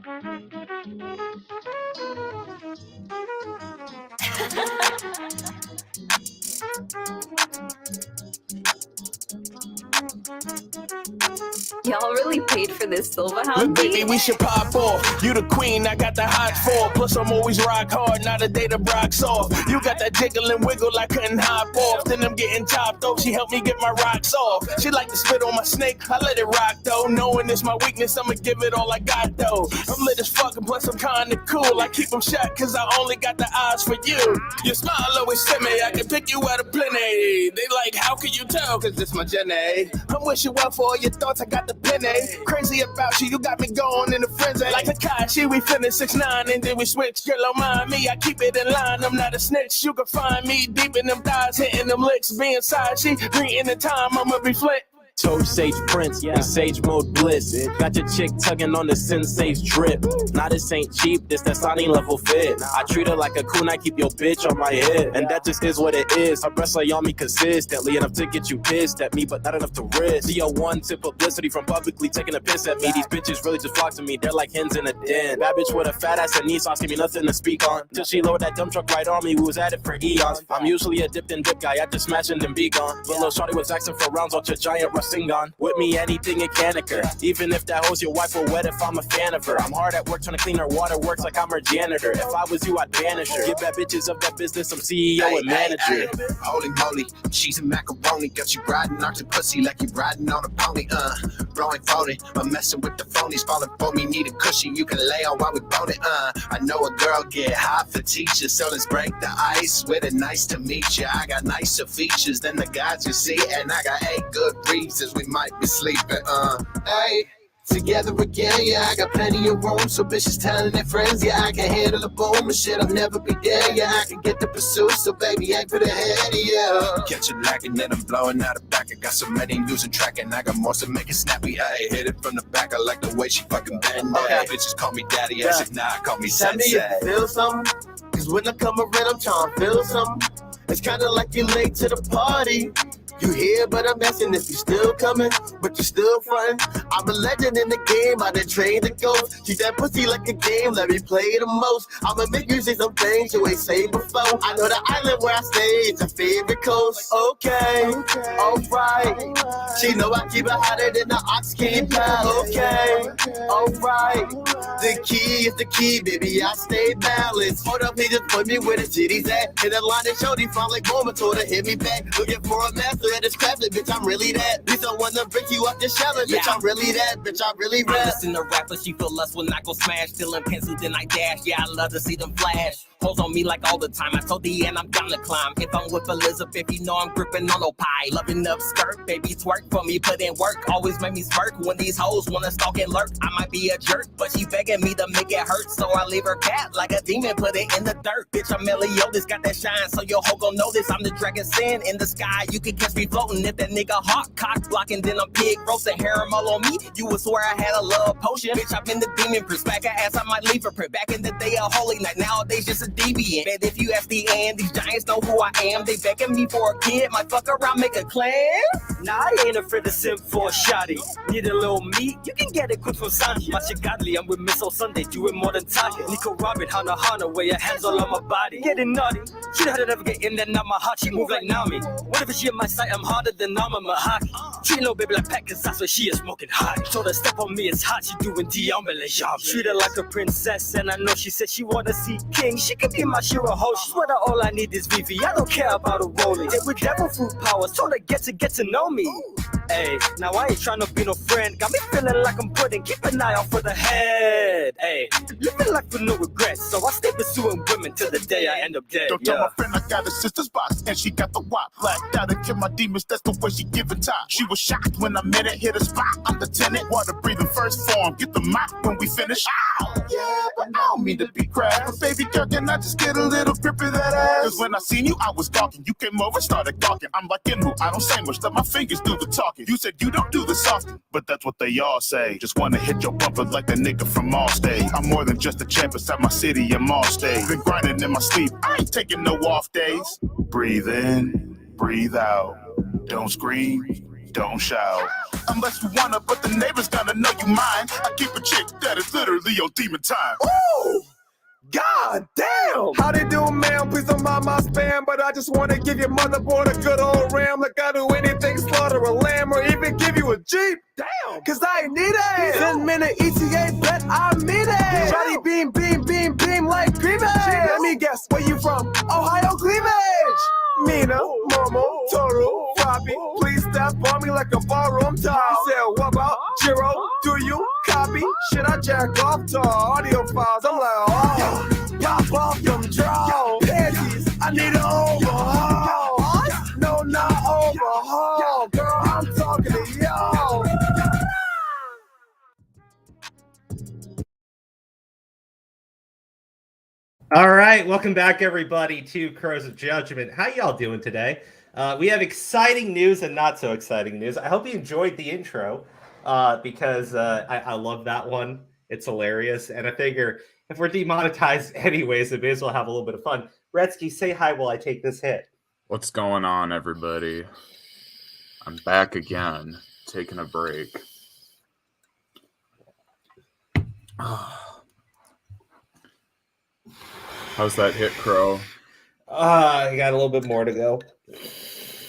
Y'all really paid for this Silverhound Look, baby, beat? we should pop off. You the queen, I got the hot for. Plus, I'm always rock hard, not a day to Brock's off. You got that jiggle and wiggle, I couldn't hop off. Then I'm getting chopped off, she helped me get my rocks off. She like to spit on my snake, I let it rock though. Knowing it's my weakness, I'ma give it all I got though. I'm lit as fuck and plus I'm kinda cool. I keep them shut cause I only got the eyes for you. Your smile always send me, I can pick you out of plenty. They like, how can you tell? Cause it's my Jenny. I'm wishing well for all your thoughts, I got the penny. Crazy about you got me going in a frenzy. Like Takashi, we finish 6'9" and then we switch. Girl, don't mind me, I keep it in line, I'm not a snitch. You can find me deep in them thighs, hitting them licks. Being side, she greeting the time, I'ma be flipped. Toad Sage Prince, in Sage Mode Bliss. Got your chick tugging on the Sensei's drip. Now this ain't cheap, this that signing level fit. I treat her like a coon, I keep your bitch on my head. And that just is what it is. Her breasts lay on me consistently, enough to get you pissed at me, but not enough to risk. See a one-tip publicity from publicly taking a piss at me. These bitches really just flock to me, they're like hens in a den. Bad bitch with a fat ass and knee sauce, give me nothing to speak on. Till she lowered that dump truck right on me, we was at it for eons. I'm usually a dipped and dip guy, I just smash and then be gone. But little shorty was asking for rounds, watch a giant Rasengan. With me, anything it can occur. Even if that hoe's your wife will wet if I'm a fan of her. I'm hard at work trying to clean her water, works like I'm her janitor. If I was you, I'd banish her. Give bad bitches of that business, I'm CEO and manager. Holy moly, she's a macaroni. Got you riding Noxin pussy like you riding on a pony. Blowing phony, I'm messing with the phonies. Falling for me, need a cushion you can lay on while we bone it. I know a girl get hot for teachers, so let's break the ice with it. Nice to meet you. I got nicer features than the guys you see, and I got 8 good reasons we might be sleeping. Hey. Together again, yeah, I got plenty of room. So bitches telling their friends, yeah, I can handle the boom and shit, I'll never be there, yeah, I can get the pursuit. So baby, aim for the head, yeah. Catch it lacking, then I'm blowing out the back. I got so many losing track, and I got more to make it snappy. Hey, hit it from the back, I like the way she fucking bend. Okay. Bitches call me daddy, I said nah, call me sensei. Tell me if you feel something, cause when I come around, I'm trying to feel something. It's kinda like you're late to the party. You here, but I'm asking if you still coming, but you still frontin'. I'm a legend in the game, I done trained the ghost. Treat that pussy like a game, let me play the most. I'ma make you say some things you ain't say before. I know the island where I stay is your favorite coast. Okay, alright. She know I keep it hotter than the ox keep out. Okay, alright. The key is the key, baby, I stay balanced. Hold up, he just put me where the titties at. Hit that line and shorty, fall like Bowman, told her hit me back. Looking for a master. It's crafted, bitch, I'm really that. Bitch, I wanna break you up the shell, bitch, I'm really that. Bitch, I really rap. I listen to rappers, she feel lust when I go smash. Still in pencil, then I dash. Yeah, I love to see them flash. Hoes on me like all the time. I told the end I'm down to climb. If I'm with Elizabeth, you know I'm gripping on no pie. Loving up skirt, baby, twerk for me, put in work. Always make me smirk when these hoes wanna stalk and lurk. I might be a jerk, but she begging me to make it hurt. So I leave her cat like a demon, put it in the dirt. Bitch, I'm Meliodas, got that shine, so your hoe gon' notice. I'm the dragon sin in the sky. You can catch me floating. If that nigga hot cock blocking, then I'm pig roasting. Harem all on me, you would swear I had a love potion. Bitch, I've been the demon, perspire ass, I might leave her print. Back in the day, a holy night, nowadays just a deviant. Bet if you ask the end, these giants know who I am. They begging me for a kid, might fuck around, make a clan. Nah, I ain't afraid to simp for a shotty. Need a little meat, you can get it quick from Sanji. Machi godly, I'm with Miss on Sunday, doing more than talking. Nico Robin, Hana Hana, where your hands all on my body. Getting naughty, she know how to never get in there, not my heart, she move like Nami. Whatever she in my sight, I'm harder than I'm a Mahaki. Treat little baby like Packers, that's why she is smoking hot. Told her step on me, it's hot, she doing Diambele job. Treat her like a princess, and I know she said she wanna see king. She could be my Shiro host. Swear all I need is Vivi, I don't care about a rolling. They with devil fruit powers, told her get to know me. Hey, now I ain't tryna be no friend. Got me feeling like I'm pudding, keep an eye out for the head. Hey, living life with no regrets, so I stay pursuing women till the day I end up dead. Don't tell my friend I got a sister's box, and she got the wop. Blacked out and kill my demons, that's the way she giving top. She was shocked when I met her, hit a spot. I'm the tenant, water breathing first form. Get the mop when we finish. Ow! Yeah, but I don't mean to be crap. But baby girl, can I just get a little grip of that ass? Cause when I seen you, I was gawking. You came over, started gawking. I'm like Enmu, I don't say much, let my fingers do the talking. You said you don't do this often, but that's what they all say. Just wanna hit your bumper like the nigga from Allstate. I'm more than just a champ inside my city and mall state. Been grinding in my sleep, I ain't taking no off days. Breathe in, breathe out. Don't scream, don't shout. Unless you wanna, but the neighbors gonna know you mine. I keep a chick that is literally on demon time. Ooh! God damn! How they do, ma'am? Please don't mind my spam, but I just want to give your motherboard a good old ram. Like I do anything, slaughter a lamb, or even give you a Jeep. Damn! Cause I need it! 10-minute ETA, bet I mean it! Johnny beam, beam, beam, beam like cleavage! Let me guess, where you from? Ohio cleavage! Mina, Momo, Toru, Fabi, please step on me like a ballroom tile. Said, what about Jiro? Do you copy? Should I jack off to audio files? I'm like, oh, pop off them draw. Panties, I need an overhaul. No, not overhaul. Girl, I'm talking to y'all. All right, welcome back, everybody, to Crows of Judgment. How y'all doing today? We have exciting news and not so exciting news. I hope you enjoyed the intro because I love that one. It's hilarious, and I figure if we're demonetized anyways, we may as well have a little bit of fun. Retsky, say hi while I take this hit. What's going on, everybody? I'm back again, taking a break. How's that hit, Crow? I got a little bit more to go.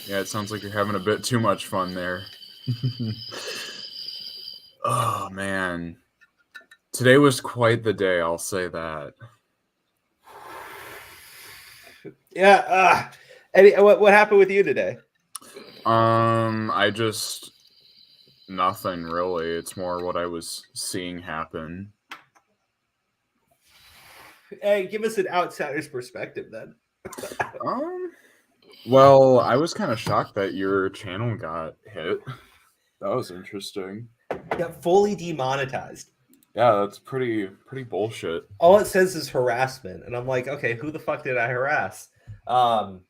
Yeah, it sounds like you're having a bit too much fun there. Oh, man. Today was quite the day, I'll say that. Yeah, Eddie, what happened with you today? Nothing really. It's more what I was seeing happen. Hey, give us an outsider's perspective then. Well, I was kind of shocked that your channel got hit. That was interesting. Got fully demonetized. Yeah, that's pretty bullshit. All it says is harassment, and I'm like, okay, who the fuck did I harass? And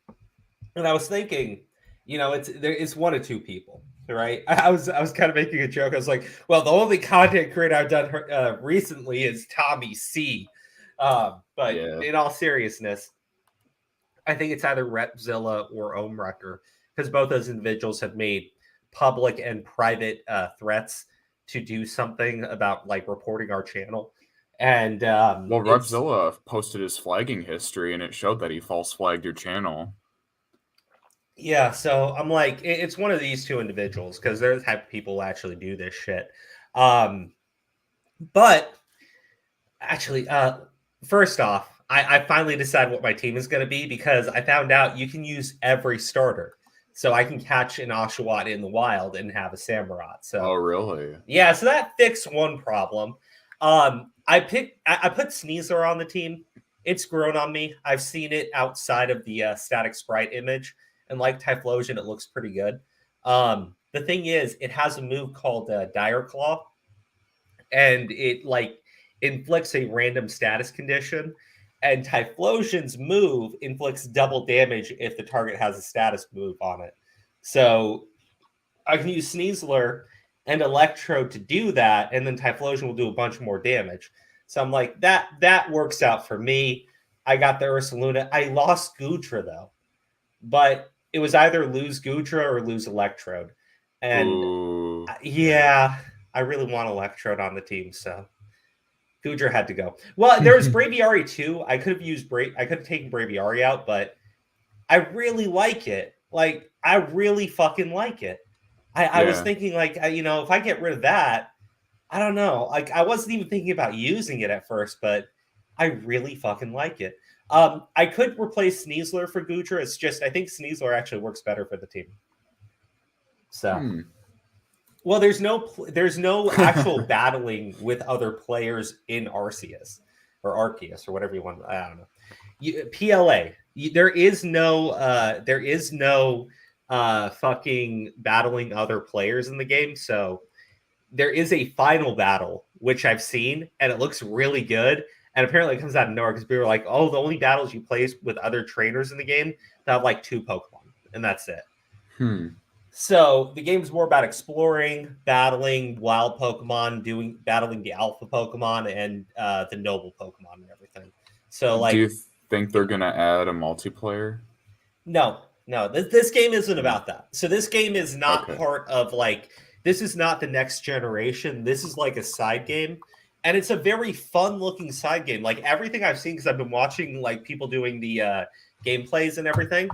I was thinking, it's one of two people, right? I was kind of making a joke. I was like, well, the only content creator I've done recently is Tommy C. But yeah. In all seriousness, I think it's either Repzilla or Omrecker, because both those individuals have made public and private threats to do something about like reporting our channel. And well, Repzilla posted his flagging history, and it showed that he false flagged your channel. Yeah, so I'm like, it's one of these two individuals, because they're the type of people who actually do this shit. But actually, first off, I finally decided what my team is going to be, because I found out you can use every starter. So I can catch an Oshawott in the wild and have a Samurott. So, oh, really? Yeah, so that fixed one problem. I put Sneasler on the team. It's grown on me. I've seen it outside of the static sprite image. And like Typhlosion, it looks pretty good. The thing is, it has a move called Dire Claw. And it like inflicts a random status condition. And Typhlosion's move inflicts double damage if the target has a status move on it. So I can use Sneasler and Electrode to do that, and then Typhlosion will do a bunch more damage. So I'm like, that works out for me. I got the Ursaluna. I lost Gudra, though. But it was either lose Gudra or lose Electrode. And yeah, I really want Electrode on the team, so Gudra had to go. Well, there was Braviary too. I could have used I could have taken Braviary out, but I really like it. Like, I really fucking like it. I was thinking, like, if I get rid of that, I don't know. Like, I wasn't even thinking about using it at first, but I really fucking like it. I could replace Sneasler for Gudra. It's just, I think Sneasler actually works better for the team. So, well, there's no actual battling with other players in Arceus or Arceus or whatever you want. I don't know. PLA. There is no fucking battling other players in the game. So there is a final battle, which I've seen, and it looks really good. And apparently it comes out of nowhere because people are like, oh, the only battles you play with other trainers in the game that have like 2 Pokemon, and that's it. So the game's more about exploring, battling wild Pokemon, battling the alpha Pokemon and the noble Pokemon and everything. So, like, do you think they're gonna add a multiplayer? No, No, this game isn't about that. So this game is not Okay. part of like, this is not the next generation. This is like a side game. And it's a very fun looking side game. Like everything I've seen, because I've been watching like people doing the gameplays and everything.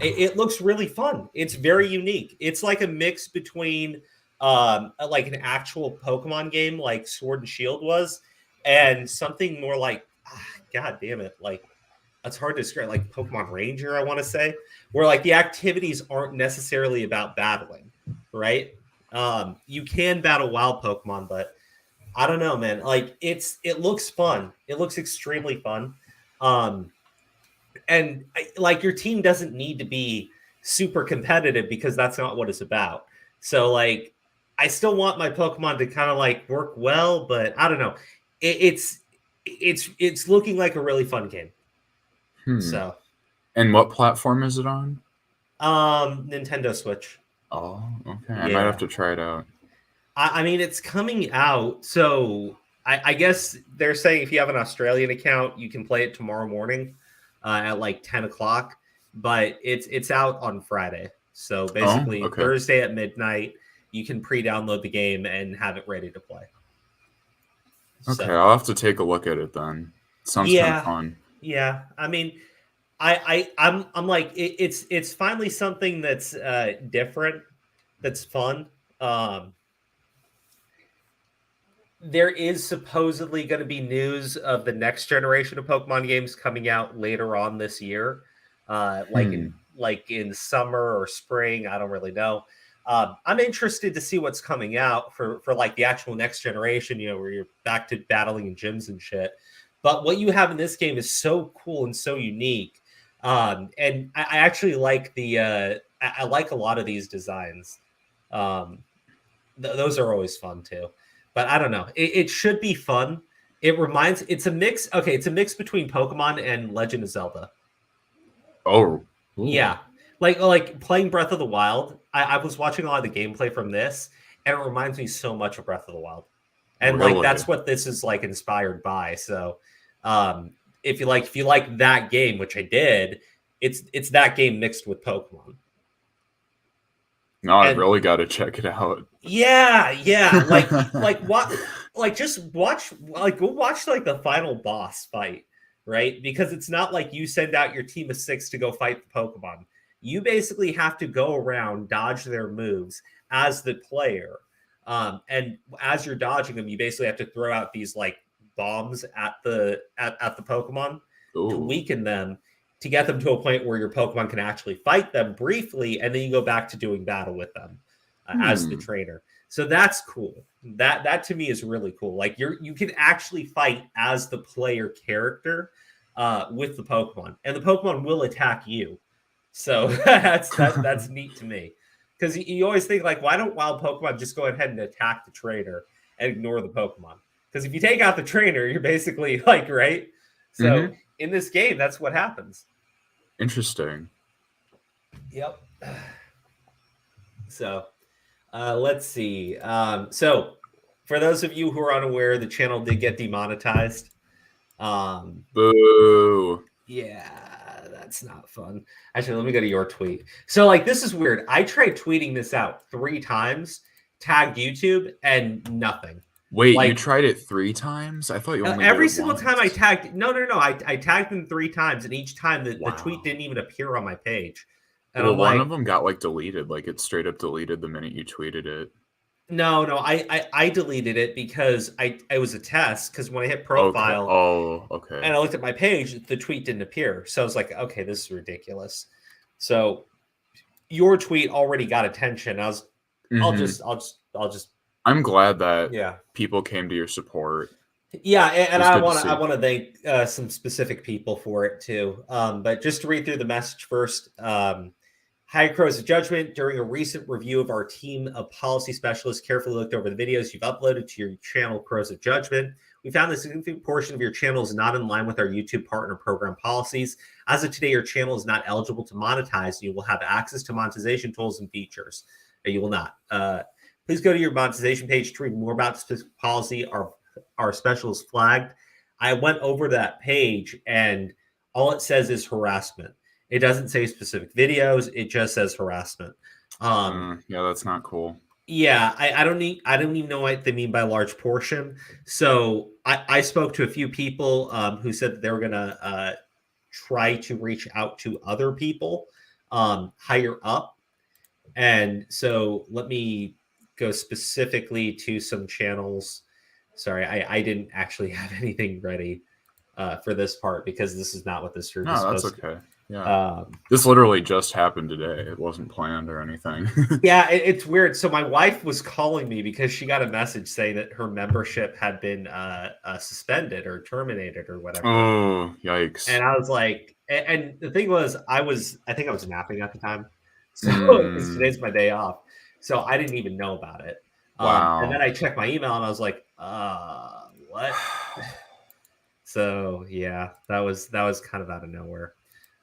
It looks really fun. It's very unique. It's like a mix between like an actual Pokemon game like Sword and Shield was, and something more like, God damn it, like it's hard to describe, like Pokemon Ranger, I want to say, where like the activities aren't necessarily about battling, right? You can battle wild Pokemon, but I don't know, man. Like it looks fun. It looks extremely fun. And like your team doesn't need to be super competitive because that's not what it's about. So like I still want my Pokemon to kind of like work well, but I don't know. It's looking like a really fun game. So, and what platform is it on? Nintendo Switch. Oh, okay. I might have to try it out. I mean, it's coming out, so I guess they're saying if you have an Australian account, you can play it tomorrow morning at like 10 o'clock. But it's out on Friday, so basically Thursday at midnight, you can pre-download the game and have it ready to play. Okay, so I'll have to take a look at it then. Sounds kind of fun. Yeah, I mean, I'm like it's finally something that's different, that's fun. There is supposedly going to be news of the next generation of Pokemon games coming out later on this year, like in summer or spring. I don't really know. I'm interested to see what's coming out for like the actual next generation. You know, where you're back to battling in gyms and shit. But what you have in this game is so cool and so unique. And I actually like I like a lot of these designs. Those are always fun too. But I don't know. It should be fun. It's a mix. Okay, it's a mix between Pokemon and Legend of Zelda. Oh, ooh. Yeah. Like playing Breath of the Wild. I was watching a lot of the gameplay from this, and it reminds me so much of Breath of the Wild. And really? Like that's what this is like inspired by. So if you like that game, which I did, it's that game mixed with Pokemon. No, I really got to check it out. Yeah. Just watch, go watch like the final boss fight, right? Because it's not like you send out your team of 6 to go fight the Pokemon. You basically have to go around, dodge their moves as the player, and as you're dodging them, you basically have to throw out these like bombs at the Pokemon to weaken them, to get them to a point where your Pokemon can actually fight them briefly, and then you go back to doing battle with them as the trainer. So that's cool. That to me is really cool. Like you can actually fight as the player character with the Pokemon, and the Pokemon will attack you. So that's neat to me, because you always think like, why don't wild Pokemon just go ahead and attack the trainer and ignore the Pokemon? Because if you take out the trainer, you're basically like, right? So in this game, that's what happens. Interesting. Yep. So let's see. So for those of you who are unaware, the channel did get demonetized. Boo. Yeah, that's not fun. Actually, let me go to your tweet. So like, this is weird. I tried tweeting this out 3 times, tagged YouTube, and nothing. Wait, like, you tried it 3 times? I thought you only every did it single once. time I tagged. No. I tagged them 3 times, and each time the tweet didn't even appear on my page. And well, I'm one like, of them got like deleted. Like it straight up deleted the minute you tweeted it. No, I deleted it because it was a test, because when I hit profile, okay, and I looked at my page, the tweet didn't appear. So I was like, okay, this is ridiculous. So your tweet already got attention. I was, I'll just. I'm glad that people came to your support. Yeah, and I want to thank some specific people for it too. But just to read through the message first. Hi, Crows of Judgment. During a recent review of our team of policy specialists carefully looked over the videos you've uploaded to your channel, Crows of Judgment. We found that a significant portion of your channel is not in line with our YouTube partner program policies. As of today, your channel is not eligible to monetize. You will have access to monetization tools and features. You will not. Please go to your monetization page to read more about the specific policy our specialist flagged. I went over that page, and all it says is harassment. It doesn't say specific videos. It just says harassment. Yeah, that's not cool. Yeah, I don't even know what they mean by large portion. So I spoke to a few people who said that they were gonna try to reach out to other people higher up. And so let me go specifically to some channels. Sorry, I didn't actually have anything ready for this part because this is not what this stream is supposed to. Okay. To. Yeah. This literally just happened today. It wasn't planned or anything. Yeah, it's weird. So my wife was calling me because she got a message saying that her membership had been suspended or terminated or whatever. Oh, yikes. And I was like, and the thing was, I think I was napping at the time. So because today's my day off. So I didn't even know about it. Wow. And then I checked my email and I was like, what? So yeah, that was kind of out of nowhere.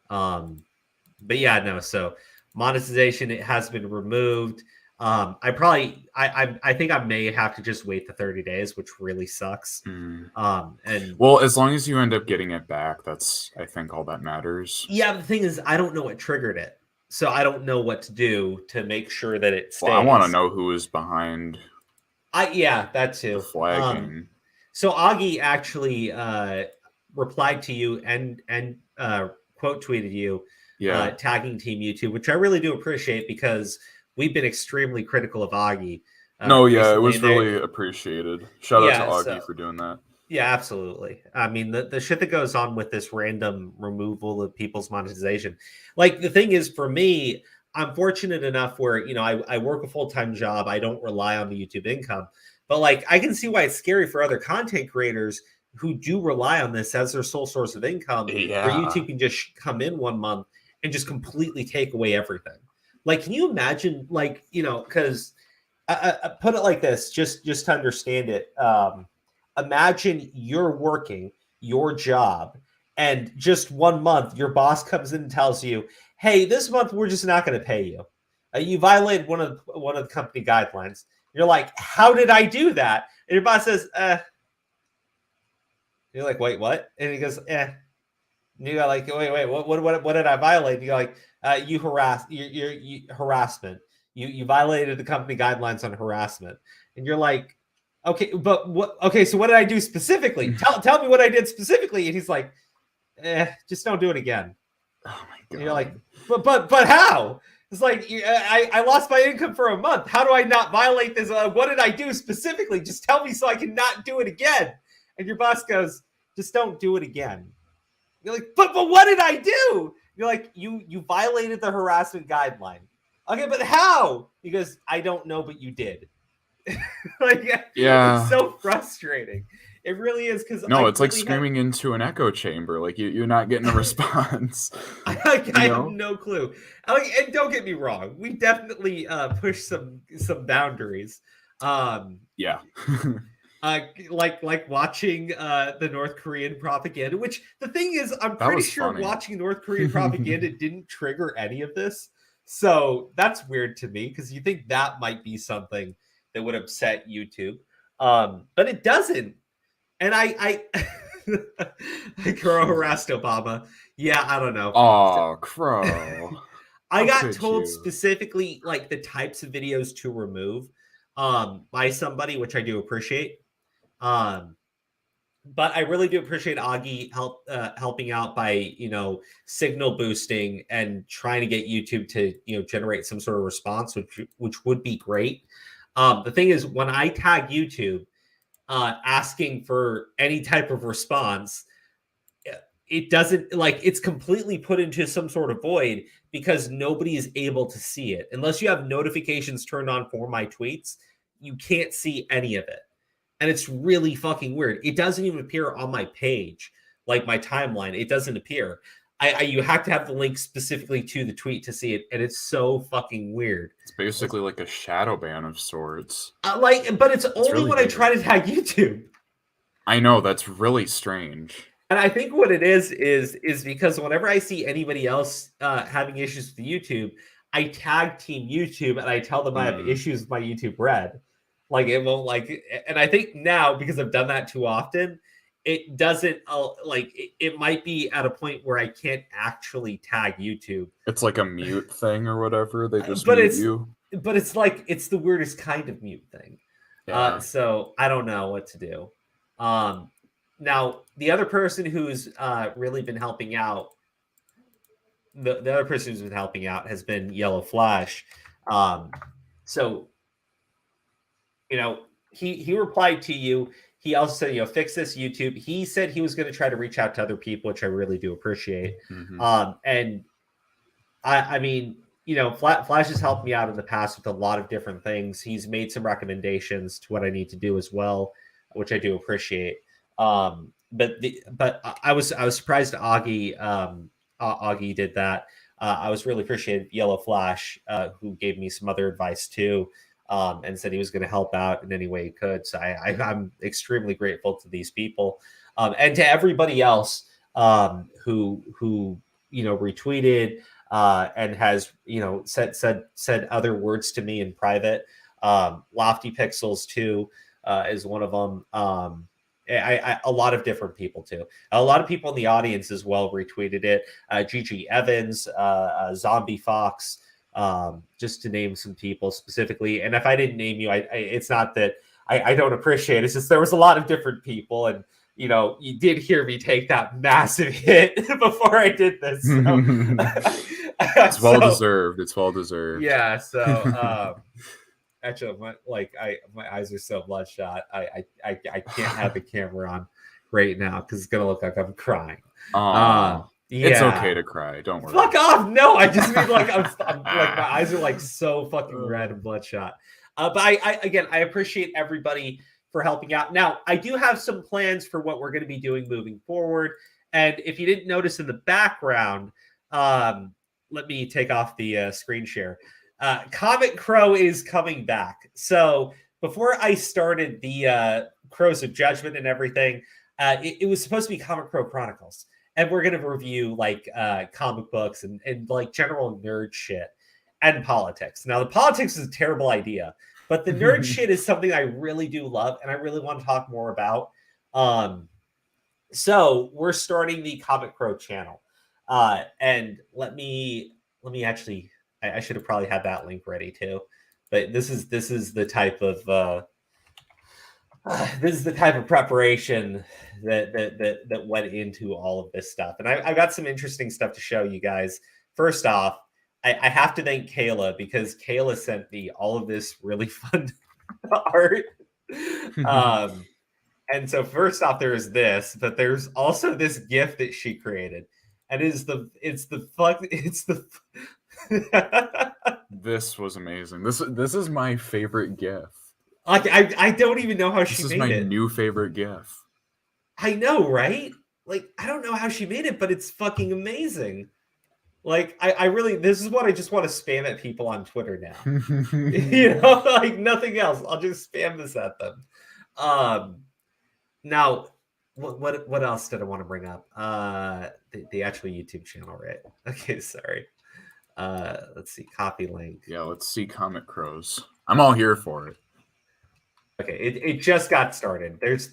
But yeah, no, so monetization, it has been removed. I think I may have to just wait the 30 days, which really sucks. And well, as long as you end up getting it back, that's, I think, all that matters. Yeah, the thing is, I don't know what triggered it. So I don't know what to do to make sure that it stays. Well, I want to know who is behind. Yeah, that too. The flagging. So Augie actually replied to you and quote tweeted you, tagging Team YouTube, which I really do appreciate because we've been extremely critical of Augie. It was really appreciated. Shout out to Augie for doing that. Yeah, absolutely. I mean, the shit that goes on with this random removal of people's monetization. Like, the thing is, for me, I'm fortunate enough where, I work a full-time job. I don't rely on the YouTube income. But, like, I can see why it's scary for other content creators who do rely on this as their sole source of income, where YouTube can just come in 1 month and just completely take away everything. Like, can you imagine, like, because I put it like this, just to understand it. Imagine you're working your job and just 1 month your boss comes in and tells you, hey, this month we're just not going to pay you. You violated one of the company guidelines. You're like, how did I do that? And your boss says, You're like, wait, what? And he goes, And you go like, wait, what did I violate? And you go like, you harassment. You violated the company guidelines on harassment. And you're like, okay, but what? Okay, so what did I do specifically? Tell me what I did specifically. And he's like, just don't do it again. Oh my god! And you're like, but how? It's like I lost my income for a month. How do I not violate this? What did I do specifically? Just tell me so I can not do it again. And your boss goes, just don't do it again. You're like, but what did I do? You're like, you violated the harassment guideline. Okay, but how? He goes, I don't know, but you did. It's so frustrating. It really is, because it's like screaming into an echo chamber. Like you're not getting a response. I have no clue. And don't get me wrong, we definitely push some boundaries. Like watching the North Korean propaganda. Which the thing is, I'm pretty sure watching North Korean propaganda didn't trigger any of this. So that's weird to me, because you think that might be something that would upset YouTube, but it doesn't. And I Crow harassed Obama. Yeah, I don't know. Oh, Crow. I got told specifically like the types of videos to remove by somebody, which I do appreciate. But I really do appreciate Augie helping out by signal boosting and trying to get YouTube to generate some sort of response, which would be great. The thing is, when I tag YouTube asking for any type of response, it doesn't, like, it's completely put into some sort of void because nobody is able to see it. Unless you have notifications turned on for my tweets, you can't see any of it. And it's really fucking weird. It doesn't even appear on my page, like my timeline. It doesn't appear. You have to have the link specifically to the tweet to see it, and it's so fucking weird. It's basically like a shadow ban of sorts. But it's only really when weird. I try to tag YouTube. I know, that's really strange. And I think what it is because whenever I see anybody else having issues with YouTube, I tag Team YouTube and I tell them I have issues with my YouTube Red. Like, it won't, like, and I think now, because I've done that too often, it doesn't it might be at a point where I can't actually tag YouTube. It's like a mute thing or whatever. They just But mute it's you. but it's like it's the weirdest kind of mute thing. Yeah. So I don't know what to do. Now the other person who's really been helping out, the other person who's been helping out has been Yellow Flash. So he replied to you. He also said, fix this YouTube. He said he was going to try to reach out to other people, which I really do appreciate. And I mean, Flash has helped me out in the past with a lot of different things. He's made some recommendations to what I need to do as well, which I do appreciate. But I was surprised Augie did that. I was really appreciative Yellow Flash, who gave me some other advice too. And said he was going to help out in any way he could. So I'm extremely grateful to these people, and to everybody else who retweeted and has said other words to me in private. Lofty Pixels too is one of them. A lot of different people too. A lot of people in the audience as well retweeted it. Gigi Evans, Zombie Fox. Just to name some people specifically. And if I didn't name you, it's not that I don't appreciate it. It's just there was a lot of different people, and you did hear me take that massive hit before I did this. So. It's well deserved. It's well deserved. Yeah. So actually, my eyes are so bloodshot. I can't have the camera on right now because it's gonna look like I'm crying. Yeah. It's okay to cry. Don't worry. Fuck off! No, I just mean like I'm like my eyes are like so fucking red and bloodshot. But I appreciate everybody for helping out. Now I do have some plans for what we're going to be doing moving forward. And if you didn't notice in the background, let me take off the screen share. Comic Crow is coming back. So before I started the Crows of Judgment and everything, it was supposed to be Comic Crow Chronicles. And we're going to review like comic books and like general nerd shit and politics. Now, the politics is a terrible idea, but the nerd shit is something I really do love and I really want to talk more about. So we're starting the Comic Crow channel. And let me actually, I should have probably had that link ready too. But this is the type of preparation that went into all of this stuff. And I got some interesting stuff to show you guys. First off, I have to thank Kayla because Kayla sent me all of this really fun art. And so first off, there is this, but there's also this GIF that she created. And This was amazing. This is my favorite GIF. I don't even know how she made it. This is my new favorite GIF. I know, right? Like, I don't know how she made it, but it's fucking amazing. Like, I really, this is what I just want to spam at people on Twitter now. Like nothing else. I'll just spam this at them. Now, what else did I want to bring up? The actual YouTube channel, right? Okay, sorry. Let's see, copy link. Yeah, let's see Comic Crows. I'm all here for it. Okay, it just got started. There's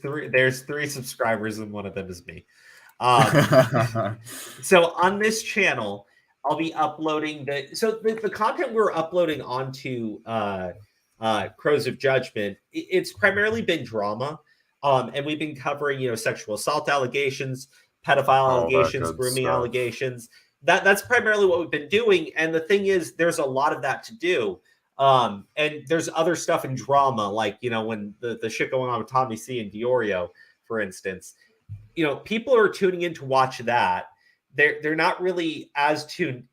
three subscribers and one of them is me. So on this channel, I'll be uploading the content we're uploading onto Crows of Judgment. It's primarily been drama, and we've been covering sexual assault allegations, pedophile allegations, grooming allegations. That's primarily what we've been doing. And the thing is, there's a lot of that to do. And there's other stuff in drama, like when the shit going on with Tommy C and Diorio, for instance. People are tuning in to watch that. They're not really as tuned.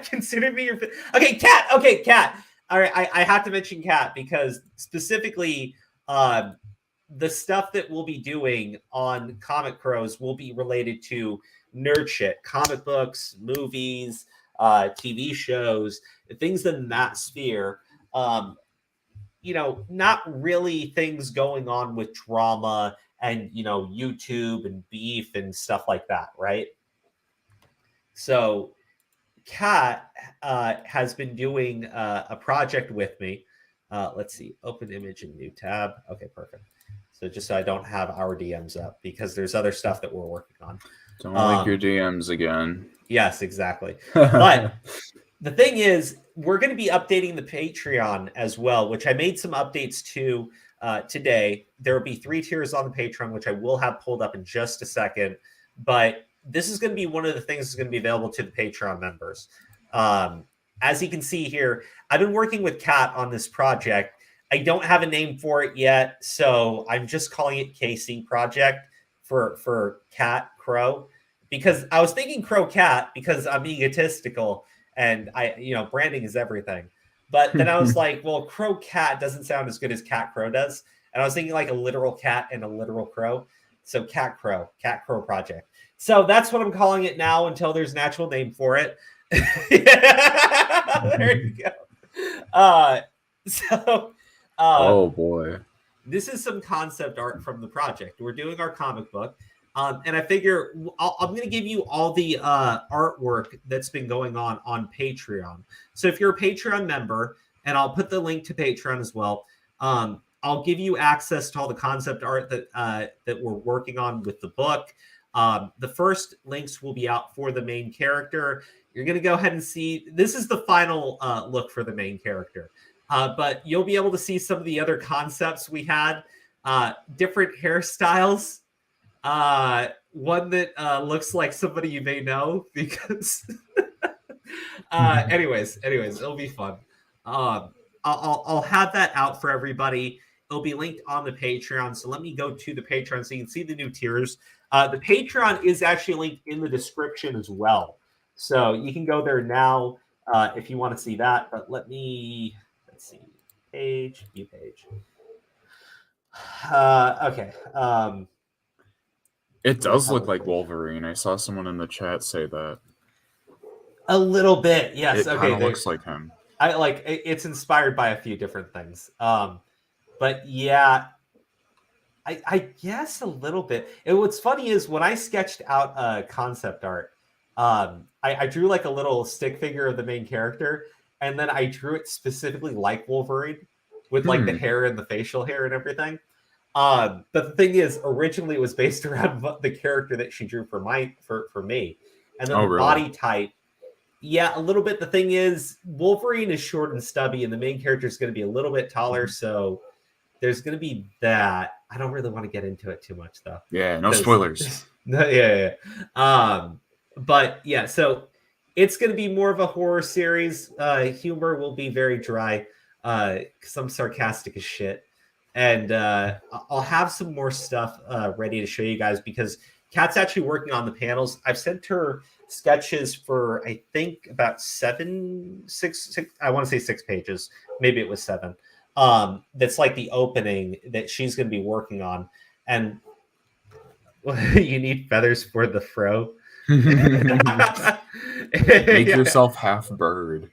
Consider me your okay, Kat. Okay, Kat. All right, I have to mention Kat because specifically, the stuff that we'll be doing on Comic Crows will be related to nerd shit, comic books, movies, TV shows, things in that sphere. Not really things going on with drama and YouTube and beef and stuff like that, right? So Kat has been doing a project with me. Let's see, open image in new tab. Okay, perfect. So just so I don't have our DMs up, because there's other stuff that we're working on. Don't like your DMs again. Yes, exactly. But the thing is, we're going to be updating the Patreon as well, which I made some updates to today. There will be 3 tiers on the Patreon, which I will have pulled up in just a second. But this is going to be one of the things that's going to be available to the Patreon members. As you can see here, I've been working with Kat on this project. I don't have a name for it yet, so I'm just calling it KC Project for Cat Crow, because I was thinking Crow Cat because I'm egotistical and branding is everything. But then I was like, well, Crow Cat doesn't sound as good as Cat Crow does, and I was thinking like a literal cat and a literal crow. So Cat Crow Project. So that's what I'm calling it now until there's an actual name for it. There you go. Oh boy. This is some concept art from the project. We're doing our comic book. And I figure I'm going to give you all the artwork that's been going on Patreon. So if you're a Patreon member, and I'll put the link to Patreon as well, I'll give you access to all the concept art that we're working on with the book. The first links will be out for the main character. You're going to go ahead and see, this is the final look for the main character. But you'll be able to see some of the other concepts we had, different hairstyles. One that looks like somebody you may know, because anyways, it'll be fun. I'll have that out for everybody. It'll be linked on the Patreon. So let me go to the Patreon so you can see the new tiers. The Patreon is actually linked in the description as well. So you can go there now if you want to see that. But let's see. View page. Okay. It does look like Wolverine. I saw someone in the chat say that. A little bit, yes. It kind of looks like him. It's inspired by a few different things. But yeah, I guess a little bit. What's funny is when I sketched out concept art, I drew like a little stick figure of the main character, and then I drew it specifically like Wolverine with like the hair and the facial hair and everything. But the thing is, originally it was based around the character that she drew for me, and then the body type. Yeah, a little bit. The thing is, Wolverine is short and stubby, and the main character is going to be a little bit taller, so there's going to be that. I don't really want to get into it too much, though. Yeah, no spoilers. Yeah. But yeah, so it's going to be more of a horror series. Humor will be very dry, because I'm sarcastic as shit. And I'll have some more stuff ready to show you guys, because Kat's actually working on the panels. I've sent her sketches for, I think, about six, I want to say 6 pages. Maybe it was 7. That's like the opening that she's going to be working on. And you need feathers for the fro. Make yourself half bird.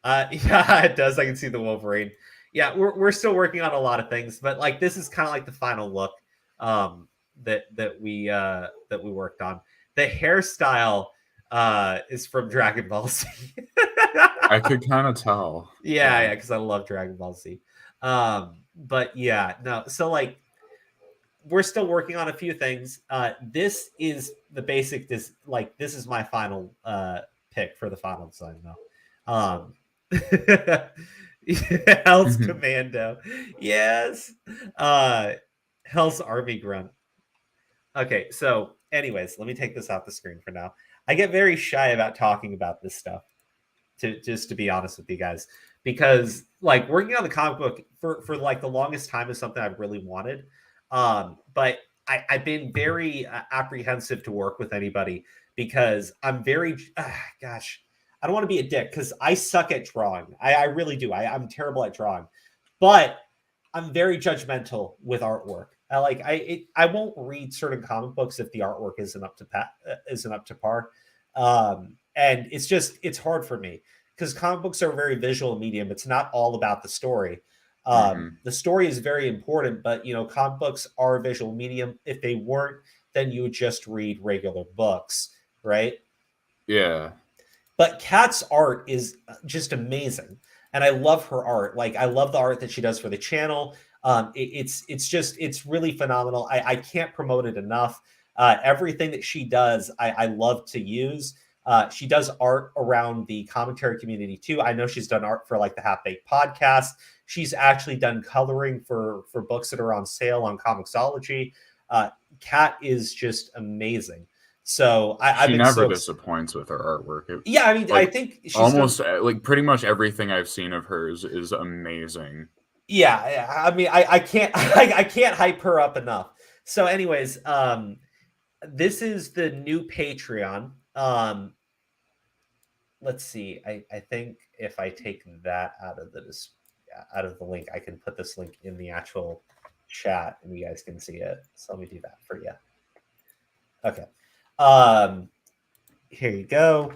Yeah, it does. I can see the Wolverine. Yeah, we're still working on a lot of things, but like this is kind of like the final look that we worked on. The hairstyle is from Dragon Ball Z. I could kind of tell. Yeah, because I love Dragon Ball Z. But yeah, no. So like, we're still working on a few things. This is the basic. This is my final pick for the final design, though. Hell's Commando. Yes. Hell's Army Grunt. Okay, so anyways, let me take this off the screen for now. I get very shy about talking about this stuff, to be honest with you guys, because like working on the comic book for like the longest time is something I've really wanted. But I've been very apprehensive to work with anybody, because I'm very I don't want to be a dick, because I suck at drawing. I really do. I'm terrible at drawing, but I'm very judgmental with artwork. I won't read certain comic books if the artwork isn't up to par. And it's hard for me, because comic books are a very visual medium. It's not all about the story. The story is very important, but comic books are a visual medium. If they weren't, then you would just read regular books, right? Yeah. But Kat's art is just amazing, and I love her art. Like, I love the art that she does for the channel. It's really phenomenal. I can't promote it enough. Everything that she does, I love to use. She does art around the commentary community too. I know she's done art for like the Half Baked podcast. She's actually done coloring for books that are on sale on Comixology. Kat is just amazing. So she never disappoints with her artwork. Yeah, I mean, like, I think she's almost like pretty much everything I've seen of hers is amazing. Yeah, I mean, I can't I can't hype her up enough. So, anyways, this is the new Patreon. Let's see. I think if I take that out of the link, I can put this link in the actual chat and you guys can see it. So let me do that for you. Okay. Here you go.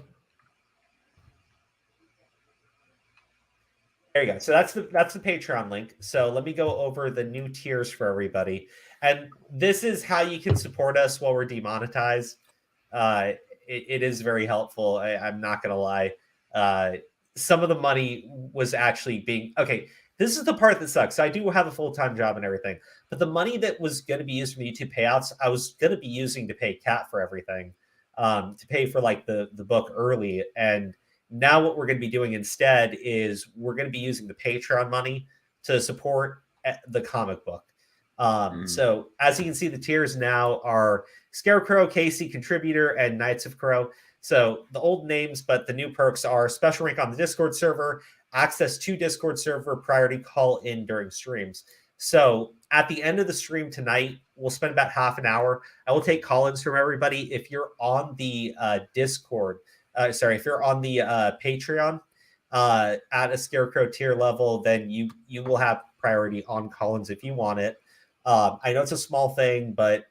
There you go. So that's the Patreon link. So let me go over the new tiers for everybody. And this is how you can support us while we're demonetized. It is very helpful. I'm not going to lie. Some of the money was actually being... Okay, this is the part that sucks. I do have a full-time job and everything. But the money that was going to be used for the YouTube payouts, I was going to be using to pay Kat for everything. To pay for like the book early. And now what we're going to be doing instead is we're going to be using the Patreon money to support the comic book. So as you can see, the tiers now are Scarecrow, Casey, Contributor, and Knights of Crow. So the old names, but the new perks are special rank on the Discord server, access to Discord server, priority call in during streams. So at the end of the stream tonight, we'll spend about half an hour. I will take call-ins from everybody. If you're on the Discord, if you're on the Patreon at a Scarecrow tier level, then you will have priority on call-ins if you want it. I know it's a small thing, but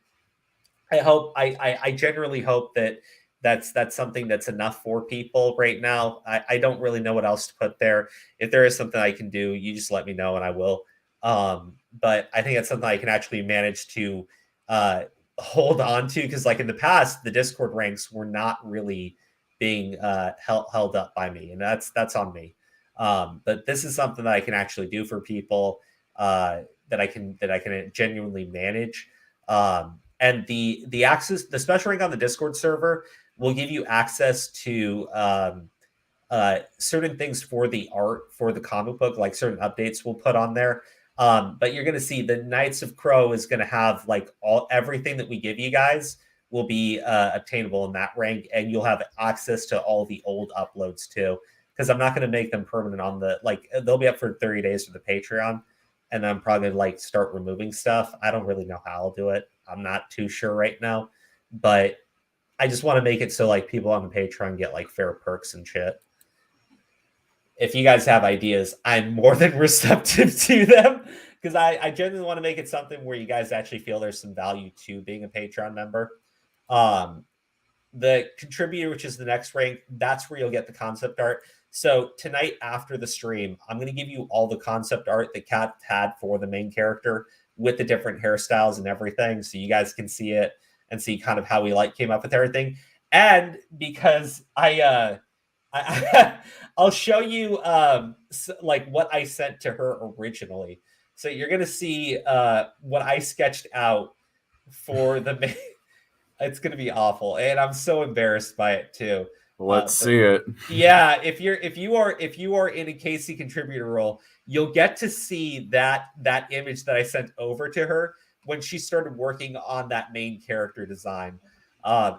I generally hope that that's something that's enough for people right now. I don't really know what else to put there. If there is something I can do, you just let me know and I will. But I think that's something I can actually manage to hold on to, because like in the past, the Discord ranks were not really being held up by me, and that's on me. But this is something that I can actually do for people that I can genuinely manage. And the access, the special rank on the Discord server will give you access to certain things for the art for the comic book, like certain updates we'll put on there. But you're going to see the Knights of Crow is going to have like everything that we give you guys will be obtainable in that rank, and you'll have access to all the old uploads too, because I'm not going to make them permanent on the, like, they'll be up for 30 days for the Patreon, and I'm probably going to like start removing stuff. I don't really know how I'll do it. I'm not too sure right now, but I just want to make it so like people on the Patreon get like fair perks and shit. If you guys have ideas, I'm more than receptive to them, because I genuinely want to make it something where you guys actually feel there's some value to being a Patreon member. The Contributor, which is the next rank, that's where you'll get the concept art. So tonight after the stream, I'm going to give you all the concept art that Kat had for the main character with the different hairstyles and everything, so you guys can see it and see kind of how we like came up with everything. And because I'll show you like what I sent to her originally. So you're going to see what I sketched out for the main. It's going to be awful, and I'm so embarrassed by it too. Let's see it. Yeah, if you are in a Casey Contributor role, you'll get to see that image that I sent over to her when she started working on that main character design,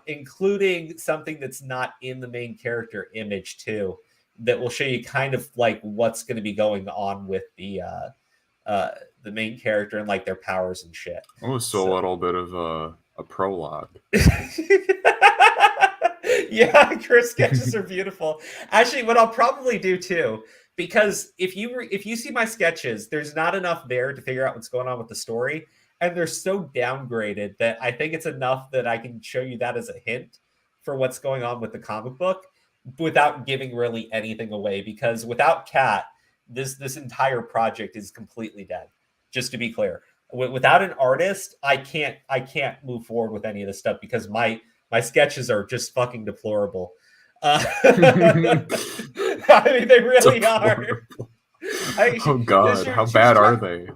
including something that's not in the main character image too, that will show you kind of like what's going to be going on with the main character and like their powers and shit. Oh, so a little bit of a prologue. Yeah, her sketches are beautiful. Actually, what I'll probably do too, because if you see my sketches, there's not enough there to figure out what's going on with the story, and they're so downgraded that I think it's enough that I can show you that as a hint for what's going on with the comic book without giving really anything away, because without Kat, this entire project is completely dead. Just to be clear, without an artist, I can't move forward with any of this stuff, because my sketches are just fucking deplorable. I mean, they really are. Oh God, how bad are they?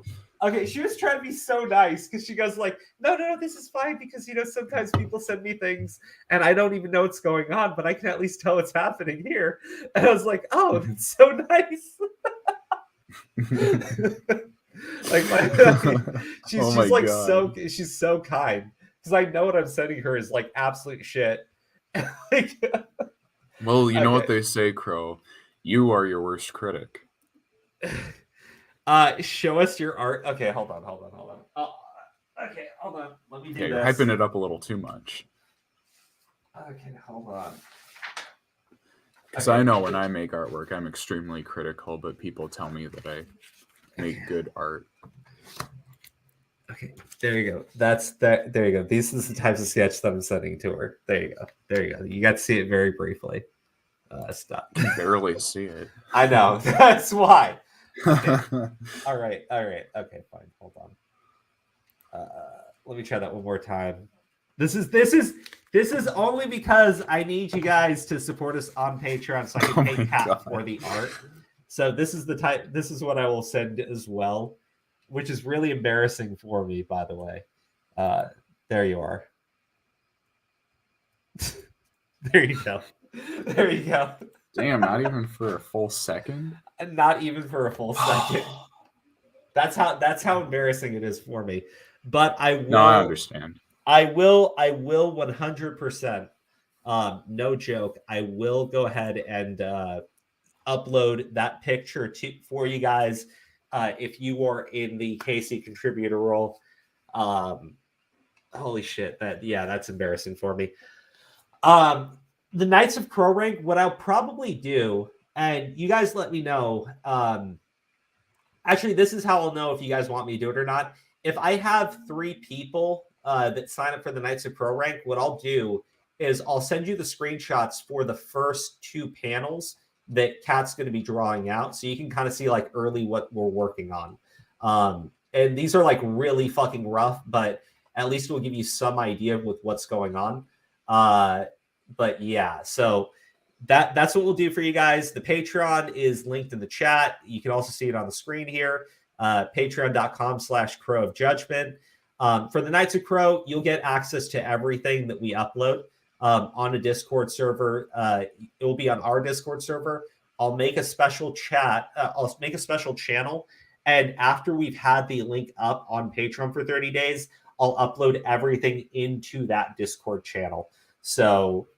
Okay, she was trying to be so nice because she goes like, no, this is fine because sometimes people send me things and I don't even know what's going on, but I can at least tell what's happening here. And I was like, oh, that's so nice. She's like God. She's so kind because I know what I'm sending her is like absolute shit. Well, you know what they say, Crow. You are your worst critic. Show us your art. Okay, hold on. Oh, okay, hold on. Let me do this. You're hyping it up a little too much. Okay, hold on. Because I know when I make artwork, I'm extremely critical, but people tell me that I make good art. Okay, there you go. There you go. These are the types of sketch that I'm sending to her. There you go. You got to see it very briefly. Stop. I can barely see it. I know. That's why. Okay. All right. Okay, fine. Hold on. Let me try that one more time. This is only because I need you guys to support us on Patreon so I can pay Kat for the art. So this is what I will send as well, which is really embarrassing for me, by the way. There you are. There you go. Damn, not even for a full second? Not even for a full second. That's how embarrassing it is for me. But I will. No, I understand. I will 100%. No joke. I will go ahead and upload that picture for you guys if you are in the KC contributor role. Holy shit! That's embarrassing for me. The Knights of Crow rank. What I'll probably do, and you guys let me know. Actually, this is how I'll know if you guys want me to do it or not. If I have 3 people that sign up for the Knights of Crow rank, what I'll do is I'll send you the screenshots for the first 2 panels that Kat's going to be drawing out, so you can kind of see like early what we're working on. And these are like really fucking rough, but at least it will give you some idea with what's going on. But yeah, so that's what we'll do for you guys. The Patreon is linked in the chat. You can also see it on the screen here. Patreon.com/Crow of Judgment. For the Knights of Crow, you'll get access to everything that we upload on a Discord server. It will be on our Discord server. I'll make a special chat. I'll make a special channel. And after we've had the link up on Patreon for 30 days, I'll upload everything into that Discord channel. So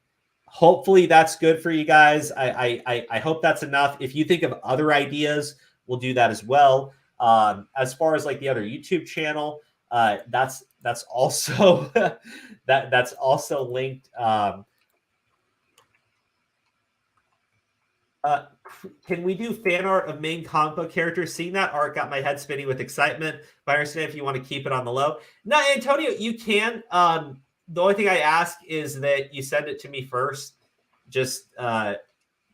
hopefully that's good for you guys. I hope that's enough. If you think of other ideas, we'll do that as well. As far as like the other YouTube channel, that's also that's also linked. Can we do fan art of main comic book characters? Seeing that art got my head spinning with excitement. But I understand if you want to keep it on the low. No, Antonio, you can. The only thing I ask is that you send it to me first, just so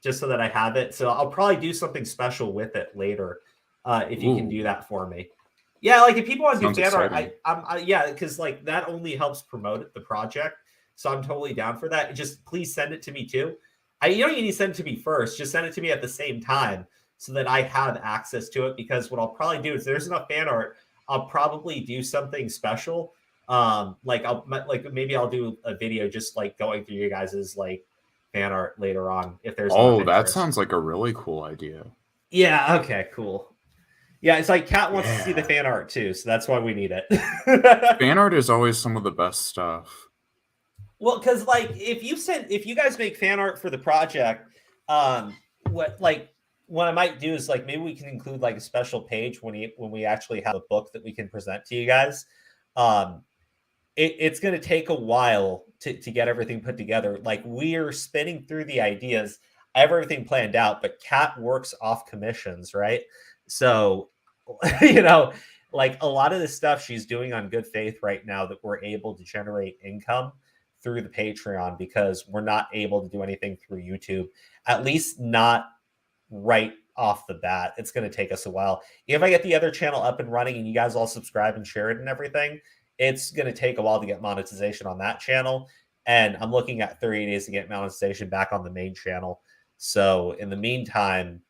that I have it. So I'll probably do something special with it later, if you can do that for me. Yeah, like if people want to do fan art, yeah, because like that only helps promote the project. So I'm totally down for that. Just please send it to me too. You don't need to send it to me first. Just send it to me at the same time so that I have access to it. Because what I'll probably do is there's enough fan art. I'll probably do something special. Maybe I'll do a video just like going through you guys' like fan art later on if there's. Oh, that sounds like a really cool idea. Yeah. Okay. Cool. Yeah, it's like Kat wants to see the fan art too, so that's why we need it. Fan art is always some of the best stuff. Well, because like if you guys make fan art for the project, what I might do is like maybe we can include like a special page when we actually have a book that we can present to you guys. It's going to take a while to get everything put together. Like we're spinning through the ideas. I have everything planned out, but Kat works off commissions, right? So, like a lot of the stuff she's doing on good faith right now that we're able to generate income through the Patreon because we're not able to do anything through YouTube, at least not right off the bat. It's going to take us a while. If I get the other channel up and running and you guys all subscribe and share it and everything, it's going to take a while to get monetization on that channel. And I'm looking at 30 days to get monetization back on the main channel. So in the meantime,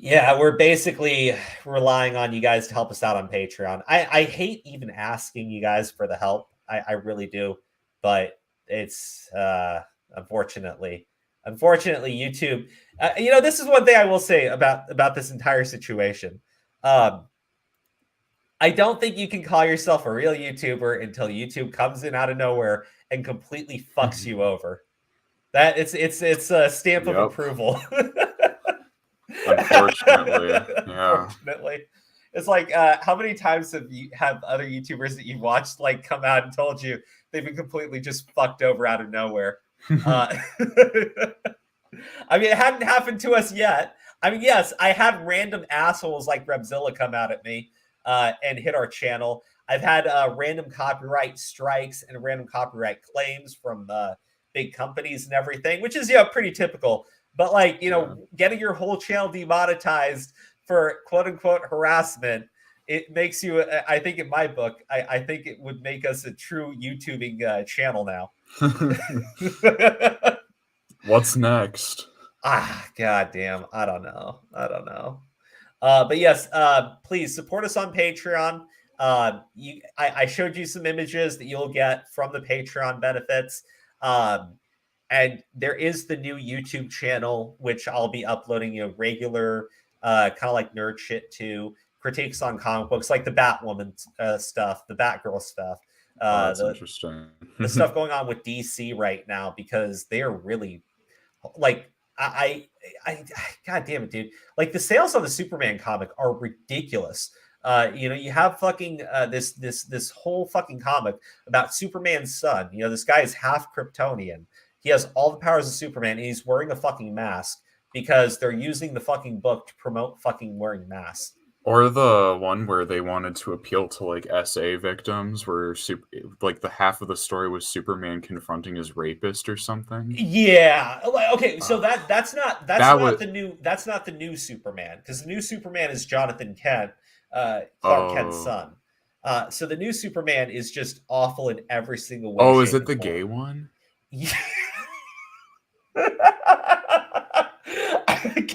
Yeah, we're basically relying on you guys to help us out on Patreon. I hate even asking you guys for the help. I really do. But it's unfortunately YouTube. This is one thing I will say about this entire situation. I don't think you can call yourself a real YouTuber until YouTube comes in out of nowhere and completely fucks you over. That it's a stamp of approval. Unfortunately, yeah. Unfortunately, it's like how many times have other YouTubers that you've watched like come out and told you they've been completely just fucked over out of nowhere? I mean, it hadn't happened to us yet. I mean, yes, I had random assholes like Rebzilla come out at me and hit our channel. I've had random copyright strikes and random copyright claims from big companies and everything, which is pretty typical. But like, getting your whole channel demonetized for quote unquote harassment, it makes you, I think in my book, I think it would make us a true YouTubing channel now. What's next? God damn. I don't know. But yes, please support us on Patreon. I showed you some images that you'll get from the Patreon benefits. And there is the new YouTube channel, which I'll be uploading regular, kind of like nerd shit to, critiques on comic books, like the Batwoman stuff, the Batgirl stuff. That's interesting. The stuff going on with DC right now, because they are really like, I God damn it, dude. Like the sales on the Superman comic are ridiculous. You have fucking this whole fucking comic about Superman's son. This guy is half Kryptonian. He has all the powers of Superman, and he's wearing a fucking mask because they're using the fucking book to promote fucking wearing masks. Or the one where they wanted to appeal to like SA victims, where the half of the story was Superman confronting his rapist or something. Yeah. Okay. So that's not the new Superman, because the new Superman is Jonathan Kent, Clark Kent's son. So the new Superman is just awful in every single way. Oh, is it the gay one? Yeah.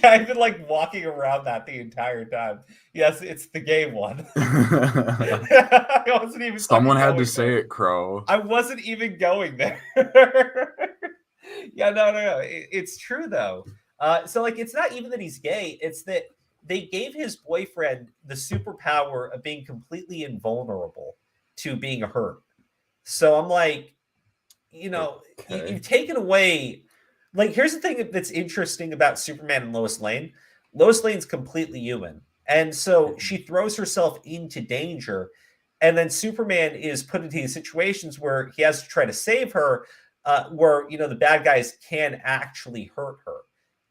I've been like walking around that the entire time. Yes, it's the gay one. I wasn't even. Someone had to say it, Crow. I wasn't even going there. Yeah, no. It's true though. So like, it's not even that he's gay. It's that they gave his boyfriend the superpower of being completely invulnerable to being hurt. So I'm like, you've taken away. Like, here's the thing that's interesting about Superman and Lois Lane. Lois Lane's completely human. And so she throws herself into danger. And then Superman is put into these situations where he has to try to save her, where, the bad guys can actually hurt her.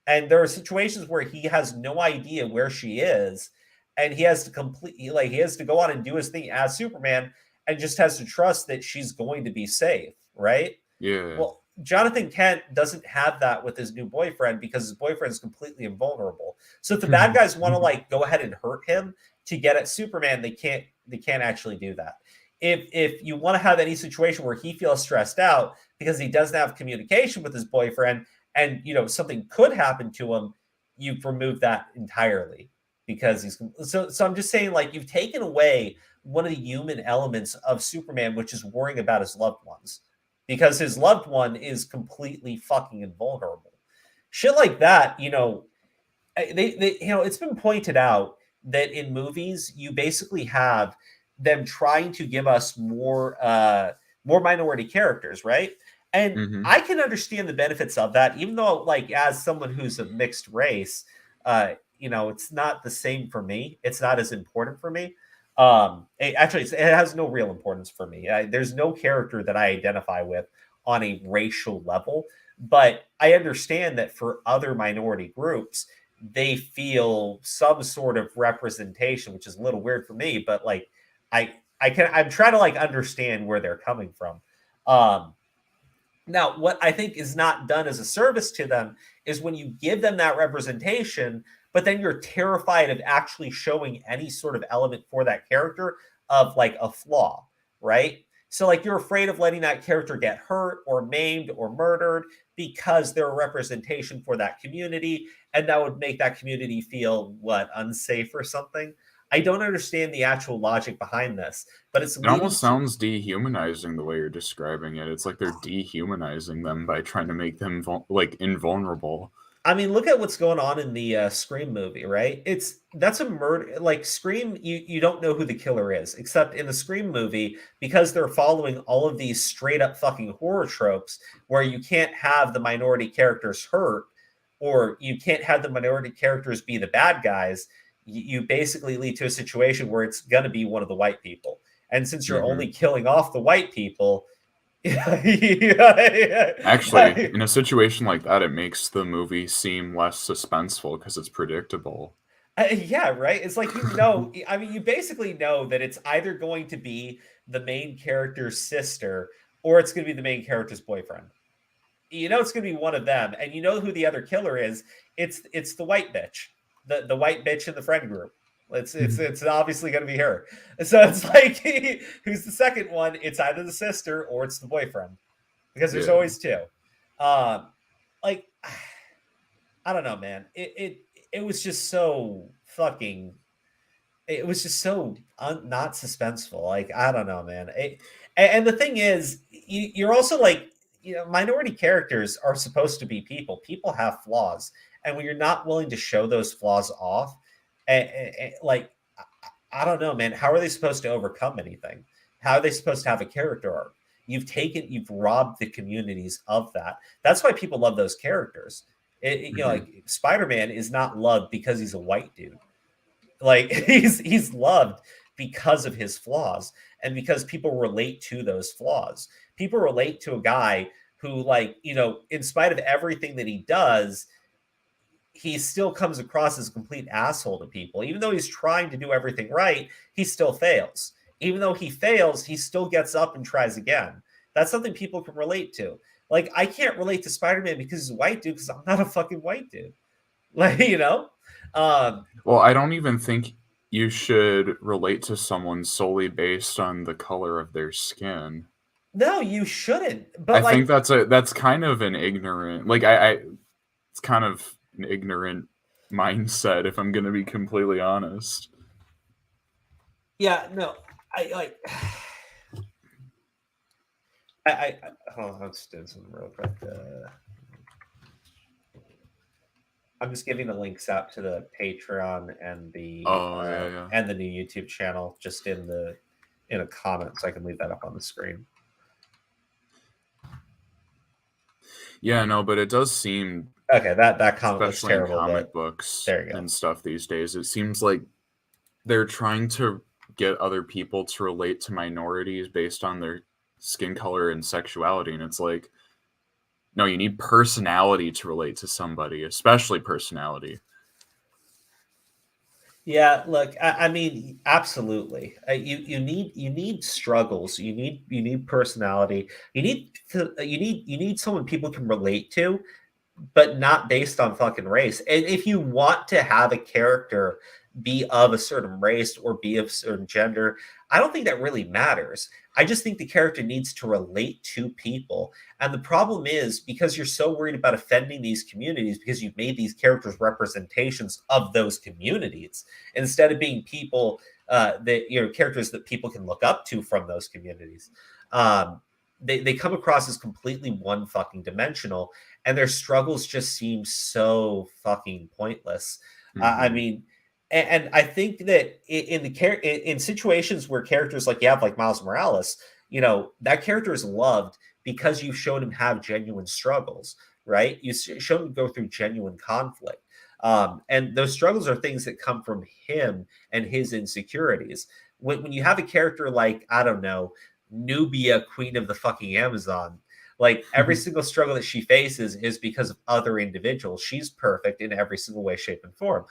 And there are situations where he has no idea where she is. And he has to go on and do his thing as Superman and just has to trust that she's going to be safe, right? Yeah. Well, Jonathan Kent doesn't have that with his new boyfriend because his boyfriend is completely invulnerable. So if the bad guys want to go ahead and hurt him to get at Superman, they can't actually do that. If you want to have any situation where he feels stressed out because he doesn't have communication with his boyfriend and something could happen to him, you've removed that entirely because he's so I'm just saying, like, you've taken away one of the human elements of Superman, which is worrying about his loved ones. Because his loved one is completely fucking invulnerable. Shit like that, it's been pointed out that in movies, you basically have them trying to give us more minority characters, right? And I can understand the benefits of that, even though, like, as someone who's a mixed race, it's not the same for me. It's not as important for me. It has no real importance for me. There's no character that I identify with on a racial level, but I understand that for other minority groups, they feel some sort of representation, which is a little weird for me, but like, I'm trying to like understand where they're coming from. Now, what I think is not done as a service to them is when you give them that representation, but then you're terrified of actually showing any sort of element for that character of like a flaw, right? So like you're afraid of letting that character get hurt or maimed or murdered because they're a representation for that community, and that would make that community feel unsafe or something. I don't understand the actual logic behind this, but it almost sounds dehumanizing the way you're describing it. It's like they're dehumanizing them by trying to make them invulnerable. I mean, look at what's going on in the Scream movie, right? That's a murder. Like Scream, you don't know who the killer is, except in the Scream movie, because they're following all of these straight up fucking horror tropes where you can't have the minority characters hurt, or you can't have the minority characters be the bad guys. You basically lead to a situation where it's going to be one of the white people. And since you're only killing off the white people, actually, in a situation like that, it makes the movie seem less suspenseful because it's predictable. Yeah, right. It's like, I mean, you basically know that it's either going to be the main character's sister or it's going to be the main character's boyfriend. You know, it's going to be one of them, and you know who the other killer is. It's the white bitch, the white bitch in the friend group. It's obviously going to be her. So it's like, who's the second one? It's either the sister or it's the boyfriend, because there's always two. Like, I don't know, man. It was just so fucking. It was just so not suspenseful. Like, I don't know, man. And the thing is, you're also like, minority characters are supposed to be people. People have flaws, and when you're not willing to show those flaws off. Like, I don't know, man. How are they supposed to overcome anything? How are they supposed to have a character arc? You've robbed the communities of that. That's why people love those characters. Like Spider-Man is not loved because he's a white dude. Like he's loved because of his flaws and because people relate to those flaws. People relate to a guy who, like, in spite of everything that he does, he still comes across as a complete asshole to people. Even though he's trying to do everything right, he still fails. Even though he fails, he still gets up and tries again. That's something people can relate to. Like, I can't relate to Spider-Man because he's a white dude, because I'm not a fucking white dude. Like, Well, I don't even think you should relate to someone solely based on the color of their skin. No, you shouldn't. But I think that's kind of an ignorant, it's kind of an ignorant mindset, if I'm going to be completely honest. Yeah, no, I hold on, let's do something real quick. I'm just giving the links out to the Patreon and the and the new YouTube channel just in a comment, so I can leave that up on the screen. Yeah, no, but it does seem okay. That comment was terrible. In comic books and stuff these days, it seems like they're trying to get other people to relate to minorities based on their skin color and sexuality, and it's like, no, you need personality to relate to somebody, especially personality. Yeah, look, I mean, absolutely. You need struggles. You need personality. You need someone people can relate to, but not based on fucking race. And if you want to have a character be of a certain race or be of a certain gender, I don't think that really matters. I just think the character needs to relate to people. And the problem is, because you're so worried about offending these communities, because you've made these characters representations of those communities, instead of being people characters that people can look up to from those communities. They come across as completely one fucking dimensional, and their struggles just seem so fucking pointless. I mean, and I think that in situations where characters like you have like Miles Morales, that character is loved because you've shown him have genuine struggles, right? You show him go through genuine conflict. And those struggles are things that come from him and his insecurities. When you have a character like, I don't know, Nubia, Queen of the fucking Amazon, like every single struggle that she faces is because of other individuals. She's perfect in every single way, shape, and form.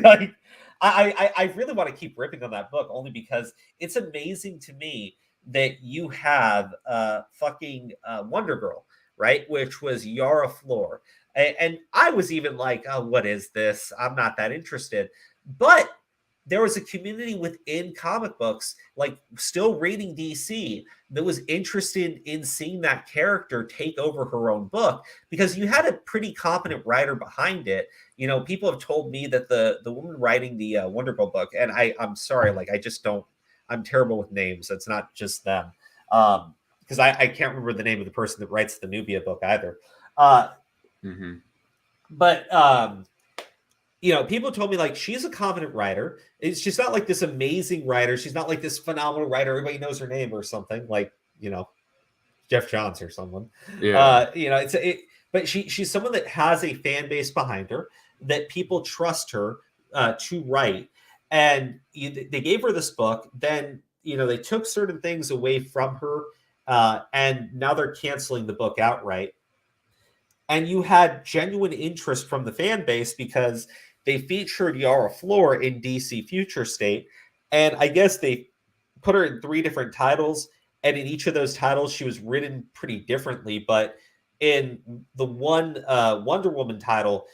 Like, I really want to keep ripping on that book, only because it's amazing to me that you have fucking Wonder Girl, right? Which was Yara Flor. And I was even like, oh, what is this? I'm not that interested. But there was a community within comic books, like still reading DC, that was interested in seeing that character take over her own book, because you had a pretty competent writer behind it. You know, people have told me that the woman writing the Wonder Girl book, and I'm sorry, like I just don't, I'm terrible with names. It's not just them. Because I can't remember the name of the person that writes the Nubia book either. But you know, people told me like she's a competent writer. She's not like this amazing writer. She's not like this phenomenal writer. Everybody knows her name or something, like, you know, Jeff Johns or someone. Yeah. You know, but she's someone that has a fan base behind her, that people trust her to write. And they gave her this book. Then, you know, they took certain things away from her, and now they're canceling the book outright. And you had genuine interest from the fan base because they featured Yara Flor in DC Future State. And I guess they put her in 3 different titles. And in each of those titles, she was written pretty differently. But in the one Wonder Woman title,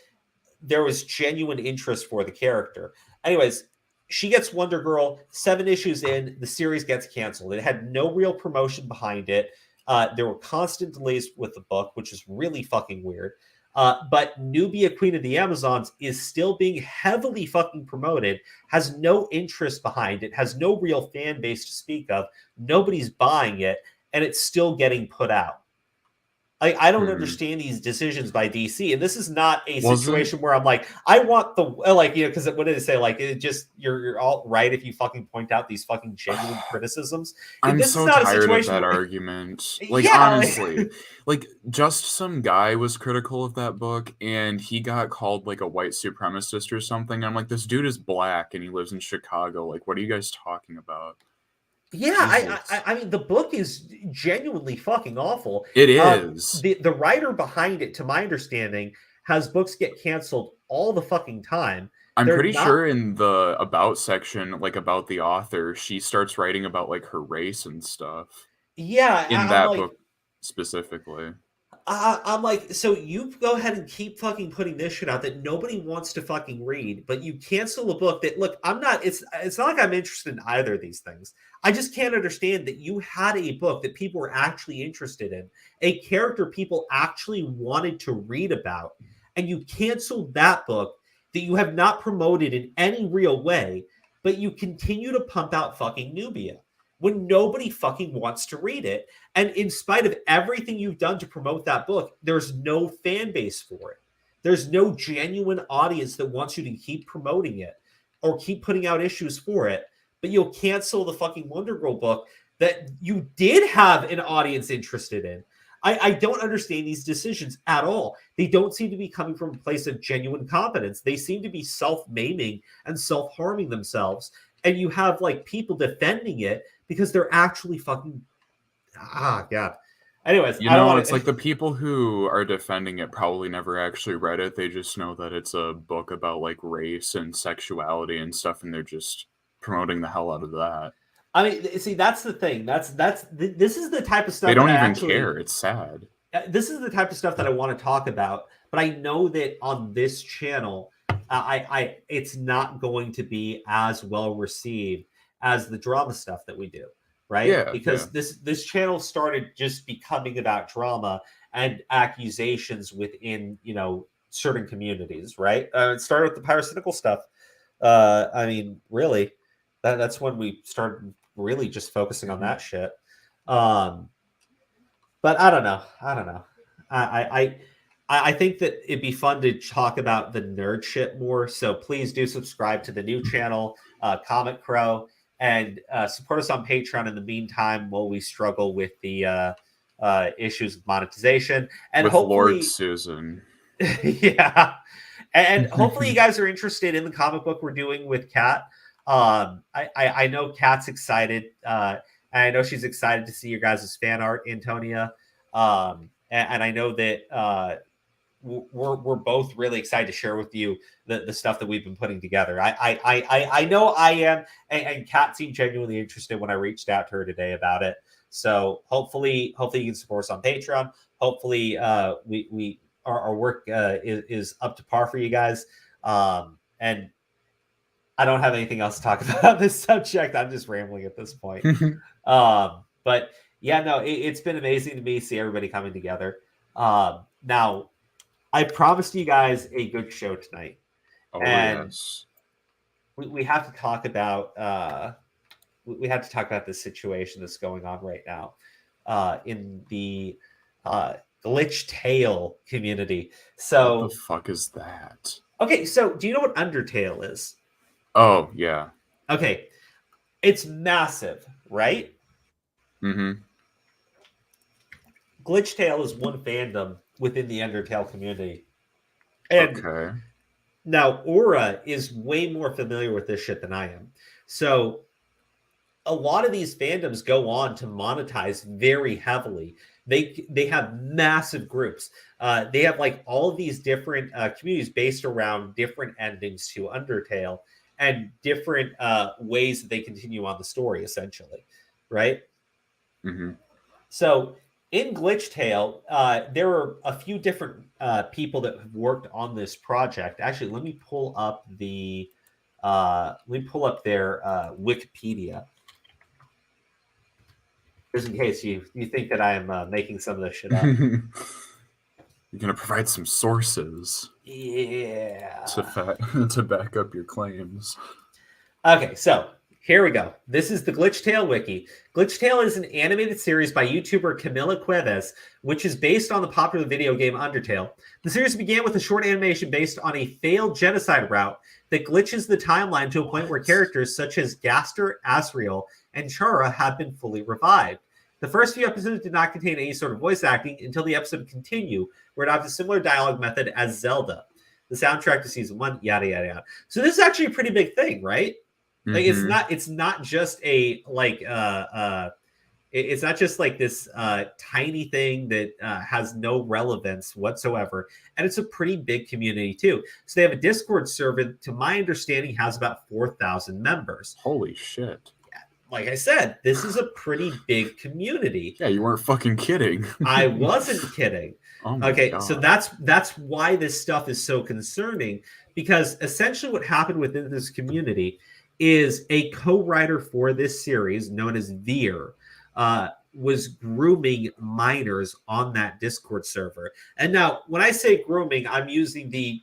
there was genuine interest for the character. Anyways, she gets Wonder Girl. 7 issues in, the series gets canceled. It had no real promotion behind it. There were constant delays with the book, which is really fucking weird. But Nubia, Queen of the Amazons, is still being heavily fucking promoted, has no interest behind it, has no real fan base to speak of. Nobody's buying it, and it's still getting put out. I don't understand these decisions by DC, and this is not a situation where I'm like, I want the, like, you know, because what did it say? Like, it just, you're all right if you fucking point out these fucking genuine criticisms. I'm so tired of that argument. Like, honestly, like, just some guy was critical of that book, and he got called like a white supremacist or something. I'm like, this dude is black and he lives in Chicago. Like, what are you guys talking about? Yeah, I mean, the book is genuinely fucking awful. It is. The writer behind it, to my understanding, has books get canceled all the fucking time. I'm pretty sure in the about section, like about the author, she starts writing about like her race and stuff. Yeah, in that book specifically. I'm like, so you go ahead and keep fucking putting this shit out that nobody wants to fucking read, but you cancel a book that, look, I'm not, it's not like I'm interested in either of these things. I just can't understand that you had a book that people were actually interested in, a character people actually wanted to read about, and you canceled that book that you have not promoted in any real way, but you continue to pump out fucking Nubia when nobody fucking wants to read it. And in spite of everything you've done to promote that book, there's no fan base for it. There's no genuine audience that wants you to keep promoting it or keep putting out issues for it. But you'll cancel the fucking Wonder Girl book that you did have an audience interested in. I don't understand these decisions at all. They don't seem to be coming from a place of genuine competence. They seem to be self-maiming and self-harming themselves. And you have like people defending it because they're actually fucking, God. Anyways, you know, it's like the people who are defending it probably never actually read it. They just know that it's a book about like race and sexuality and stuff, and they're just promoting the hell out of that. I mean, see, that's the thing. This is the type of stuff they don't even care. It's sad. This is the type of stuff that I want to talk about, but I know that on this channel, it's not going to be as well received as the drama stuff that we do, right? Yeah, because this channel started just becoming about drama and accusations within, you know, certain communities, right? It started with the parasitical stuff. I mean, really, that's when we started really just focusing on that shit. But I don't know. I think that it'd be fun to talk about the nerd shit more. So please do subscribe to the new channel, Comic Crow, and support us on Patreon in the meantime while we struggle with the issues of monetization. And with hopefully, Lord Susan. Yeah. And hopefully you guys are interested in the comic book we're doing with Kat. I know Kat's excited. And I know she's excited to see your guys' fan art, Antonia. And I know that we're both really excited to share with you the stuff that we've been putting together. I know I am, and Kat seemed genuinely interested when I reached out to her today about it. So hopefully you can support us on Patreon. Hopefully our work is up to par for you guys. And I don't have anything else to talk about this subject. I'm just rambling at this point. But yeah, no, it's been amazing to me see everybody coming together. Now, I promised you guys a good show tonight. Oh, and yes. We have to talk about the situation that's going on right now in the Glitchtale community. So what the fuck is that? Okay, so do you know what Undertale is? Oh, yeah. Okay. It's massive, right? Mm-hmm. Glitchtale is one fandom within the Undertale community. And okay. Now, Aura is way more familiar with this shit than I am. So a lot of these fandoms go on to monetize very heavily. They have massive groups. They have like all of these different communities based around different endings to Undertale and different ways that they continue on the story, essentially, right? Mm-hmm. So in Glitchtale, there are a few different people that have worked on this project. Actually, let me pull up their Wikipedia. Just in case you think that I am making some of this shit up. You're gonna provide some sources. Yeah. To back up your claims. Okay, so here we go. This is the Glitchtale wiki. Glitchtale is an animated series by YouTuber Camila Cuevas, which is based on the popular video game Undertale. The series began with a short animation based on a failed genocide route that glitches the timeline to a point where characters such as Gaster, Asriel, and Chara have been fully revived. The first few episodes did not contain any sort of voice acting until the episode Continue, where it adopts a similar dialogue method as Zelda. The soundtrack to season 1, yada yada yada. So this is actually a pretty big thing, right? Like it's not just a like it's not just like this tiny thing that has no relevance whatsoever, and it's a pretty big community too. So they have a Discord server, to my understanding, has about 4,000 members. Holy shit! Like I said, this is a pretty big community. Yeah, you weren't fucking kidding. I wasn't kidding. Oh my okay, God. so that's why this stuff is so concerning, because essentially what happened within this community is a co-writer for this series known as Veir was grooming minors on that Discord server. And now, when I say grooming, I'm using the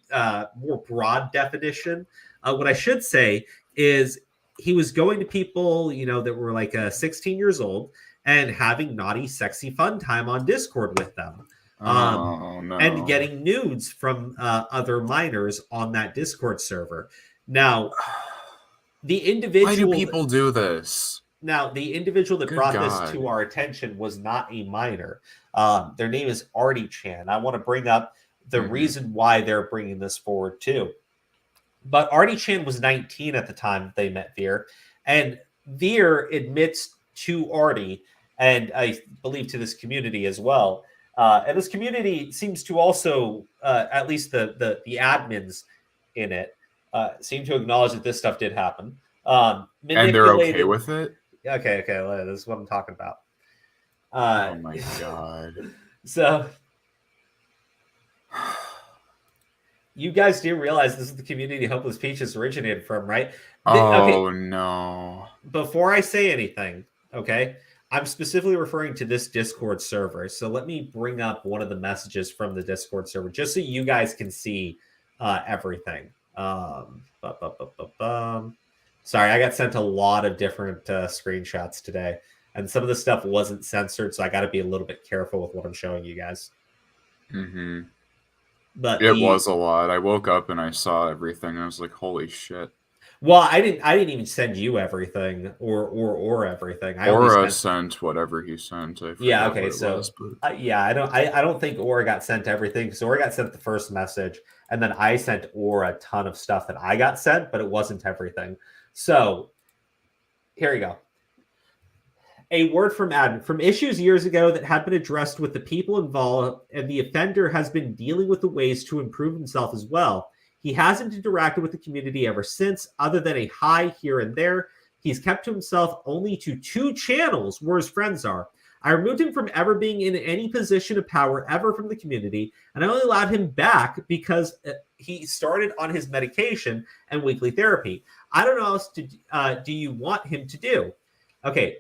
more broad definition. What I should say is he was going to people, that were like 16 years old and having naughty, sexy fun time on Discord with them. No. And getting nudes from other minors on that Discord server. Now, the individual. Why do people do this? Now, the individual that brought this to our attention was not a minor. Their name is Artie Chan. I want to bring up the reason why they're bringing this forward too. But Artie Chan was 19 at the time that they met Veir, and Veir admits to Artie, and I believe to this community as well. And this community seems to also, at least the admins in it, seem to acknowledge that this stuff did happen. And they're okay with it? Okay, this is what I'm talking about. Oh my God. So, you guys do realize this is the community Hopeless Peaches originated from, right? No. Before I say anything, okay, I'm specifically referring to this Discord server. So let me bring up one of the messages from the Discord server, just so you guys can see everything. Sorry, I got sent a lot of different screenshots today, and some of the stuff wasn't censored, so I got to be a little bit careful with what I'm showing you guys. Mm-hmm. But it was a lot. I woke up and I saw everything. I was like, "Holy shit!" Well, I didn't even send you everything or everything. Aura sent whatever he sent. Yeah. Okay. So I don't think Aura got sent everything, because Aura got sent the first message, and then I sent Aura a ton of stuff that I got sent, but it wasn't everything. So here you go. A word from admin. From issues years ago that had been addressed with the people involved, and the offender has been dealing with the ways to improve himself as well. He hasn't interacted with the community ever since, other than a hi here and there. He's kept to himself only to 2 channels where his friends are. I removed him from ever being in any position of power ever from the community, and I only allowed him back because he started on his medication and weekly therapy. I don't know what else do you want him to do. Okay.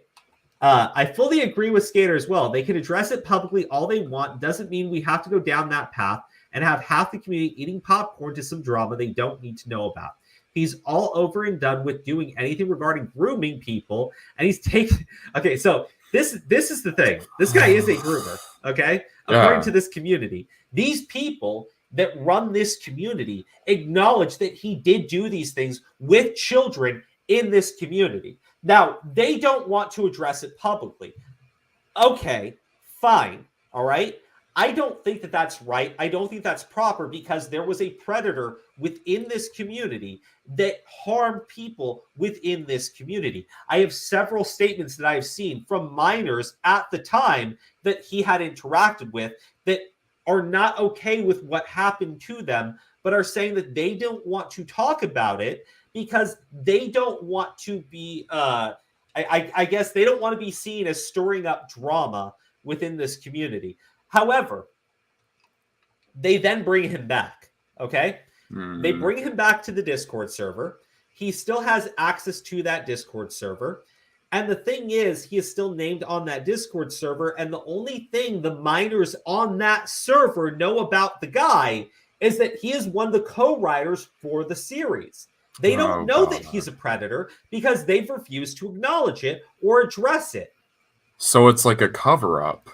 I fully agree with Skater as well. They can address it publicly all they want. Doesn't mean we have to go down that path and have half the community eating popcorn to some drama they don't need to know about. He's all over and done with doing anything regarding grooming people, and he's taking. Okay, so this is the thing. This guy is a groomer. Okay, according to this community, these people that run this community acknowledge that he did do these things with children in this community. Now, they don't want to address it publicly. Okay, fine. All right. I don't think that that's right. I don't think that's proper because there was a predator within this community that harmed people within this community. I have several statements that I have seen from minors at the time that he had interacted with that are not okay with what happened to them, but are saying that they don't want to talk about it because they don't want to be, I guess they don't want to be seen as stirring up drama within this community. However, they then bring him back, okay? They bring him back to the Discord server. He still has access to that Discord server. And the thing is, he is still named on that Discord server. And the only thing the minors on that server know about the guy is that he is one of the co-writers for the series. They don't know that he's a predator because they've refused to acknowledge it or address it. So it's like a cover-up.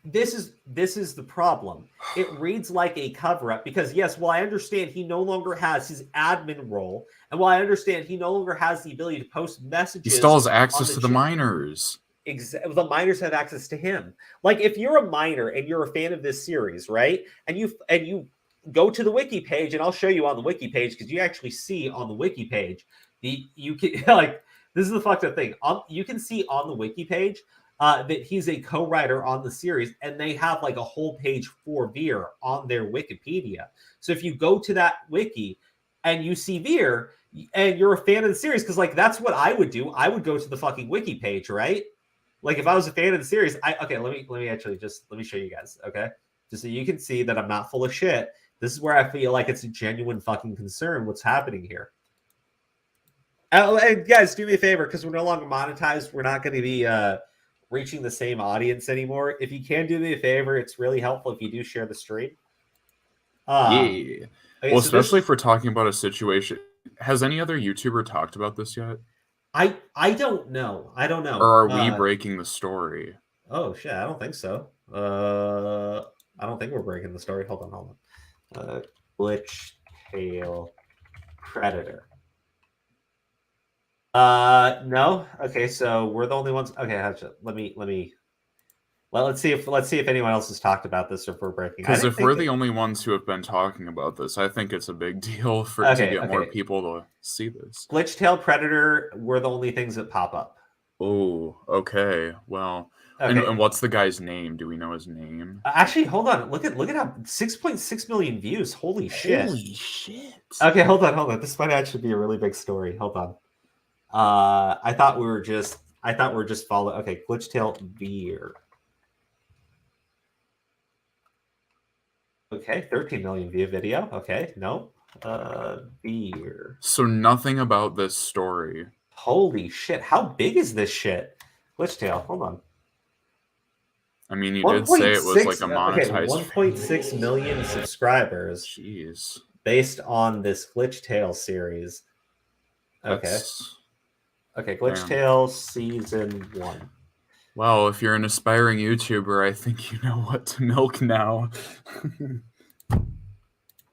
This is the problem. It reads like a cover-up because, yes, while I understand he no longer has his admin role, and while I understand he no longer has the ability to post messages, he still has access to the minors. The minors have access to him. Like, if you're a minor and you're a fan of this series, right, and you go to the wiki page, and I'll show you on the wiki page because you actually see on the wiki page you can like this is the fucked up thing. You can see on the wiki page that he's a co-writer on the series, and they have like a whole page for Veir on their Wikipedia. So if you go to that wiki and you see Veir and you're a fan of the series, because like that's what I would do. I would go to the fucking wiki page, right? Like if I was a fan of the series, let me show you guys, okay? Just so you can see that I'm not full of shit. This is where I feel like it's a genuine fucking concern what's happening here. And guys, do me a favor, because we're no longer monetized. We're not going to be reaching the same audience anymore. If you can do me a favor, it's really helpful if you do share the stream. Okay, well, especially if we're talking about a situation. Has any other YouTuber talked about this yet? I don't know. I don't know. Or are we breaking the story? Oh shit, I don't think so. I don't think we're breaking the story. Hold on. Glitchtale Predator. No. Okay, so we're the only ones. Okay, let's see if anyone else has talked about this or if we're breaking. Because if we're the only ones who have been talking about this, I think it's a big deal to get more people to see this. Glitchtale Predator, we're the only things that pop up. Oh, okay. Well, and what's the guy's name? Do we know his name? Actually, hold on. Look at how 6.6 million views. Holy shit. Holy shit. Okay, hold on. This might actually be a really big story. Hold on. I thought we were just following. Okay, Glitchtale Veir. Okay, 13 million view video. Okay, no. Veir. So nothing about this story. Holy shit. How big is this shit? Glitchtale, hold on. I mean, you did say it was like a monetized 1.6 million subscribers. Jeez. Based on this Glitchtale series. Okay. Okay, Glitchtale Season 1. Well, if you're an aspiring YouTuber, I think you know what to milk now.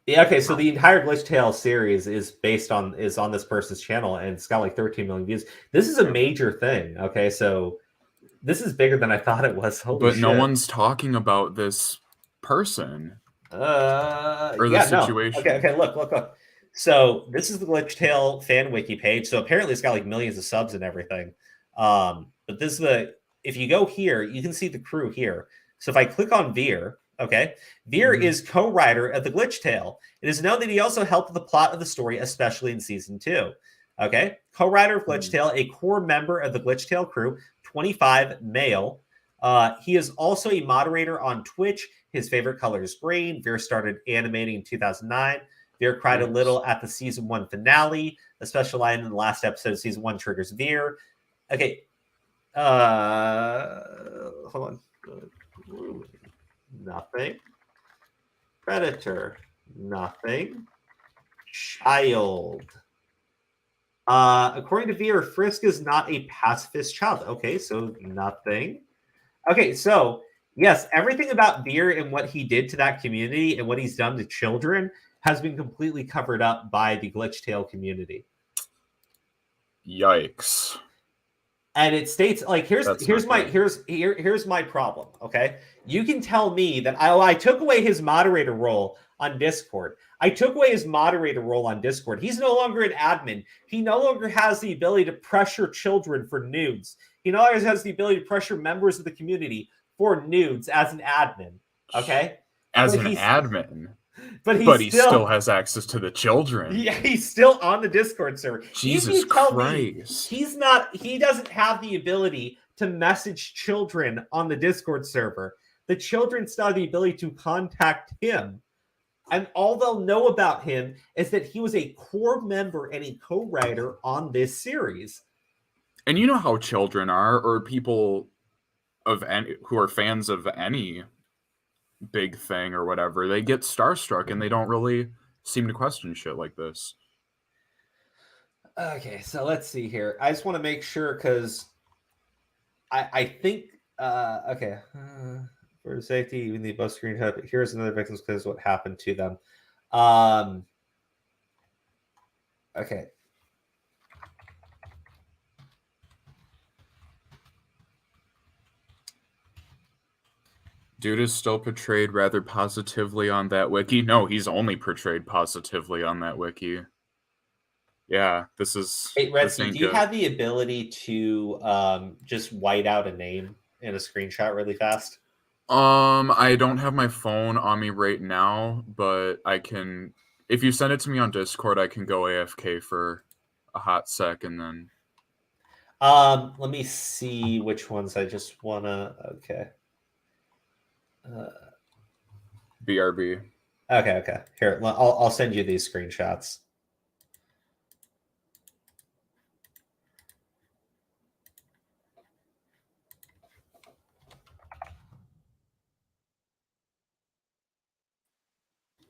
Yeah, okay, so the entire Glitchtale series is on this person's channel, and it's got like 13 million views. This is a major thing, okay? So this is bigger than I thought it was. Holy shit. No one's talking about this person. Or the situation. No. Okay, look. So this is the Glitchtale fan wiki page. So apparently it's got like millions of subs and everything. But this is if you go here, you can see the crew here. So if I click on Veir, okay, Veir is co-writer of the Glitchtale. It is known that he also helped with the plot of the story, especially in season 2. Okay, co-writer of Glitchtale, a core member of the Glitchtale crew, 25, male. He is also a moderator on Twitch. His favorite color is green. Veir started animating in 2009. Veir cried a little at the season 1 finale. A special line in the last episode of season 1 triggers Veir. Okay. Hold on. Nothing. Predator. Nothing. Child. According to Veir, Frisk is not a pacifist child. Okay, so nothing. Okay, so yes, everything about Veir and what he did to that community and what he's done to children has been completely covered up by the Glitchtale community. Yikes. And it states like here's my problem. Okay, you can tell me that I took away his moderator role on Discord. He's no longer an admin. He no longer has the ability to pressure children for nudes. He no longer has the ability to pressure members of the community for nudes as an admin. Okay, as an admin. But he still has access to the children. Yeah, he's still on the Discord server. Jesus Christ. He doesn't have the ability to message children on the Discord server. The children still have the ability to contact him. And all they'll know about him is that he was a core member and a co-writer on this series. And you know how children are, or people who are fans of any big thing or whatever, they get starstruck and they don't really seem to question shit like this. Okay, so let's see here. I just want to make sure because I think okay. For safety, even the above screen hub. Here's another victim's because what happened to them. Okay. Dude is still portrayed rather positively on that wiki. No, he's only portrayed positively on that wiki. Yeah, this is... Hey, Redsky, do you have the ability to just white out a name in a screenshot really fast? I don't have my phone on me right now, but I can... If you send it to me on Discord, I can go AFK for a hot sec and then... Let me see which ones I just want to... Okay. BRB. Okay. Here, I'll send you these screenshots.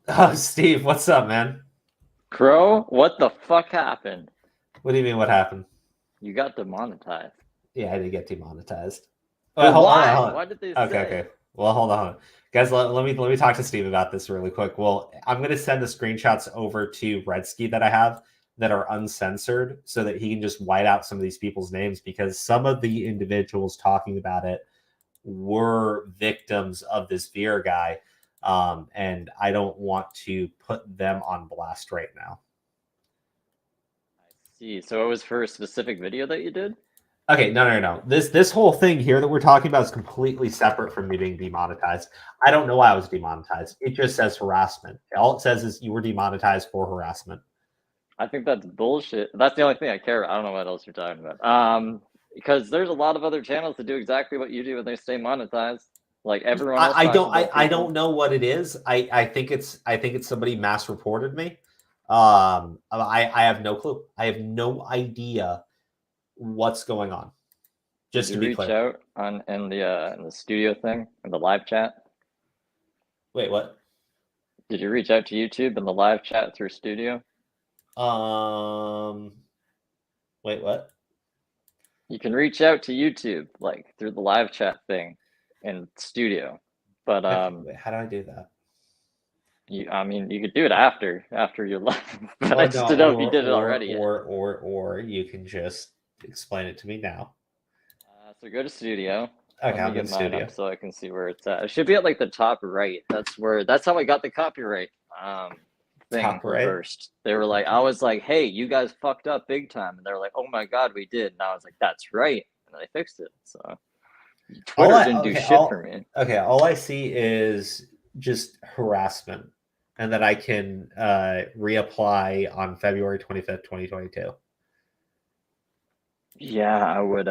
Oh, Steve, what's up, man? Crow, what the fuck happened? What do you mean, what happened? You got demonetized. Yeah, I did get demonetized. Well, why? Why did they say? Okay. Well, hold on. Guys, let me talk to Steve about this really quick. Well, I'm going to send the screenshots over to Redsky that I have that are uncensored so that he can just white out some of these people's names because some of the individuals talking about it were victims of this Veir guy. And I don't want to put them on blast right now. I see. So it was for a specific video that you did? Okay, no. This whole thing here that we're talking about is completely separate from me being demonetized. I don't know why I was demonetized. It just says harassment. All it says is you were demonetized for harassment. I think that's bullshit. That's the only thing I care about. I don't know what else you're talking about. Because there's a lot of other channels that do exactly what you do and they stay monetized. Like everyone else. I don't know what it is. I think it's somebody mass reported me. I have no clue. I have no idea what's going on. Just to be clear. Did you reach out in the studio thing in the live chat? Wait, what? Did you reach out to YouTube in the live chat through studio? Wait, what? You can reach out to YouTube like through the live chat thing in studio, but wait, how do I do that? You could do it after you left, but I just don't know if you did it already. Or you can just explain it to me now. So go to studio. Okay, I'm in studio up so I can see where it's at. It should be at like the top right. That's how I got the copyright thing top right? reversed. They were like, I was like, hey, you guys fucked up big time, and they're like, oh my god, we did. And I was like, that's right, and they fixed it. So Twitter didn't do shit for me. Okay, all I see is just harassment, and that I can reapply on February 25th, 2022. Yeah, I would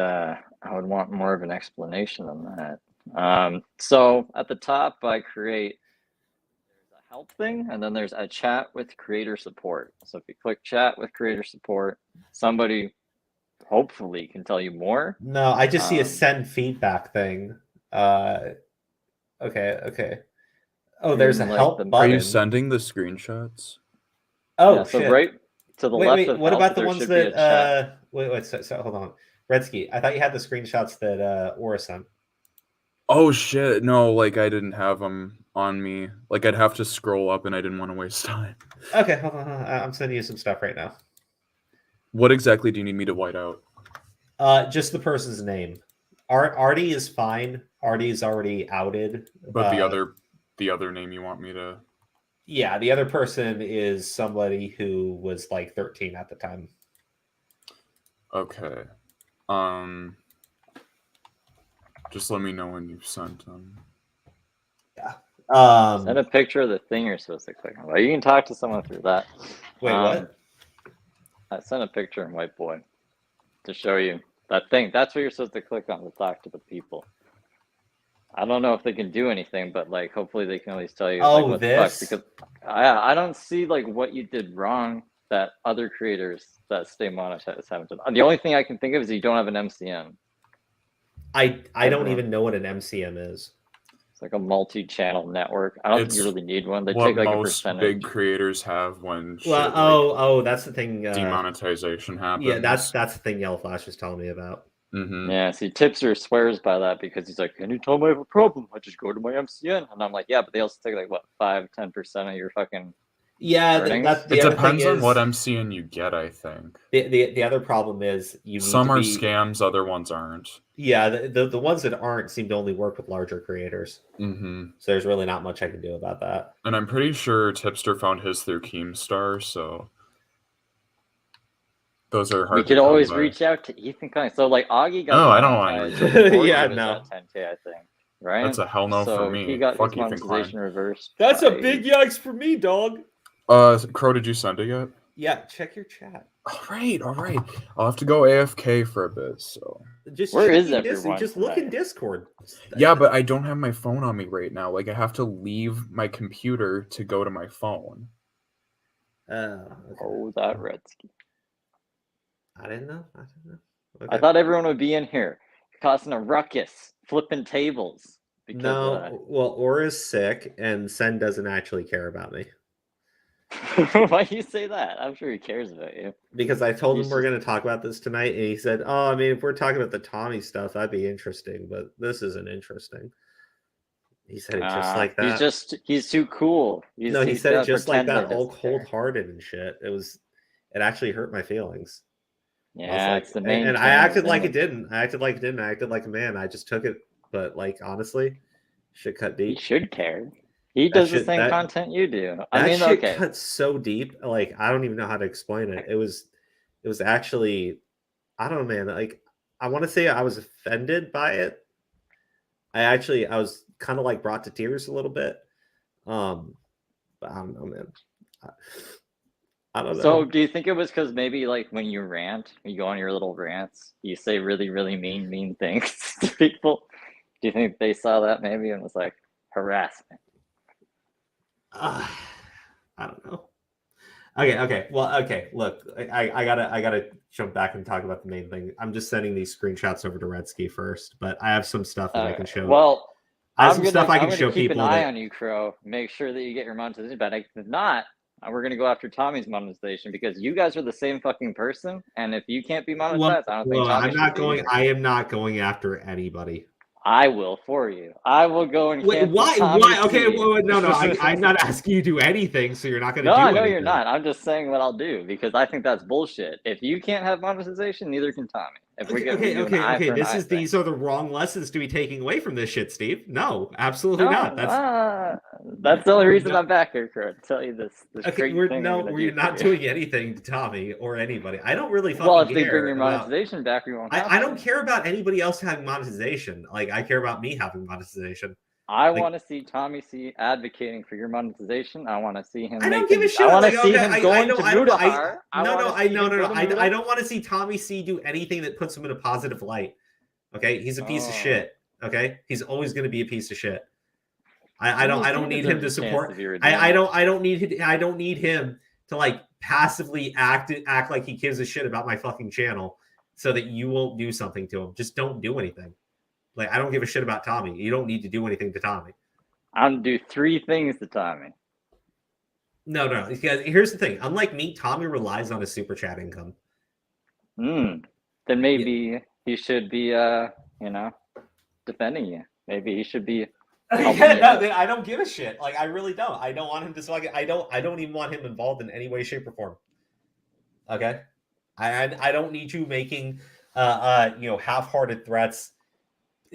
want more of an explanation on that. So at the top, I create there's a help thing, and then there's a chat with creator support. So if you click chat with creator support, somebody hopefully can tell you more. No, I just see a send feedback thing. Okay. Oh, there's a help button. Are you sending the screenshots? Oh, yeah, so shit. right to the left of what help, about the there ones should be a that chat. so hold on. Redsky, I thought you had the screenshots that Aura sent. Oh shit, no, like I didn't have them on me. Like I'd have to scroll up and I didn't want to waste time. Okay, hold on. I'm sending you some stuff right now. What exactly do you need me to white out? Just the person's name. Artie is fine. Artie's already outed. But the other name you want me to... Yeah, the other person is somebody who was like 13 at the time. Okay. Just let me know when you've sent them. Yeah. Send a picture of the thing you're supposed to click on. Well, you can talk to someone through that. Wait, what? I sent a picture in White Boy to show you that thing. That's what you're supposed to click on to talk to the people. I don't know if they can do anything, but like hopefully they can at least tell you. Oh, like, what this? the fuck, because I don't see like what you did wrong that other creators that stay monetized haven't done. The only thing I can think of is you don't have an MCM. I don't even know what an MCM is. It's like a multi-channel network. I don't think you really need one. They what take like a most percentage. big creators have when Well, that's the thing. Demonetization happens. Yeah, that's the thing Yellow Flash was telling me about. Mm-hmm. Yeah, see, Tipster swears by that because he's like, anytime I have a problem, I just go to my MCN. And I'm like, yeah, but they also take like, what, 5-10% of your fucking earnings? It depends on what MCN you get, I think. The other problem is some are scams, other ones aren't. Yeah, the ones that aren't seem to only work with larger creators. Mm-hmm. So there's really not much I can do about that. And I'm pretty sure Tipster found his through Keemstar, so... Those are hard. We could always reach out to Ethan Cunningham. So like Augie got. No, I don't want to. Yeah, no. 10K, I think. Right. That's a hell no for me. He got Fuck his monetization reversed. That's a big yikes for me, dog. Crow, did you send it yet? Yeah, check your chat. All right. I'll have to go AFK for a bit. So where is everyone? Just look in Discord. Yeah, but I don't have my phone on me right now. Like I have to leave my computer to go to my phone. Okay. Oh, that Redsky. I didn't know. Okay. I thought everyone would be in here, causing a ruckus, flipping tables. Because, no, well, Aura's sick, and Sen doesn't actually care about me. Why do you say that? I'm sure he cares about you. Because I told him we're going to talk about this tonight, and he said, "Oh, I mean, if we're talking about the Tommy stuff, that'd be interesting, but this isn't interesting." He said it just like that. He's too cool. He said it just like that, all cold-hearted and shit. It actually hurt my feelings. Yeah, it's the main. And I acted like it didn't. I acted like a man. I just took it. But like honestly, shit cut deep. He should care. He does the same content you do. I mean, shit cut so deep. Like I don't even know how to explain it. It was actually, I don't know, man. Like I want to say I was offended by it. I was kind of like brought to tears a little bit. But I don't know, man. I don't know. So do you think it was because maybe like when you rant, you go on your little rants, you say really, really mean things to people? Do you think they saw that maybe and was like harassment? I don't know. Okay. Well, okay. Look, I gotta jump back and talk about the main thing. I'm just sending these screenshots over to Redsky first, but I have some stuff that I can show. Well, I have some stuff I can show keep people. Keep an eye on you, Crow. Make sure that you get your monetization back. If not, we're going to go after Tommy's monetization because you guys are the same fucking person. And if you can't be monetized, I don't think Tommy I am not going after anybody. I will for you. I will go and wait. Why? Okay, no. I'm not asking you to do anything, so you're not going to do anything. No, you're not. I'm just saying what I'll do because I think that's bullshit. If you can't have monetization, neither can Tommy. Okay. These are the wrong lessons to be taking away from this shit, Steve. No, absolutely not. That's the only reason I'm back here, Kurt, to tell you this. We're not doing anything to Tommy or anybody. I don't really fucking care. Well, if they bring your monetization back, we won't. I don't care about anybody else having monetization. Like I care about me having monetization. I want to see Tommy C advocating for your monetization. I want to see him. I don't give a shit. I want to see him going to Mudahar. I don't want to see Tommy C do anything that puts him in a positive light. Okay, he's a piece of shit. Okay, he's always going to be a piece of shit. I don't need him to support. I don't need him to like passively act like he gives a shit about my fucking channel so that you won't do something to him. Just don't do anything. Like, I don't give a shit about Tommy. You don't need to do anything to Tommy. I'm gonna do 3 things to Tommy. No. Here's the thing. Unlike me, Tommy relies on his super chat income. Then maybe he should be, defending you. Maybe he should be. I don't give a shit. Like, I really don't. I don't want him to. I don't even want him involved in any way, shape, or form. Okay, I don't need you making, half-hearted threats,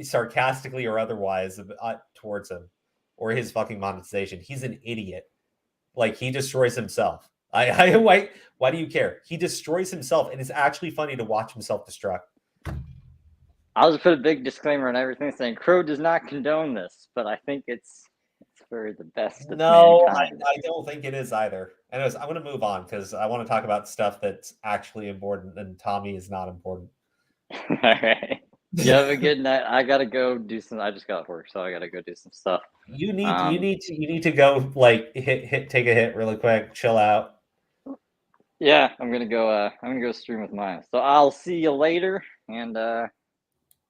sarcastically or otherwise, towards him or his fucking monetization. He's an idiot. Like, he destroys himself. Why do you care? He destroys himself, and it's actually funny to watch him self-destruct. I'll just put a big disclaimer on everything saying Crow does not condone this, but I think it's for the best of mankind. I don't think it is either. Anyways, I'm going to move on because I want to talk about stuff that's actually important, and Tommy is not important. All right. You have a good night. I gotta go do some. I just got work, so I gotta go do some stuff. You need to go like take a hit really quick, chill out. Yeah, I'm gonna go stream with mine. So I'll see you later, and I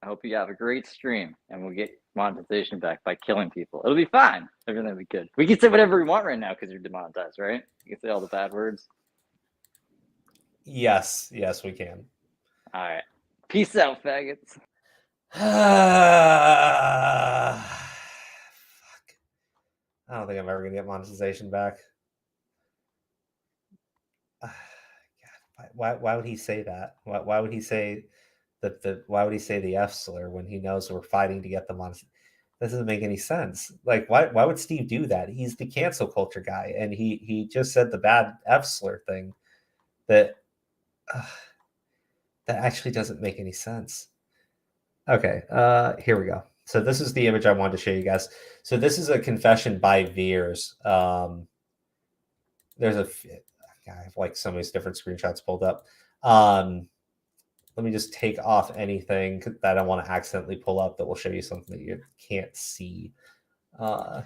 hope you have a great stream, and we'll get monetization back by killing people. It'll be fine. Everything will be good. We can say whatever we want right now because you're demonetized, right? You can say all the bad words. Yes, we can. All right. Peace out, faggots. Fuck. I don't think I'm ever gonna get monetization back. God, why would he say that? Why would he say why would he say the F slur when he knows we're fighting to get the monetization? That doesn't make any sense. Like, why would Steve do that? He's the cancel culture guy, and he just said the bad F slur thing that actually doesn't make any sense. Okay, here we go. So this is the image I wanted to show you guys. So this is a confession by Veir's. There's I have like so many different screenshots pulled up. Let me just take off anything that I want to accidentally pull up that will show you something that you can't see.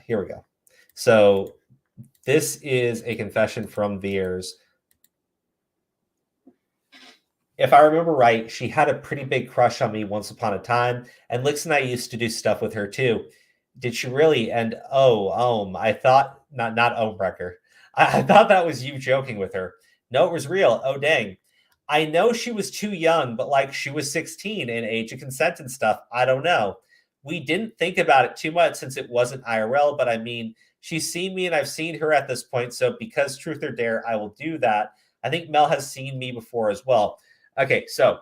Here we go. So this is a confession from Veir's. If I remember right, she had a pretty big crush on me once upon a time, and Lix and I used to do stuff with her too. Did she really? And I thought not Ohmbrecker. I thought that was you joking with her. No, it was real. Oh dang. I know she was too young, but like she was 16 and age of consent and stuff. I don't know. We didn't think about it too much since it wasn't IRL, but I mean, she's seen me and I've seen her at this point. So because truth or dare, I will do that. I think Mel has seen me before as well. Okay, so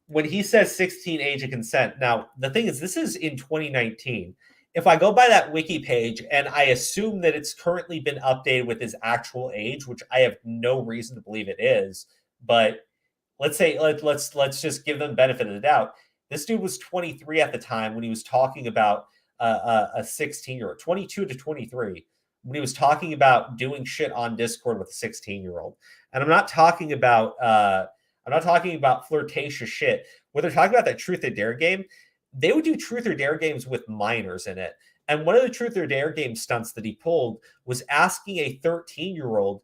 when he says 16 age of consent, now the thing is, this is in 2019. If I go by that wiki page and I assume that it's currently been updated with his actual age, which I have no reason to believe it is, but let's say let's just give them benefit of the doubt. This dude was 23 at the time when he was talking about a 16-year-old, 22 to 23, when he was talking about doing shit on Discord with a 16-year-old. And I'm not talking about flirtatious shit. When they're talking about that Truth or Dare game, they would do Truth or Dare games with minors in it. And one of the Truth or Dare game stunts that he pulled was asking a 13-year-old,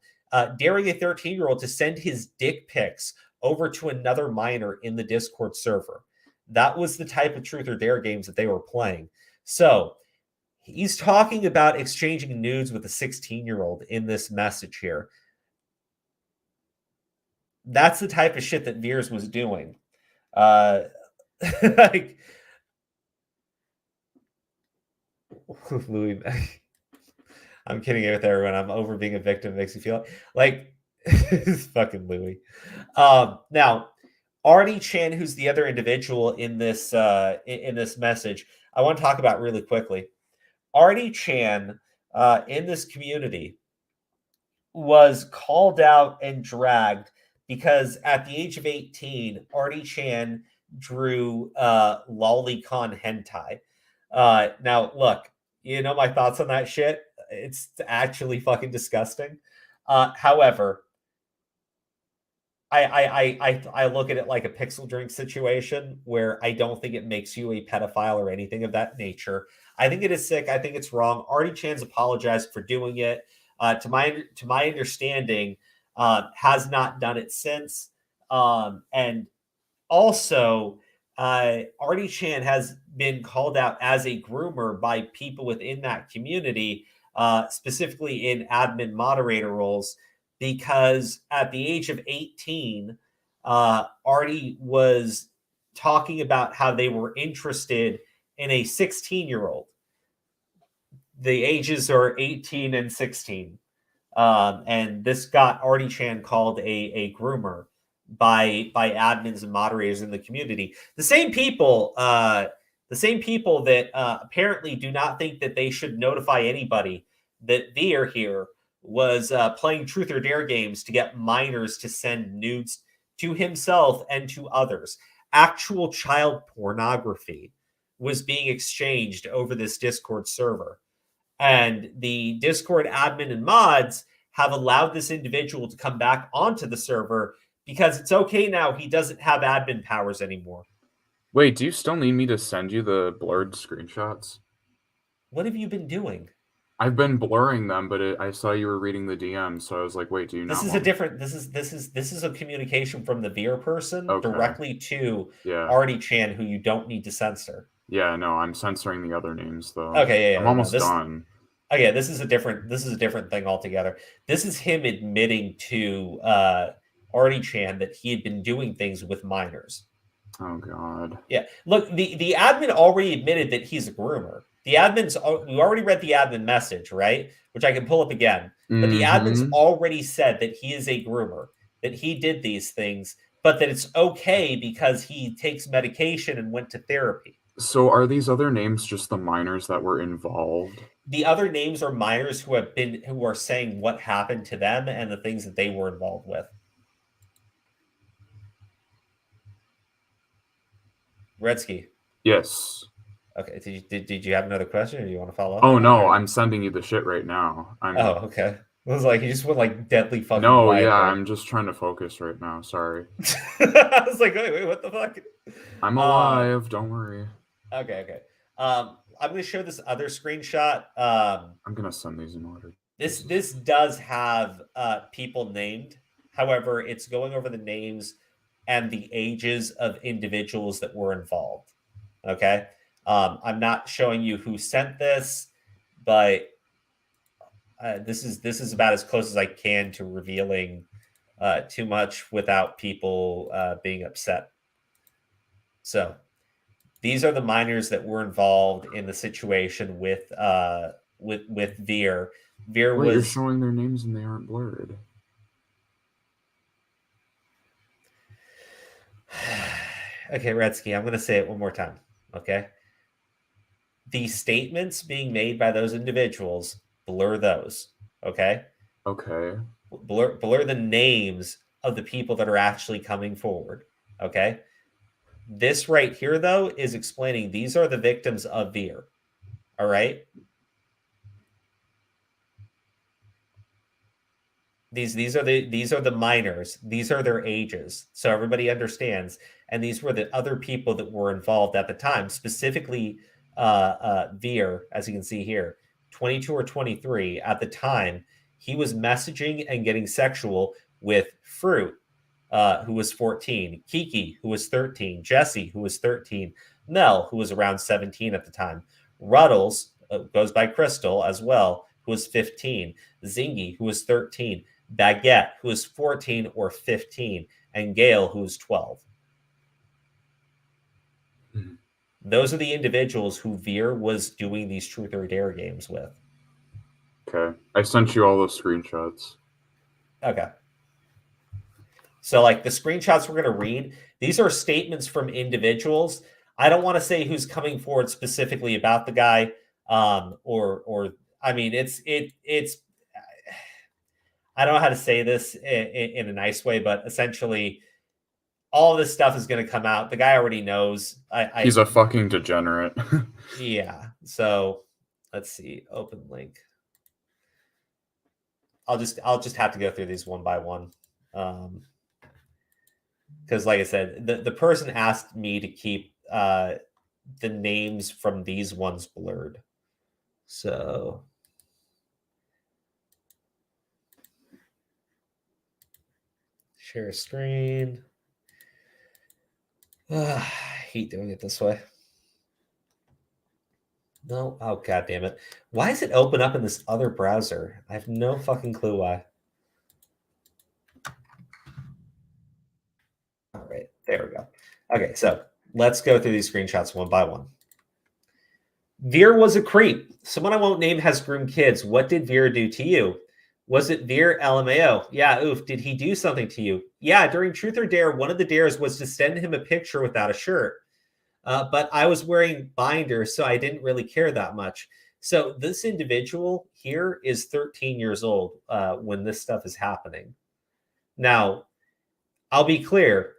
daring a 13-year-old to send his dick pics over to another minor in the Discord server. That was the type of Truth or Dare games that they were playing. So he's talking about exchanging nudes with a 16-year-old in this message here. That's the type of shit that Veir's was doing. Like, Louis, I'm kidding with everyone. I'm over being a victim. Makes you feel like fucking Louis. Now, Artie Chan, who's the other individual in this message, I want to talk about really quickly. Artie Chan in this community was called out and dragged because at the age of 18, Artie Chan drew lolicon hentai. Now, look, you know my thoughts on that shit. It's actually fucking disgusting. However, I look at it like a pixel drink situation where I don't think it makes you a pedophile or anything of that nature. I think it is sick. I think it's wrong. Artie Chan's apologized for doing it. To my understanding, has not done it since. And also, Artie Chan has been called out as a groomer by people within that community, specifically in admin moderator roles, because at the age of 18, Artie was talking about how they were interested in a 16-year-old. The ages are 18 and 16. And this got Artie Chan called a groomer by admins and moderators in the community. The same people that apparently do not think that they should notify anybody that Veir here was playing truth or dare games to get minors to send nudes to himself and to others. Actual child pornography was being exchanged over this Discord server. And the Discord admin and mods have allowed this individual to come back onto the server because it's okay now. He doesn't have admin powers anymore. Wait, do you still need me to send you the blurred screenshots? What have you been doing? I've been blurring them, but I saw you were reading the DM, so I was like, "Wait, do you not?" This is a communication from the Veir person directly to Yeah. Artie Chan, who you don't need to censor. Yeah, no, I'm censoring the other names though. Okay, yeah, I'm almost done. Okay, this is a different thing altogether. This is him admitting to Artie Chan that he had been doing things with minors. Oh God. Yeah, look, the admin already admitted that he's a groomer. The admins, we already read the admin message, right? Which I can pull up again. But the admins already said that he is a groomer, that he did these things, but that it's okay because he takes medication and went to therapy. So are these other names just the minors that were involved? The other names are minors who are saying what happened to them and the things that they were involved with. Redsky. Yes. Okay. Did you have another question, or do you want to follow up? Oh no, I'm sending you the shit right now. Oh, okay. It was like you just went like deadly fucking. No, quiet, yeah, right? I'm just trying to focus right now. Sorry. I was like, wait, what the fuck? I'm alive. Don't worry. Okay. I'm gonna show this other screenshot. I'm gonna send these in order. This does have people named. However, it's going over the names and the ages of individuals that were involved. Okay. I'm not showing you who sent this, but this is about as close as I can to revealing too much without people being upset. So these are the minors that were involved in the situation with Veir. Veir was. You're showing their names and they aren't blurred. Okay, Redsky, I'm going to say it one more time. Okay. The statements being made by those individuals, blur those. Okay. Okay. Blur the names of the people that are actually coming forward. Okay. This right here, though, is explaining these are the victims of Veir. All right. These are the minors. These are their ages, so everybody understands. And these were the other people that were involved at the time, specifically Veir, as you can see here, 22 or 23 at the time. He was messaging and getting sexual with Fruit, who was 14, Kiki, who was 13, Jesse, who was 13, Mel, who was around 17 at the time, Ruddles, goes by Crystal as well, who was 15, Zingy, who was 13, Baguette, who was 14 or 15, and Gale, who was 12. Mm-hmm. Those are the individuals who Veir was doing these truth or dare games with. Okay. I sent you all those screenshots. Okay. So, like, the screenshots we're going to read, these are statements from individuals. I don't want to say who's coming forward specifically about the guy, or I mean, it's I don't know how to say this in a nice way, but essentially all this stuff is going to come out. The guy already knows. He's a fucking degenerate. Yeah. So let's see. Open link. I'll just have to go through these one by one. Because, like I said, the person asked me to keep the names from these ones blurred. So share screen. I hate doing it this way. No, oh god damn it. Why does it open up in this other browser? I have no fucking clue why. All right, there we go. Okay, so let's go through these screenshots one by one. Veir was a creep. Someone I won't name has groomed kids. What did Veir do to you? Was it Veir? LMAO? Yeah, oof. Did he do something to you? Yeah, during Truth or Dare, one of the dares was to send him a picture without a shirt. But I was wearing binders, so I didn't really care that much. So this individual here is 13 years old when this stuff is happening. Now, I'll be clear.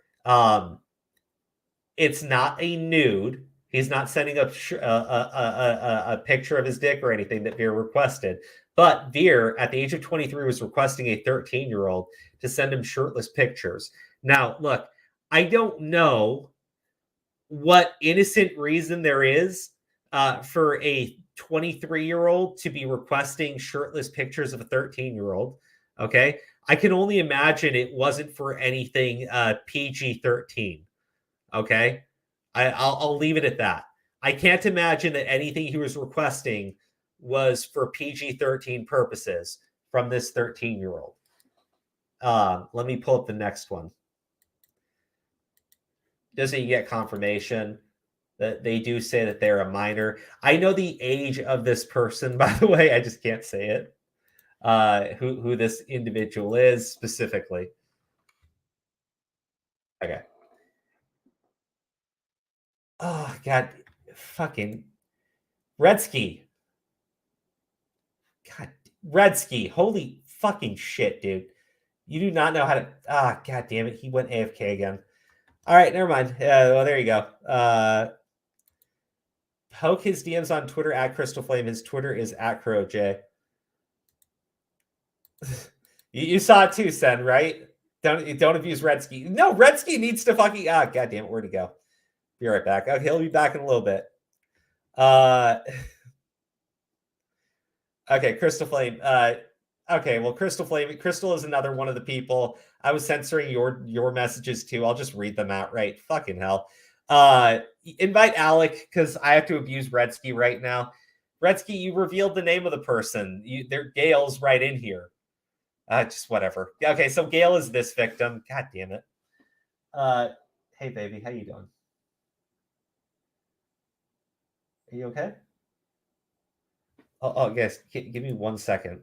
It's not a nude. He's not sending up a picture of his dick or anything that Veir requested. But Veir, at the age of 23, was requesting a 13-year-old to send him shirtless pictures. Now, look, I don't know what innocent reason there is for a 23-year-old to be requesting shirtless pictures of a 13-year-old. Okay? I can only imagine it wasn't for anything PG-13. Okay? I'll leave it at that. I can't imagine that anything he was requesting was for PG-13 purposes from this 13-year-old. Let me pull up the next one. Doesn't he get confirmation that they do say that they're a minor? I know the age of this person, by the way. I just can't say it. Who this individual is specifically. Okay. Oh, God. Fucking Redsky. God, Redsky. Holy fucking shit, dude. You do not know how to... God damn it. He went AFK again. All right, never mind. Well, there you go. Poke his DMs on Twitter at Crystal Flame. His Twitter is at CrowJ. You saw it too, Sen, right? Don't abuse Redsky. No, Redsky needs to fucking... God damn it. Where'd he go? Be right back. Okay, he'll be back in a little bit. Okay, Crystal Flame. Okay, well, Crystal Flame. Crystal is another one of the people. I was censoring your messages too. I'll just read them out, right? Fucking hell. Invite Alec, because I have to abuse Redsky right now. Redsky, you revealed the name of the person. Gail's right in here. Just whatever. Okay, so Gail is this victim. God damn it. Hey, baby, how you doing? Are you okay? Oh, yes. Give me 1 second.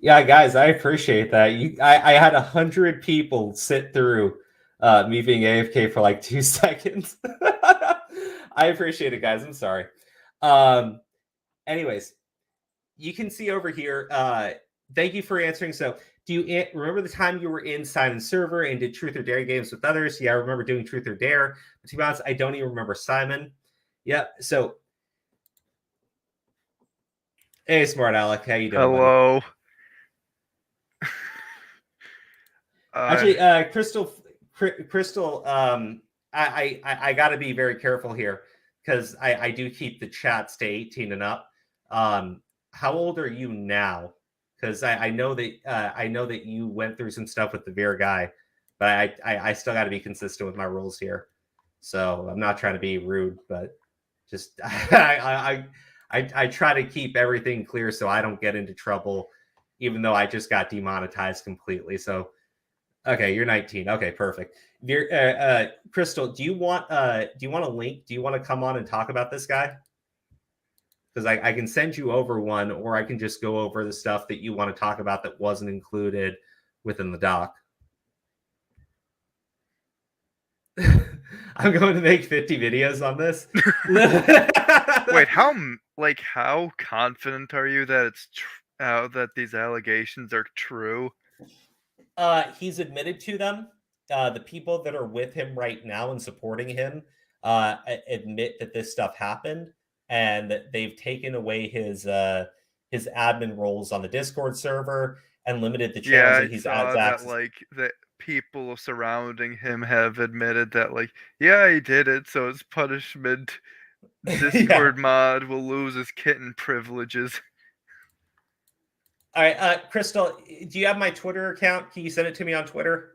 Yeah, guys, I appreciate that. I had 100 people sit through me being AFK for like 2 seconds. I appreciate it, guys. I'm sorry. Anyways, you can see over here. Thank you for answering. So, do you remember the time you were in Simon server and did Truth or Dare games with others? Yeah, I remember doing Truth or Dare. But to be honest, I don't even remember Simon. Yeah. So, hey, Smart Alec, how you doing? Hello. Actually, Crystal, I got to be very careful here because I do keep the chats to 18 and up. How old are you now? Because I know that you went through some stuff with the Veir guy, but I still got to be consistent with my rules here. So I'm not trying to be rude, but just I I try to keep everything clear so I don't get into trouble, even though I just got demonetized completely. So, okay, you're 19. Okay, perfect. Crystal, do you want a link? Do you want to come on and talk about this guy? Because I can send you over one, or I can just go over the stuff that you want to talk about that wasn't included within the doc. I'm going to make 50 videos on this. Wait, how confident are you that it's that these allegations are true? He's admitted to them. The people that are with him right now and supporting him admit that this stuff happened, and that they've taken away his admin roles on the Discord server and limited the channels that he's saw adds that, access. that people surrounding him have admitted that, yeah, he did it, so his punishment, Discord mod will lose his kitten privileges. All right, Crystal, do you have my Twitter account? Can you send it to me on Twitter?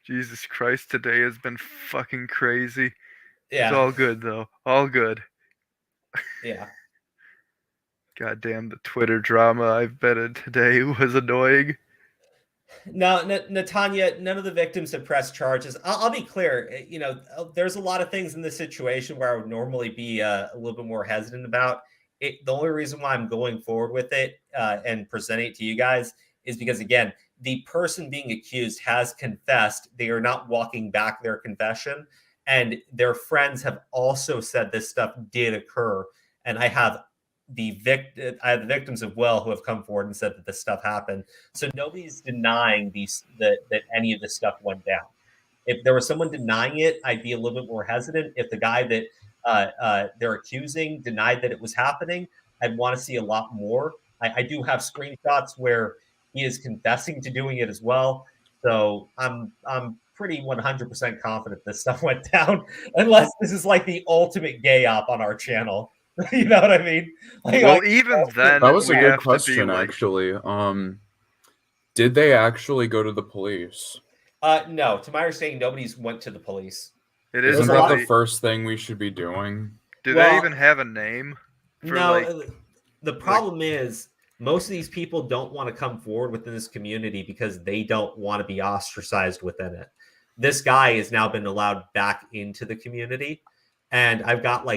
Jesus Christ, today has been fucking crazy. Yeah. It's all good, though. All good. Yeah. Goddamn, the Twitter drama I've been in today was annoying. No, Natanya, none of the victims have pressed charges. I'll be clear. There's a lot of things in this situation where I would normally be a little bit more hesitant about. The only reason why I'm going forward with it and presenting it to you guys is because, again, the person being accused has confessed. They are not walking back their confession. And their friends have also said this stuff did occur. And I have the victims of Will who have come forward and said that this stuff happened. So nobody's denying that any of this stuff went down. If there was someone denying it, I'd be a little bit more hesitant. If the guy that they're accusing denied that it was happening, I'd want to see a lot more. I do have screenshots where he is confessing to doing it as well. So I'm pretty 100% confident this stuff went down, unless this is like the ultimate gay op on our channel. You know what I mean? Even then, that was a good question, actually. Did they actually go to the police? No, to my understanding, nobody's went to the police. Isn't that the first thing we should be doing? Do they even have a name? The problem is most of these people don't want to come forward within this community because they don't want to be ostracized within it. This guy has now been allowed back into the community, and I've got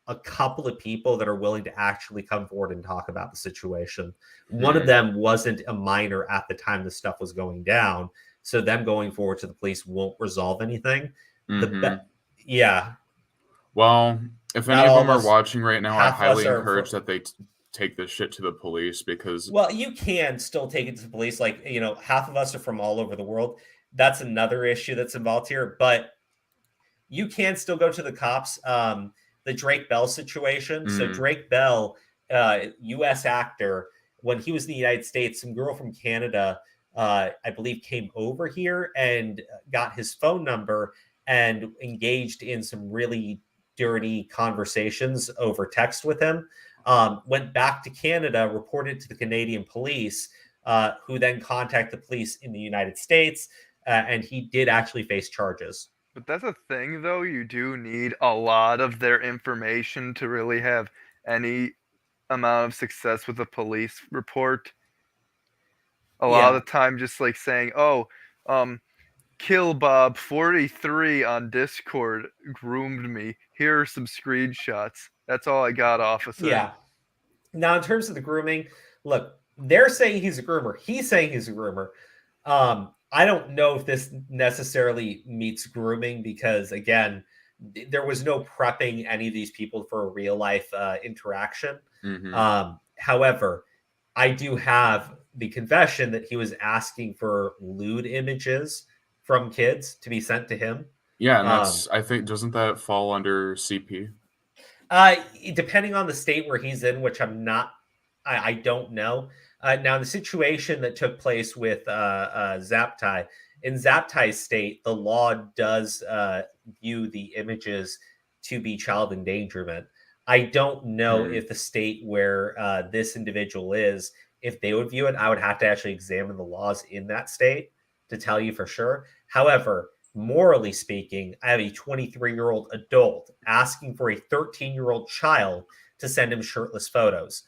a couple of people that are willing to actually come forward and talk about the situation. One of them wasn't a minor at the time this stuff was going down, so them going forward to the police won't resolve anything. Yeah. Well, if any of them are watching right now, I highly encourage that they take this shit to the police, because... Well, you can still take it to the police. Half of us are from all over the world. That's another issue that's involved here. But you can still go to the cops. The Drake Bell situation. So Drake Bell, U.S. actor, when he was in the United States, some girl from Canada, I believe, came over here and got his phone number and engaged in some really dirty conversations over text with him. Went back to Canada, reported to the Canadian police, who then contacted the police in the United States, and he did actually face charges. But that's a thing, though. You do need a lot of their information to really have any amount of success with a police report. A lot of the time, just saying, Kill Bob 43 on Discord groomed me. Here are some screenshots. That's all I got, officer. Yeah. Now, in terms of the grooming, look, they're saying he's a groomer. He's saying he's a groomer. I don't know if this necessarily meets grooming because, again, there was no prepping any of these people for a real life interaction. However, I do have the confession that he was asking for lewd images from kids to be sent to him. Yeah, and that's, I think, doesn't that fall under CP? Depending on the state where he's in, which I don't know. Now, the situation that took place with Zaptai, in Zaptai's state, the law does view the images to be child endangerment. I don't know if the state where this individual is, if they would view it. I would have to actually examine the laws in that state to tell you for sure. However, morally speaking, I have a 23-year-old adult asking for a 13-year-old child to send him shirtless photos.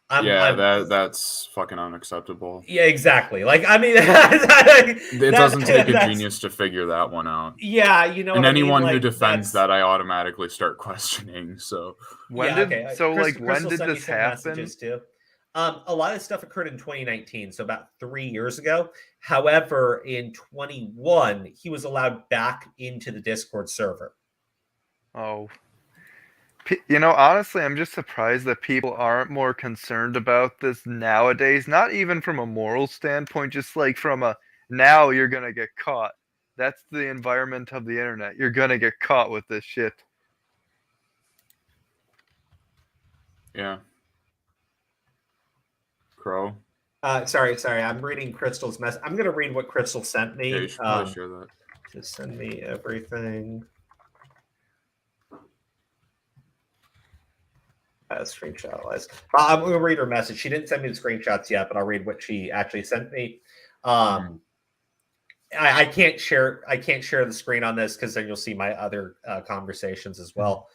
That's fucking unacceptable. Yeah, exactly. Like, I mean, it doesn't take a genius to figure that one out. Yeah, you know. And anyone who defends that, I automatically start questioning. So when did this happen? Too. A lot of stuff occurred in 2019, so about 3 years ago. However, in 21, he was allowed back into the Discord server. Oh. You know, honestly, I'm just surprised that people aren't more concerned about this nowadays. Not even from a moral standpoint, just like from a, now you're going to get caught. That's the environment of the internet. You're going to get caught with this shit. Yeah. Crow. Sorry. I'm reading Crystal's message. I'm going to read what Crystal sent me. Yeah, you should probably share that. Just send me everything. Screenshot wise. I'm going to read her message. She didn't send me the screenshots yet, but I'll read what she actually sent me. I can't share the screen on this because then you'll see my other conversations as well.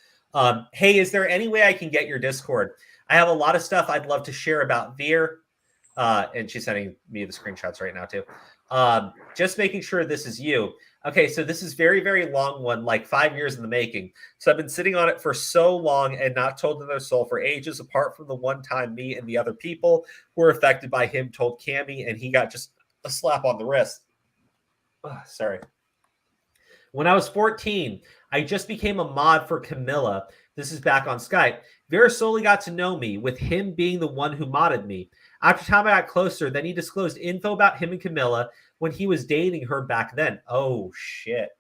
Hey, is there any way I can get your Discord? I have a lot of stuff I'd love to share about Veir. And she's sending me the screenshots right now too. Just making sure this is you. Okay, so this is very, very long one, like 5 years in the making. So I've been sitting on it for so long and not told to their soul for ages, apart from the one time me and the other people who were affected by him told Cammy, and he got just a slap on the wrist. Sorry. When I was 14, I just became a mod for Camilla. This is back on Skype. Veir slowly got to know me, with him being the one who modded me. After time I got closer, then he disclosed info about him and Camilla when he was dating her back then. Oh, shit.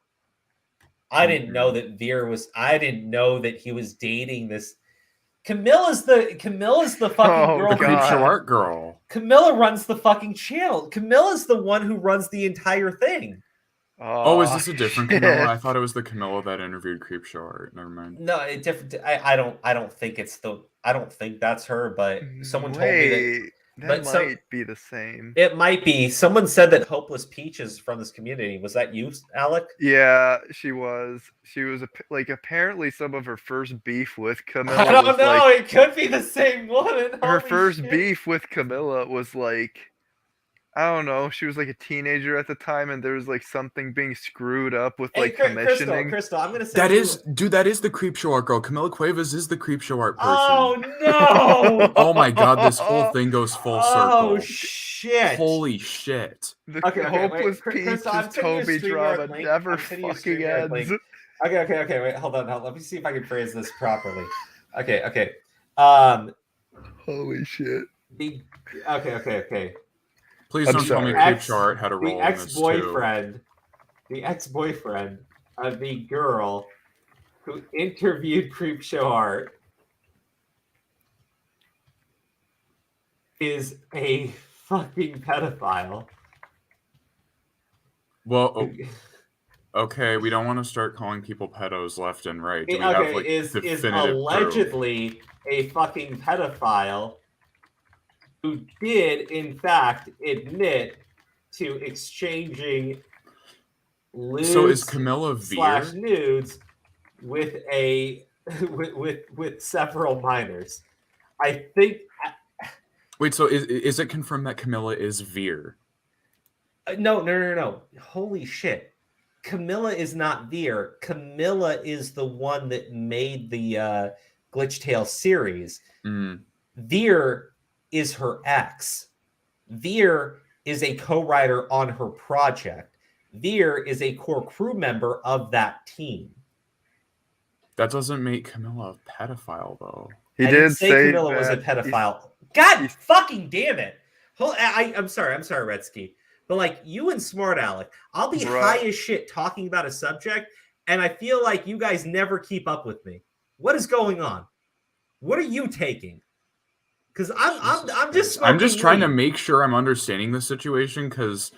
I didn't know that Veir was... I didn't know that he was dating this... Camilla's the fucking girl. The Creepshow art girl. Camilla runs the fucking channel. Camilla's the one who runs the entire thing. Oh, is this a different Camilla? I thought it was the Camilla that interviewed Creepshow art. Never mind. No, it's different. I don't think it's the... I don't think that's her, but someone told me that... That might be the same. It might be. Someone said that Hopeless Peach is from this community. Was that you, Alec? Yeah, she was. She was like apparently some of her first beef with Camilla. I don't know. It could be the same woman. Her first beef with Camilla was like, I don't know. She was like a teenager at the time, and there was like something being screwed up with like commissioning. Crystal, I'm gonna say that is the Creepshow art girl. Camilla Cuevas is the Creepshow art person. Oh no! Oh my god, this whole thing goes full circle. Oh shit! Holy shit! The Hopeless Peach is Toby drama never fucking ends. Okay. Wait, hold on. Let me see if I can phrase this properly. Okay. Holy shit. Okay. Please don't tell me Creepshow art had a role in this too. The ex-boyfriend of the girl who interviewed Creepshow art is a fucking pedophile. Well, okay, we don't want to start calling people pedos left and right. Do we have, like, is definitive allegedly proof? a fucking pedophile who did, in fact, admit to exchanging nudes so is Camilla Veir? nudes with with several minors. I think. Wait, so is it confirmed that Camilla is Veir? No. Holy shit. Camilla is not Veir. Camilla is the one that made the Glitchtale series. Veir is her ex. Veir is a co-writer on her project. Veir is a core crew member of that team. That doesn't make Camilla a pedophile, though. He did say Camilla was a pedophile. God fucking damn it! I'm sorry, Redsky. But like you and Smart Alec, I'll be high as shit talking about a subject, and I feel like you guys never keep up with me. What is going on? What are you taking? Because I'm just trying to make sure I'm understanding the situation, because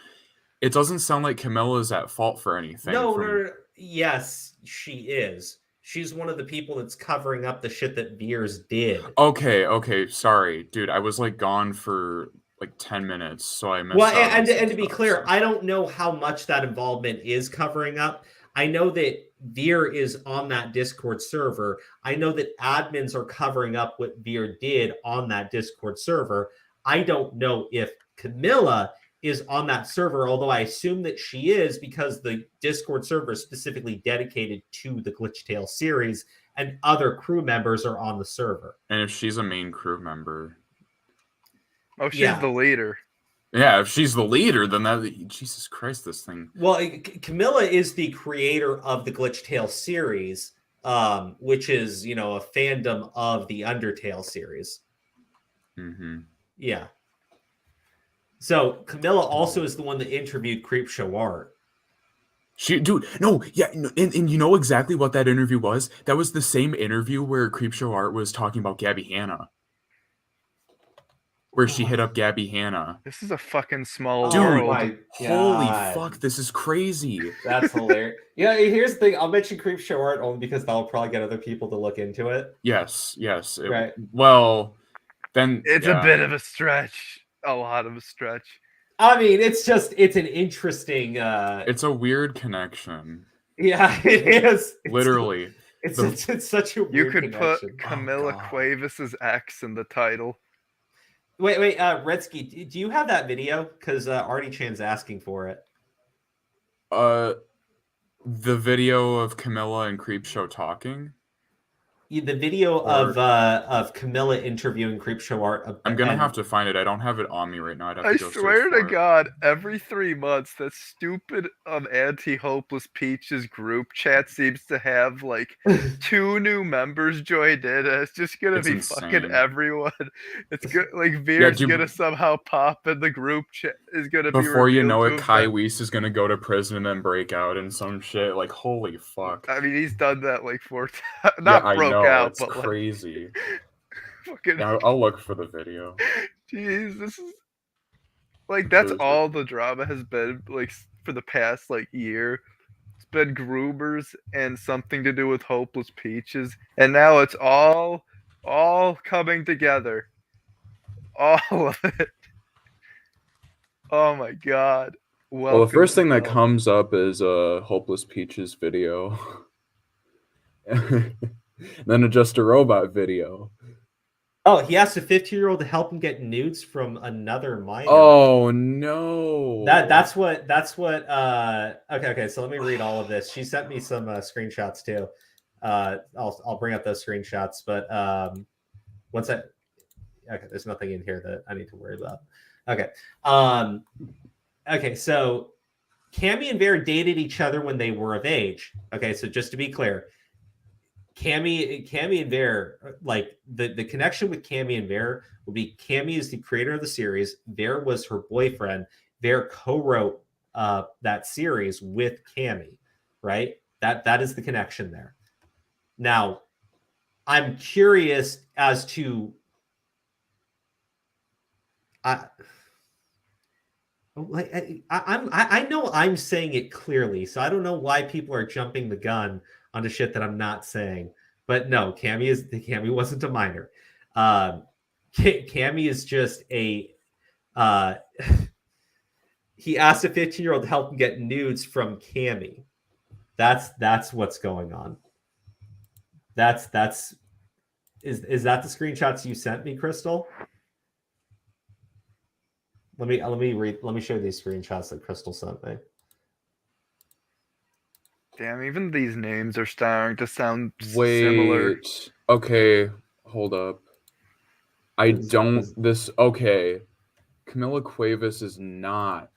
it doesn't sound like Camilla is at fault for anything. No. Yes, she is. She's one of the people that's covering up the shit that Veers did. Okay. Sorry, dude. I was like gone for like 10 minutes, so I missed Well, out on and some to be stuff, clear, so. I don't know how much that involvement is covering up. I know that Veir is on that Discord server. I know that admins are covering up what Veir did on that Discord server. I don't know if Camilla is on that server, although I assume that she is because the Discord server is specifically dedicated to the Glitchtale series and other crew members are on the server. And if she's a main crew member... Oh, she's the leader. Yeah, if she's the leader, then that... Jesus Christ, this thing... Well, Camilla is the creator of the Glitchtale series, which is, you know, a fandom of the Undertale series. Mm-hmm. Yeah. So Camilla also is the one that interviewed Creepshow Art. Dude, no, yeah, and you know exactly what that interview was? That was the same interview where Creepshow Art was talking about Gabby Hanna. Where she hit up Gabby Hanna. This is a fucking small Dude, world. My holy God. fuck, this is crazy. That's hilarious. Yeah, here's the thing. I'll mention Creepshow Art only because that'll probably get other people to look into it. Yes. Right. Well, then... It's a bit of a stretch. A lot of a stretch. I mean, it's an interesting... It's a weird connection. Yeah, it is. Literally. It's such a weird You could connection. put Camilla Cuevas' ex in the title. Wait, Redsky, do you have that video? Because Artie Chan's asking for it. The video of Camilla and Creepshow talking? The video of Camilla interviewing Creepshow Art. I'm gonna have to find it. I don't have it on me right now. I swear to God, every 3 months, that stupid anti-hopeless Peaches group chat seems to have like 2 new members joined in. And it's just gonna be insane. fucking everyone. It's good. Like Veer's gonna somehow pop in the group chat. Is gonna be before you know it, to Kai Weiss is gonna go to prison and then break out and some shit. Like, holy fuck. I mean, he's done that like 4 times. Not I broke know, out, it's but crazy. Fucking... Yeah, I'll look for the video. Jeez, this is like that's all the drama has been like for the past like year. It's been groomers and something to do with hopeless Peaches, and now it's all coming together. All of it. Oh my God. Well, the first thing that comes up is a Hopeless Peaches video. Then Just a Robot video. Oh, he asked a 15-year-old to help him get nudes from another minor. Oh no. That's what okay, so let me read all of this. She sent me some screenshots too. I'll bring up those screenshots, but okay, there's nothing in here that I need to worry about. Okay. Okay, so Cammy and Veir dated each other when they were of age. Okay, so just to be clear, Cammy and Veir, like the connection with Cammy and Veir would be Cammy is the creator of the series. Veir was her boyfriend. Veir co-wrote that series with Cammy, right? That is the connection there. Now, I'm curious as to I know I'm saying it clearly, so I don't know why people are jumping the gun onto shit that I'm not saying. But no, Cammy wasn't a minor. Cammy is just a he asked a 15-year-old to help him get nudes from Cammy. That's what's going on. Is that the screenshots you sent me, Crystal? Let me show you these screenshots that Crystal sent me. Damn, even these names are starting to sound similar. Okay, hold up. Okay. Camilla Cuevas is not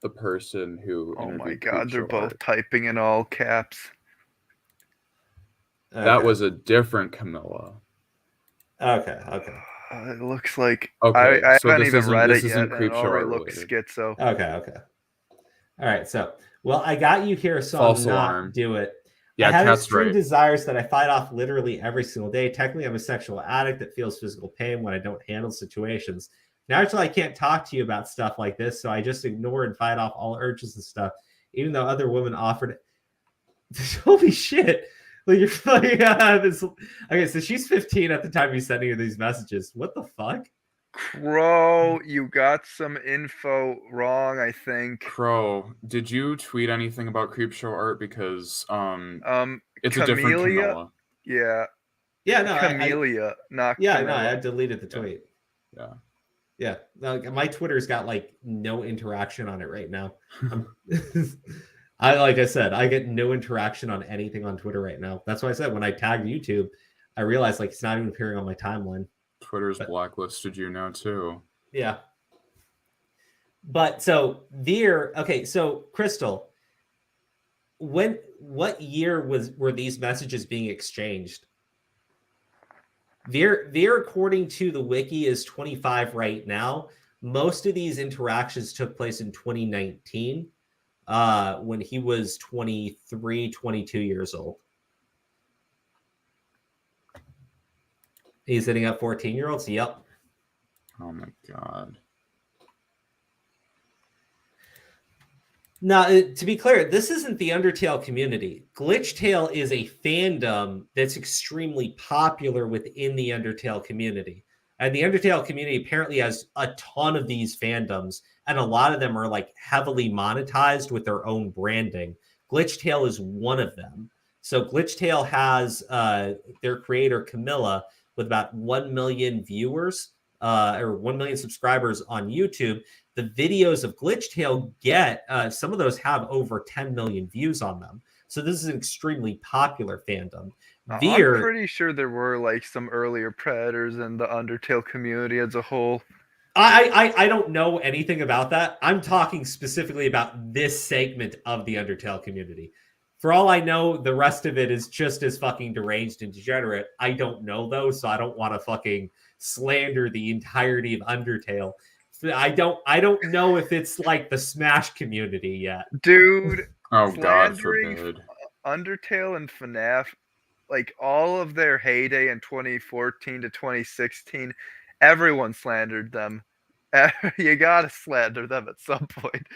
the person who... Oh my God, they're both typing in all caps. That was a different Camilla. Okay. It looks like... Okay, I so haven't this even isn't- read this it yet, isn't and it Creepshow already Art looks related. schizo. Okay. All right, so... Well, I got you here, so False I'll not alarm. do it. Yeah, I have Cat's extreme right. desires that I fight off literally every single day. Technically, I'm a sexual addict that feels physical pain when I don't handle situations. Naturally, I can't talk to you about stuff like this, so I just ignore and fight off all urges and stuff, even though other women offered it. Holy shit. Like, you're like, this... Okay, so she's 15 at the time he's sending her these messages. What the fuck? Crow, you got some info wrong, I think. Crow, did you tweet anything about Creepshow art? Because it's a different Camellia? Camilla. Yeah. Yeah, no, Camellia, not yeah, Camilla. no, I deleted the tweet. Yeah. My Twitter's got like no interaction on it right now. Like I said, I get no interaction on anything on Twitter right now. That's why I said when I tagged YouTube, I realized like it's not even appearing on my timeline. Twitter's blacklisted you now too. Yeah. But so Veir, okay, so Crystal, what year were these messages being exchanged? Veir, according to the wiki, is 25 right now. Most of these interactions took place in 2019, when he was 23, 22 years old. He's hitting up 14-year-olds? Yep. Oh my god. Now, to be clear, this isn't the Undertale community. Glitchtale is a fandom that's extremely popular within the Undertale community. And the Undertale community apparently has a ton of these fandoms, and a lot of them are like heavily monetized with their own branding. Glitchtale is one of them. So Glitchtale has their creator, Camilla, with about 1 million viewers or 1 million subscribers on YouTube. The videos of Glitchtale get, some of those have over 10 million views on them. So this is an extremely popular fandom. Veir, I'm pretty sure there were like some earlier predators in the Undertale community as a whole. I don't know anything about that. I'm talking specifically about this segment of the Undertale community. For all I know, the rest of it is just as fucking deranged and degenerate. I don't know though, so I don't want to fucking slander the entirety of Undertale. I don't know if it's like the Smash community yet. Dude, oh god forbid. Undertale and FNAF, like all of their heyday in 2014 to 2016, everyone slandered them. You gotta slander them at some point.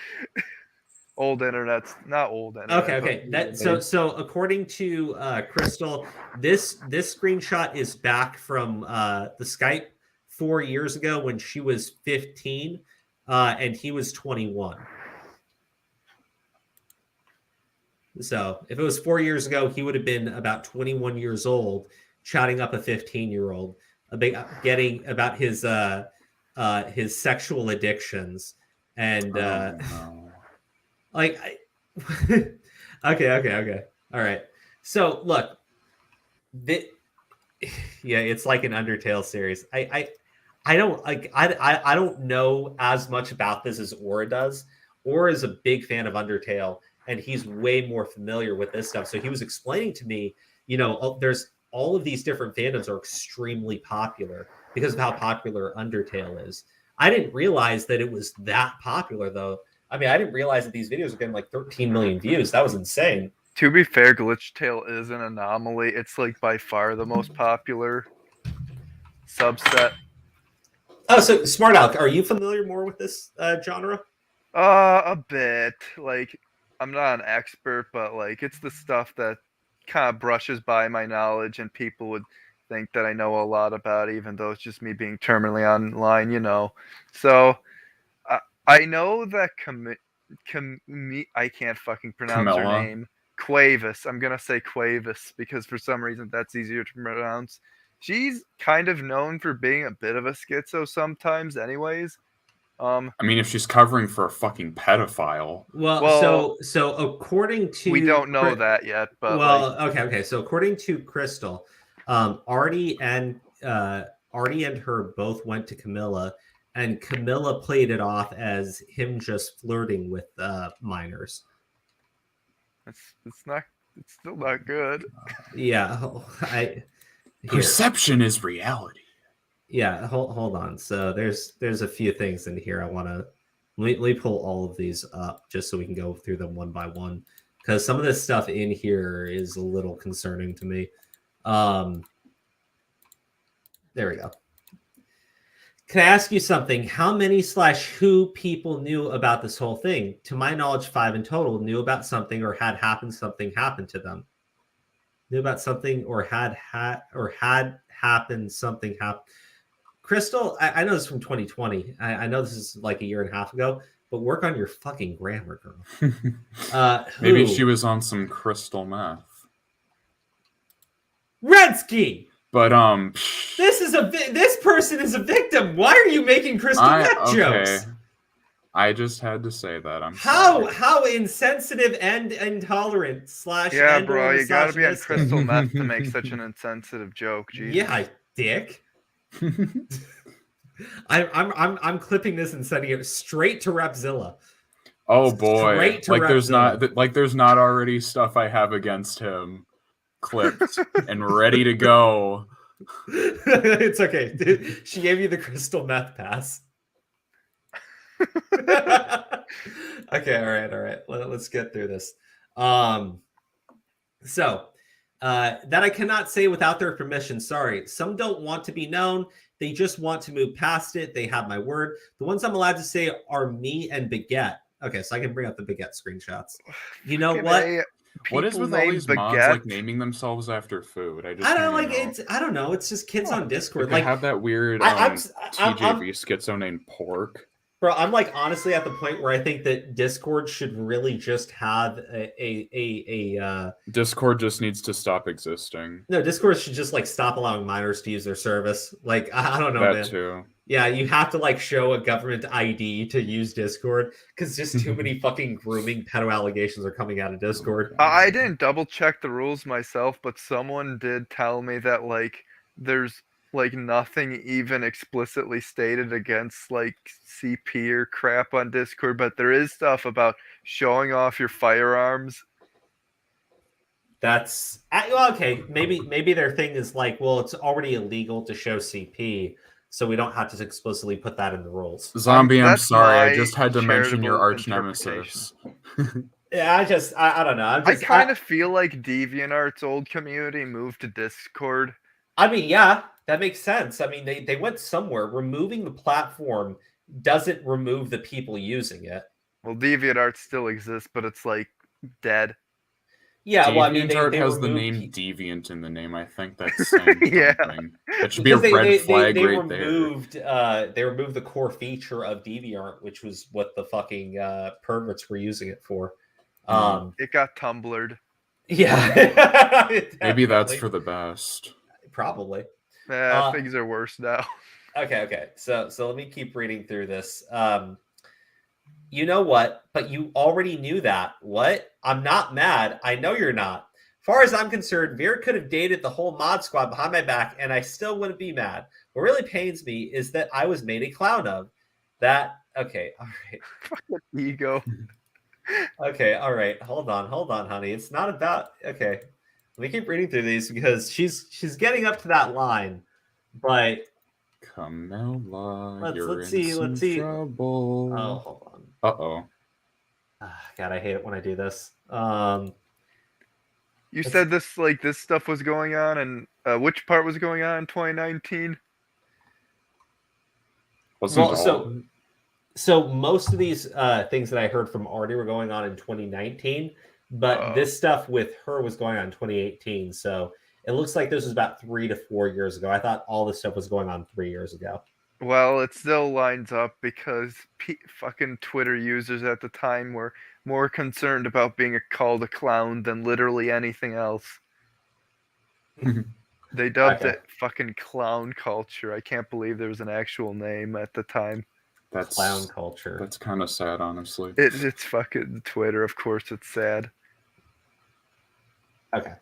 Old internet's not old internet. Okay. So according to Crystal, this screenshot is back from the Skype 4 years ago when she was 15 and he was 21. So if it was 4 years ago, he would have been about 21 years old, chatting up a 15-year-old, getting about his sexual addictions and okay. All right. So look, it's like an Undertale series. I don't know as much about this as Aura does. Aura is a big fan of Undertale, and he's way more familiar with this stuff. So he was explaining to me, there's all of these different fandoms are extremely popular because of how popular Undertale is. I didn't realize that it was that popular, though. I mean, I didn't realize that these videos are getting like 13 million views. That was insane. To be fair, Glitchtale is an anomaly. It's like by far the most popular subset. Oh, so Smart Alec, are you familiar more with this genre? A bit. Like, I'm not an expert, but like it's the stuff that kind of brushes by my knowledge, and people would think that I know a lot about, even though it's just me being terminally online, So I know that I can't fucking pronounce her name. Quavis. I'm gonna say Quavis because for some reason that's easier to pronounce. She's kind of known for being a bit of a schizo sometimes, anyways. I mean, if she's covering for a fucking pedophile. Well, so according to we don't know that yet, but okay. So according to Crystal, Artie and her both went to Camilla. And Camilla played it off as him just flirting with minors. It's still not good. Yeah, perception is reality. Yeah, hold on. So there's a few things in here I want to let me pull all of these up just so we can go through them one by one, because some of this stuff in here is a little concerning to me. There we go. Can I ask you something? How many /who people knew about this whole thing? To my knowledge, 5 in total knew about something or had something happen to them. Knew about something or had happened something happen. Crystal, I know this is from 2020. I know this is like a year and a half ago, but work on your fucking grammar, girl. Maybe she was on some crystal meth. Redsky! But this person is a victim. Why are you making crystal meth jokes? I just had to say that. How insensitive and intolerant / yeah, bro, you gotta be on crystal meth to make such an insensitive joke. Jesus. Yeah, dick. I'm clipping this and sending it straight to Repzilla. Oh boy! There's Repzilla. not already stuff I have against him clipped and ready to go. It's okay. She gave you the crystal meth pass. Okay, all right. Let's get through this. So that I cannot say without their permission. Sorry. Some don't want to be known. They just want to move past it. They have my word. The ones I'm allowed to say are me and Baguette. Okay, so I can bring up the Baguette screenshots. You know what? What is with all these mods like naming themselves after food? I don't know. It's just kids on Discord. They have that weird TJV schizo named Pork. Bro, I'm like honestly at the point where I think that Discord should really just have a Discord just needs to stop existing. No, Discord should just like stop allowing minors to use their service. Like I don't know, that man. Too. Yeah, you have to like show a government ID to use Discord because just too many fucking grooming pedo allegations are coming out of Discord. I didn't double check the rules myself, but someone did tell me that like there's like nothing even explicitly stated against like CP or crap on Discord, but there is stuff about showing off your firearms. That's okay. Maybe their thing is like, well, it's already illegal to show CP, so we don't have to explicitly put that in the rules. Zombie, I'm sorry. I just had to mention your arch nemesis. Yeah, I don't know. I kind of feel like DeviantArt's old community moved to Discord. I mean, yeah, that makes sense. I mean, they went somewhere. Removing the platform doesn't remove the people using it. Well, DeviantArt still exists, but it's like dead. Yeah, well, I mean, DeviantArt has the name Deviant in the name. I think that's saying yeah. Something. That should be a red flag they right removed, there. They removed the core feature of DeviantArt, which was what the fucking perverts were using it for. It got tumblered. Yeah. Maybe that's for the best. Probably. Things are worse now. Okay. So let me keep reading through this. You know what? But you already knew that. What? I'm not mad. I know you're not. Far as I'm concerned, Veir could have dated the whole mod squad behind my back, and I still wouldn't be mad. What really pains me is that I was made a clown of. That, okay, all right. Fucking ego. Okay, all right. Hold on, honey. It's not about, okay. Let me keep reading through these because she's getting up to that line, but Camilla, let's see. Trouble. Oh, hold on. Uh-oh. God, I hate it when I do this. You said this stuff was going on, and which part was going on in 2019? So most of these things that I heard from Artie were going on in 2019, but this stuff with her was going on in 2018. So it looks like this was about 3 to 4 years ago. I thought all this stuff was going on 3 years ago. Well, it still lines up because fucking Twitter users at the time were more concerned about being called a clown than literally anything else. They dubbed it fucking clown culture. I can't believe there was an actual name at the time. That's clown culture. That's kind of sad, honestly. It's fucking Twitter. Of course, it's sad. Okay.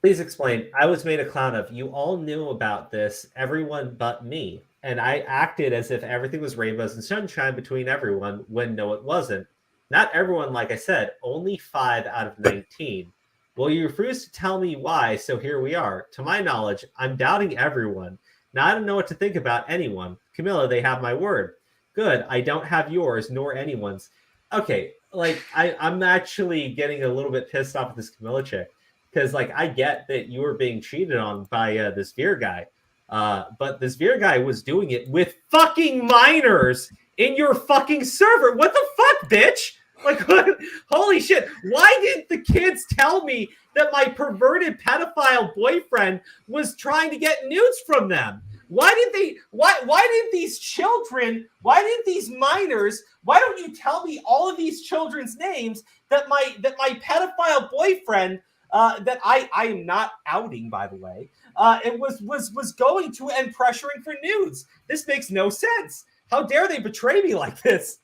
Please explain. I was made a clown of. You all knew about this, everyone but me. And I acted as if everything was rainbows and sunshine between everyone when no, it wasn't. Not everyone, like I said, only 5 out of 19. Well, you refused to tell me why, so here we are. To my knowledge, I'm doubting everyone. Now I don't know what to think about anyone. Camilla, they have my word. Good, I don't have yours, nor anyone's. Okay, like, I'm actually getting a little bit pissed off at this Camilla chick. Because, like, I get that you were being cheated on by this Veir guy. But this Veir guy was doing it with fucking minors in your fucking server. What the fuck, bitch? Like, what? Holy shit. Why didn't the kids tell me that my perverted pedophile boyfriend was trying to get nudes from them? Why didn't these children, why didn't these minors, why don't you tell me all of these children's names that my pedophile boyfriend, that I am not outing, by the way, it was going to and pressuring for nudes? This makes no sense. How dare they betray me like this?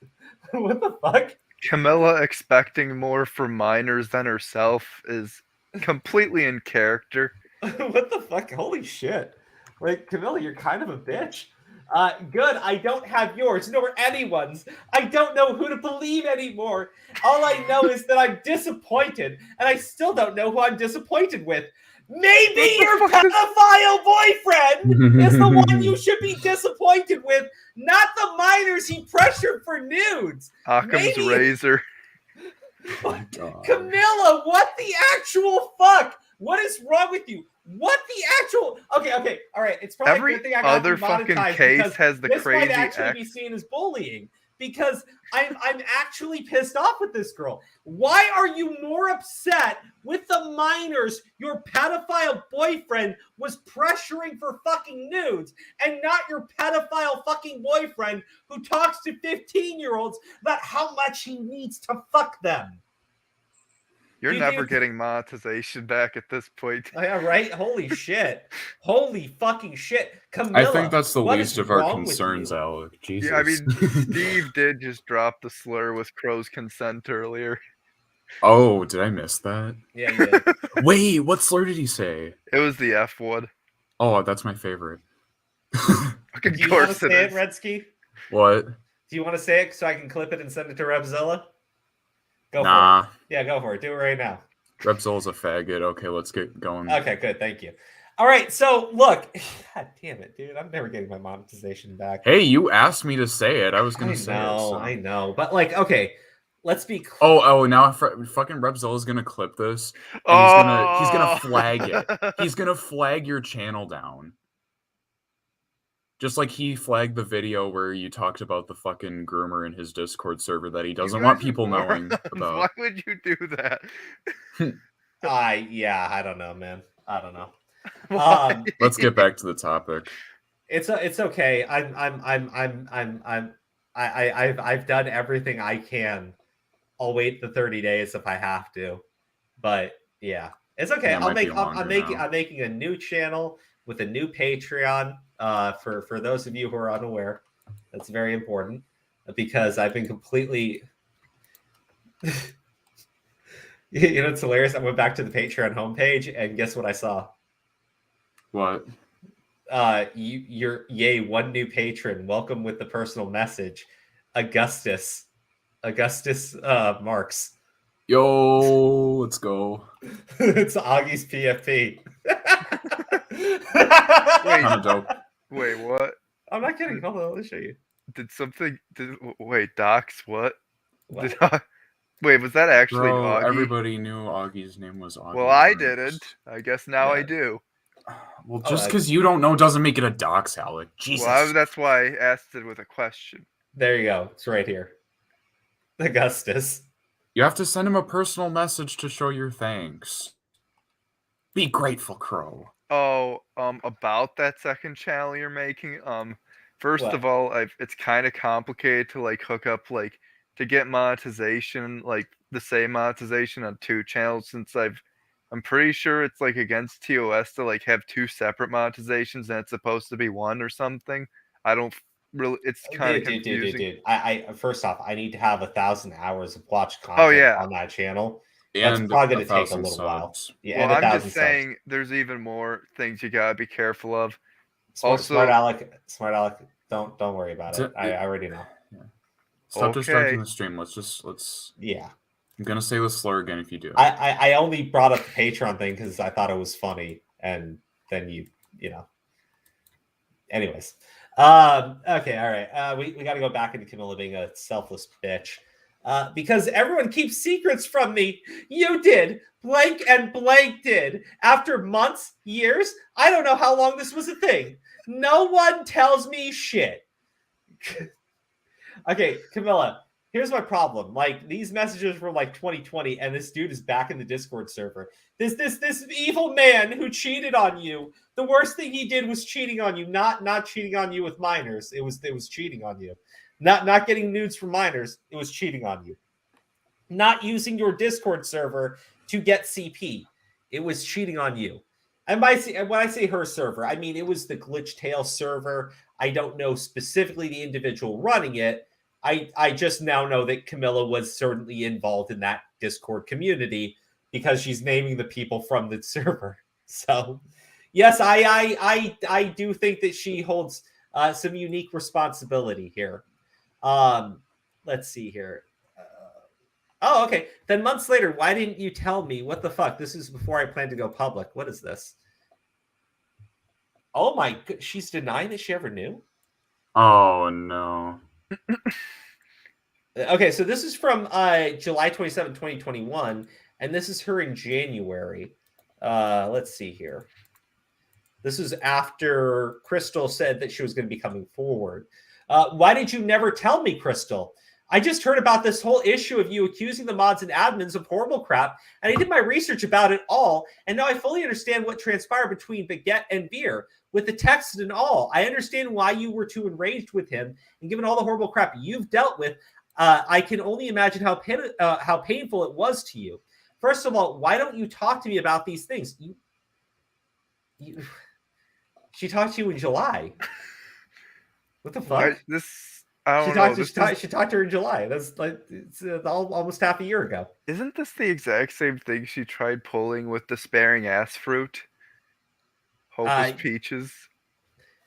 What the fuck? Camilla expecting more from minors than herself is completely in character. What the fuck? Holy shit. Like, Camilla, you're kind of a bitch. Good, I don't have yours, nor anyone's. I don't know who to believe anymore. All I know is that I'm disappointed, and I still don't know who I'm disappointed with. Maybe your pedophile boyfriend is the one you should be disappointed with, not the minors he pressured for nudes. Occam's razor. Camilla, what the actual fuck? What is wrong with you? What the actual? Okay, all right. It's probably every a good thing I got other fucking case has the this crazy. This might actually be seen as bullying because I'm actually pissed off with this girl. Why are you more upset with the minors your pedophile boyfriend was pressuring for fucking nudes, and not your pedophile fucking boyfriend who talks to 15-year-olds about how much he needs to fuck them? You're never getting monetization back at this point. Yeah, right? Holy shit. Holy fucking shit. Camilla, I think that's the least of our concerns, Alec. Jesus. Yeah, I mean, Steve did just drop the slur with Crow's consent earlier. Oh, did I miss that? Yeah, you did. Wait, what slur did he say? It was the F word. Oh, that's my favorite. Do you want to say it, Redsky? What? Do you want to say it so I can clip it and send it to Rebzilla? Go nah. for it. Yeah, go for it. Do it right now. Rebzilla's a faggot. Okay, let's get going. Okay, good. Thank you. All right, so look. God damn it, dude. I'm never getting my monetization back. Hey, you asked me to say it. I was going to say it. So. I know. But, like, okay, let's be clear. Oh, now fucking Rebzilla's going to clip this. And he's gonna flag it. He's going to flag your channel down. Just like he flagged the video where you talked about the fucking groomer in his Discord server that he doesn't want people knowing about. Why would you do that? Yeah, I don't know, man. I don't know. Let's get back to the topic. It's okay. I've done everything I can. I'll wait the 30 days if I have to. But yeah, it's okay. I'm making a new channel with a new Patreon. For those of you who are unaware, that's very important because I've been completely. You know, it's hilarious. I went back to the Patreon homepage and guess what I saw? What? Yay, one new patron. Welcome with the personal message, Augustus Marks. Yo, let's go. It's Augie's PFP. Wait, what? I'm not kidding. Hold on, let me show you. Wait, Docs, what? Wait, was that actually Augie? Everybody knew Augie's name was Augie. Well, I didn't. I guess now I do. Well, just because you don't know doesn't make it a dox, Alec. Jesus. Well, that's why I asked it with a question. There you go. It's right here. Augustus. You have to send him a personal message to show your thanks. Be grateful, Crow. Oh, about that second channel you're making. First of all, it's kind of complicated to like hook up to get monetization, like the same monetization on two channels, since I'm pretty sure it's like against TOS to like have two separate monetizations and it's supposed to be one or something. I don't really. It's kind of confusing. Dude. I first off, I need to have 1,000 hours of watch content on that channel. That's probably going to take a little while. Yeah, well, I'm just saying there's even more things you gotta be careful of. Smart Alec, don't worry about it. I already know. Yeah. Stop distracting the stream. Let's. Yeah. I'm gonna say the slur again if you do. I only brought up the Patreon thing because I thought it was funny, and then you know. Anyways, okay, all right. We got to go back into Camilla being a selfless bitch. Because everyone keeps secrets from me. You did. Blank and blank did. After months, years, I don't know how long this was a thing. No one tells me shit. Okay, Camilla, Here's my problem. Like, these messages were like 2020, and this dude is back in the Discord server. This evil man who cheated on you. The worst thing he did was cheating on you, not cheating on you with minors. It was cheating on you. Not getting nudes from minors. It was cheating on you. Not using your Discord server to get CP. It was cheating on you. And when I say her server, I mean it was the Glitchtale server. I don't know specifically the individual running it. I just now know that Camilla was certainly involved in that Discord community because she's naming the people from the server. So, yes, I do think that she holds some unique responsibility here. Let's see here. Oh, okay. Then months later, why didn't you tell me? What the fuck? This is before I planned to go public. What is this? Oh my god, she's denying that she ever knew? Oh no. Okay, so this is from July 27, 2021, and this is her in January. Let's see here. This is after Crystal said that she was going to be coming forward. Why did you never tell me, Crystal? I just heard about this whole issue of you accusing the mods and admins of horrible crap, and I did my research about it all, and now I fully understand what transpired between Baguette and Veir, with the text and all. I understand why you were too enraged with him, and given all the horrible crap you've dealt with, I can only imagine how painful it was to you. First of all, why don't you talk to me about these things? She talked to you in July. What the fuck? She talked to her in July. That's like it's almost half a year ago. Isn't this the exact same thing she tried pulling with Despairing Ass Fruit? Hopeless Peaches?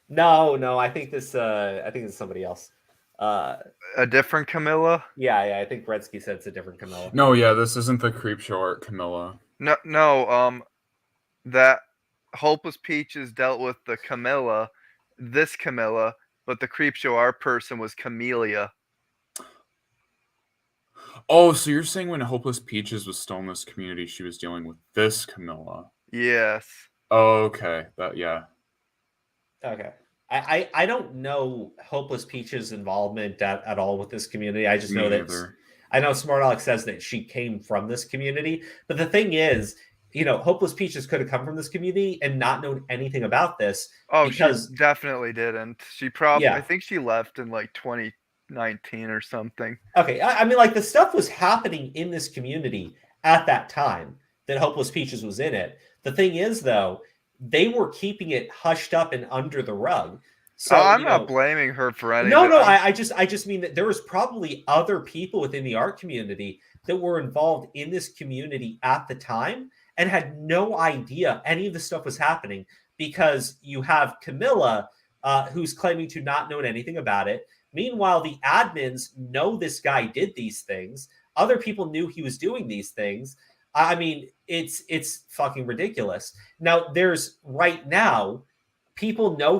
No. I think this is somebody else. A different Camilla? Yeah. I think Gretzky said it's a different Camilla. No, yeah, this isn't the Creepshow art Camilla. No. That Hopeless Peaches dealt with the Camilla, this Camilla, but the Creepshow art person was Camellia. Oh, so you're saying when Hopeless Peaches was still in this community, she was dealing with this Camilla? Yes. Oh, okay. Yeah. Okay. I don't know Hopeless Peach's involvement at all with this community. I just know that I know Smart Alex says that she came from this community. But the thing is, Hopeless Peaches could have come from this community and not known anything about this. Oh, because she definitely didn't. She probably, I think she left in like 2019 or something. Okay. I mean, like the stuff was happening in this community at that time that Hopeless Peaches was in it. The thing is, though, they were keeping it hushed up and under the rug. So I'm not blaming her for anything. No. I just mean that there was probably other people within the art community that were involved in this community at the time and had no idea any of the stuff was happening, because you have Camilla, who's claiming to not know anything about it. Meanwhile, the admins know this guy did these things. Other people knew he was doing these things. I mean, it's fucking ridiculous. Now, people knew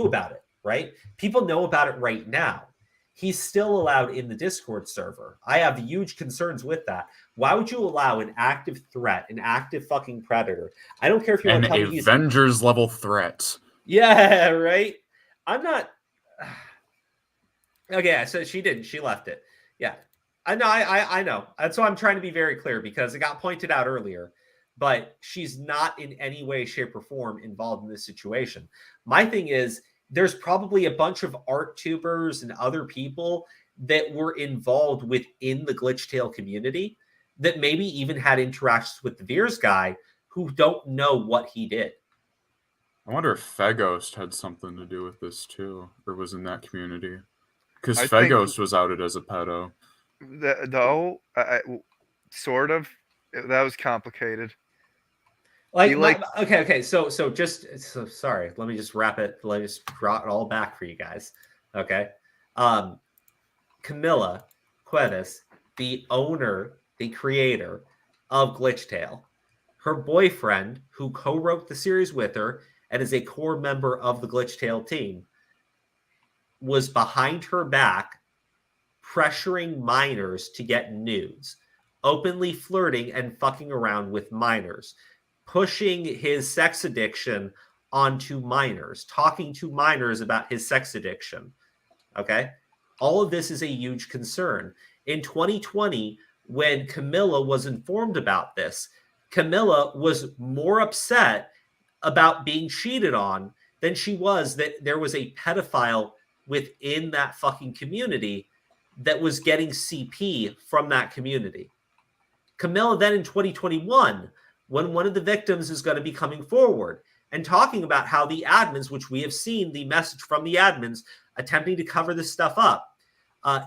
about it, right? People know about it right now. He's still allowed in the Discord server. I have huge concerns with that. Why would you allow an active threat, an active fucking predator? I don't care if you're an Avengers level threat. Yeah, right. I'm not. Okay, so she didn't. She left it. Yeah, I know. I know. That's why I'm trying to be very clear, because it got pointed out earlier. But she's not in any way, shape, or form involved in this situation. My thing is, there's probably a bunch of art tubers and other people that were involved within the Glitchtale community that maybe even had interactions with the Veir's guy who don't know what he did. I wonder if Feghost had something to do with this too, or was in that community. Because Feghost was outed as a pedo. Sort of. That was complicated. Okay. So sorry. Let me just wrap it. Let me just draw it all back for you guys. Okay. Camilla Cuevas, the owner, the creator of Glitchtale, her boyfriend, who co-wrote the series with her and is a core member of the Glitchtale team, was behind her back pressuring minors to get nudes, openly flirting and fucking around with minors, pushing his sex addiction onto minors, talking to minors about his sex addiction. Okay? All of this is a huge concern. In 2020, when Camilla was informed about this, Camilla was more upset about being cheated on than she was that there was a pedophile within that fucking community that was getting CP from that community. Camilla then in 2021, when one of the victims is going to be coming forward and talking about how the admins, which we have seen the message from the admins attempting to cover this stuff up,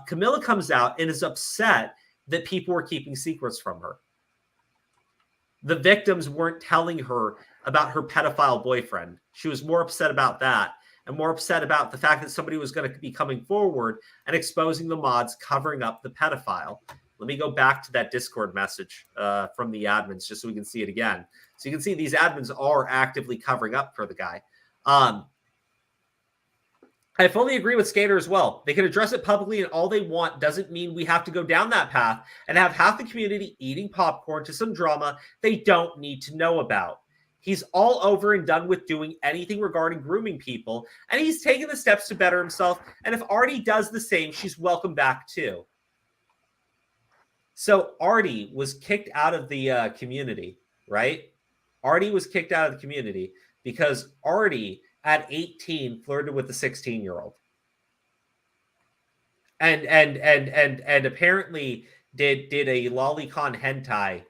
Camilla comes out and is upset that people were keeping secrets from her. The victims weren't telling her about her pedophile boyfriend. She was more upset about that and more upset about the fact that somebody was going to be coming forward and exposing the mods covering up the pedophile. Let me go back to that Discord message from the admins just so we can see it again. So you can see these admins are actively covering up for the guy. I fully agree with Skater as well. They can address it publicly and all they want doesn't mean we have to go down that path and have half the community eating popcorn to some drama they don't need to know about. He's all over and done with doing anything regarding grooming people, and he's taken the steps to better himself, and if Artie does the same, she's welcome back too. So Artie was kicked out of the community, right? Artie was kicked out of the community because Artie at 18 flirted with the 16-year-old. And apparently did a lolicon hentai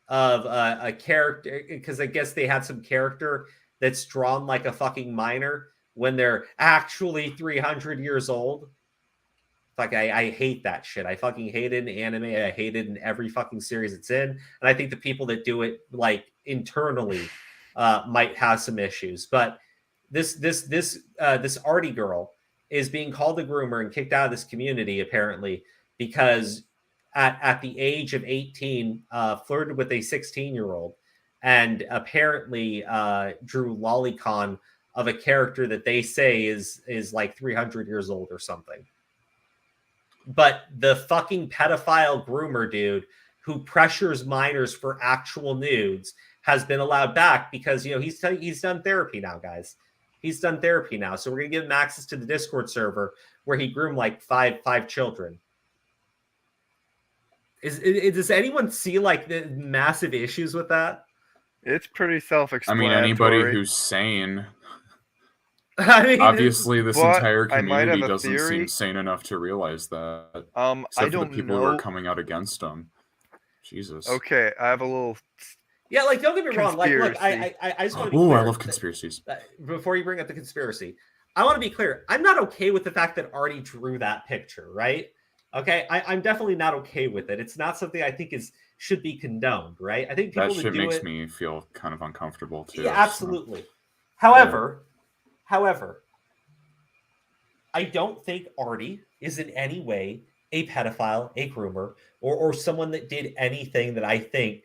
of a character, because I guess they had some character that's drawn like a fucking minor when they're actually 300 years old. Like, I hate that shit. I fucking hate it in anime. I hate it in every fucking series it's in. And I think the people that do it, like, internally might have some issues. But this Artie girl is being called a groomer and kicked out of this community, apparently, because at the age of 18, flirted with a 16-year-old and apparently drew lolicon of a character that they say is like 300 years old or something. But the fucking pedophile groomer dude who pressures minors for actual nudes has been allowed back because, you know, he's done therapy now, guys. He's done therapy now. So we're going to give him access to the Discord server where he groomed like five children. Does anyone see like the massive issues with that? It's pretty self-explanatory. I mean, anybody who's sane. I mean, obviously, this entire I might have community a doesn't theory. seem sane enough to realize that. Except I for don't the people who are know. coming out against them. Jesus. Okay, I have a little. Yeah, like, don't get me wrong. Like, look, I just want to be Oh, clear. I love conspiracies. Before you bring up the conspiracy, I want to be clear. I'm not okay with the fact that Artie drew that picture, right? Okay, I'm definitely not okay with it. It's not something I think should be condoned, right? I think people that shit makes it, me feel kind of uncomfortable too. Yeah, absolutely. So. However, I don't think Artie is in any way a pedophile, a groomer, or someone that did anything that I think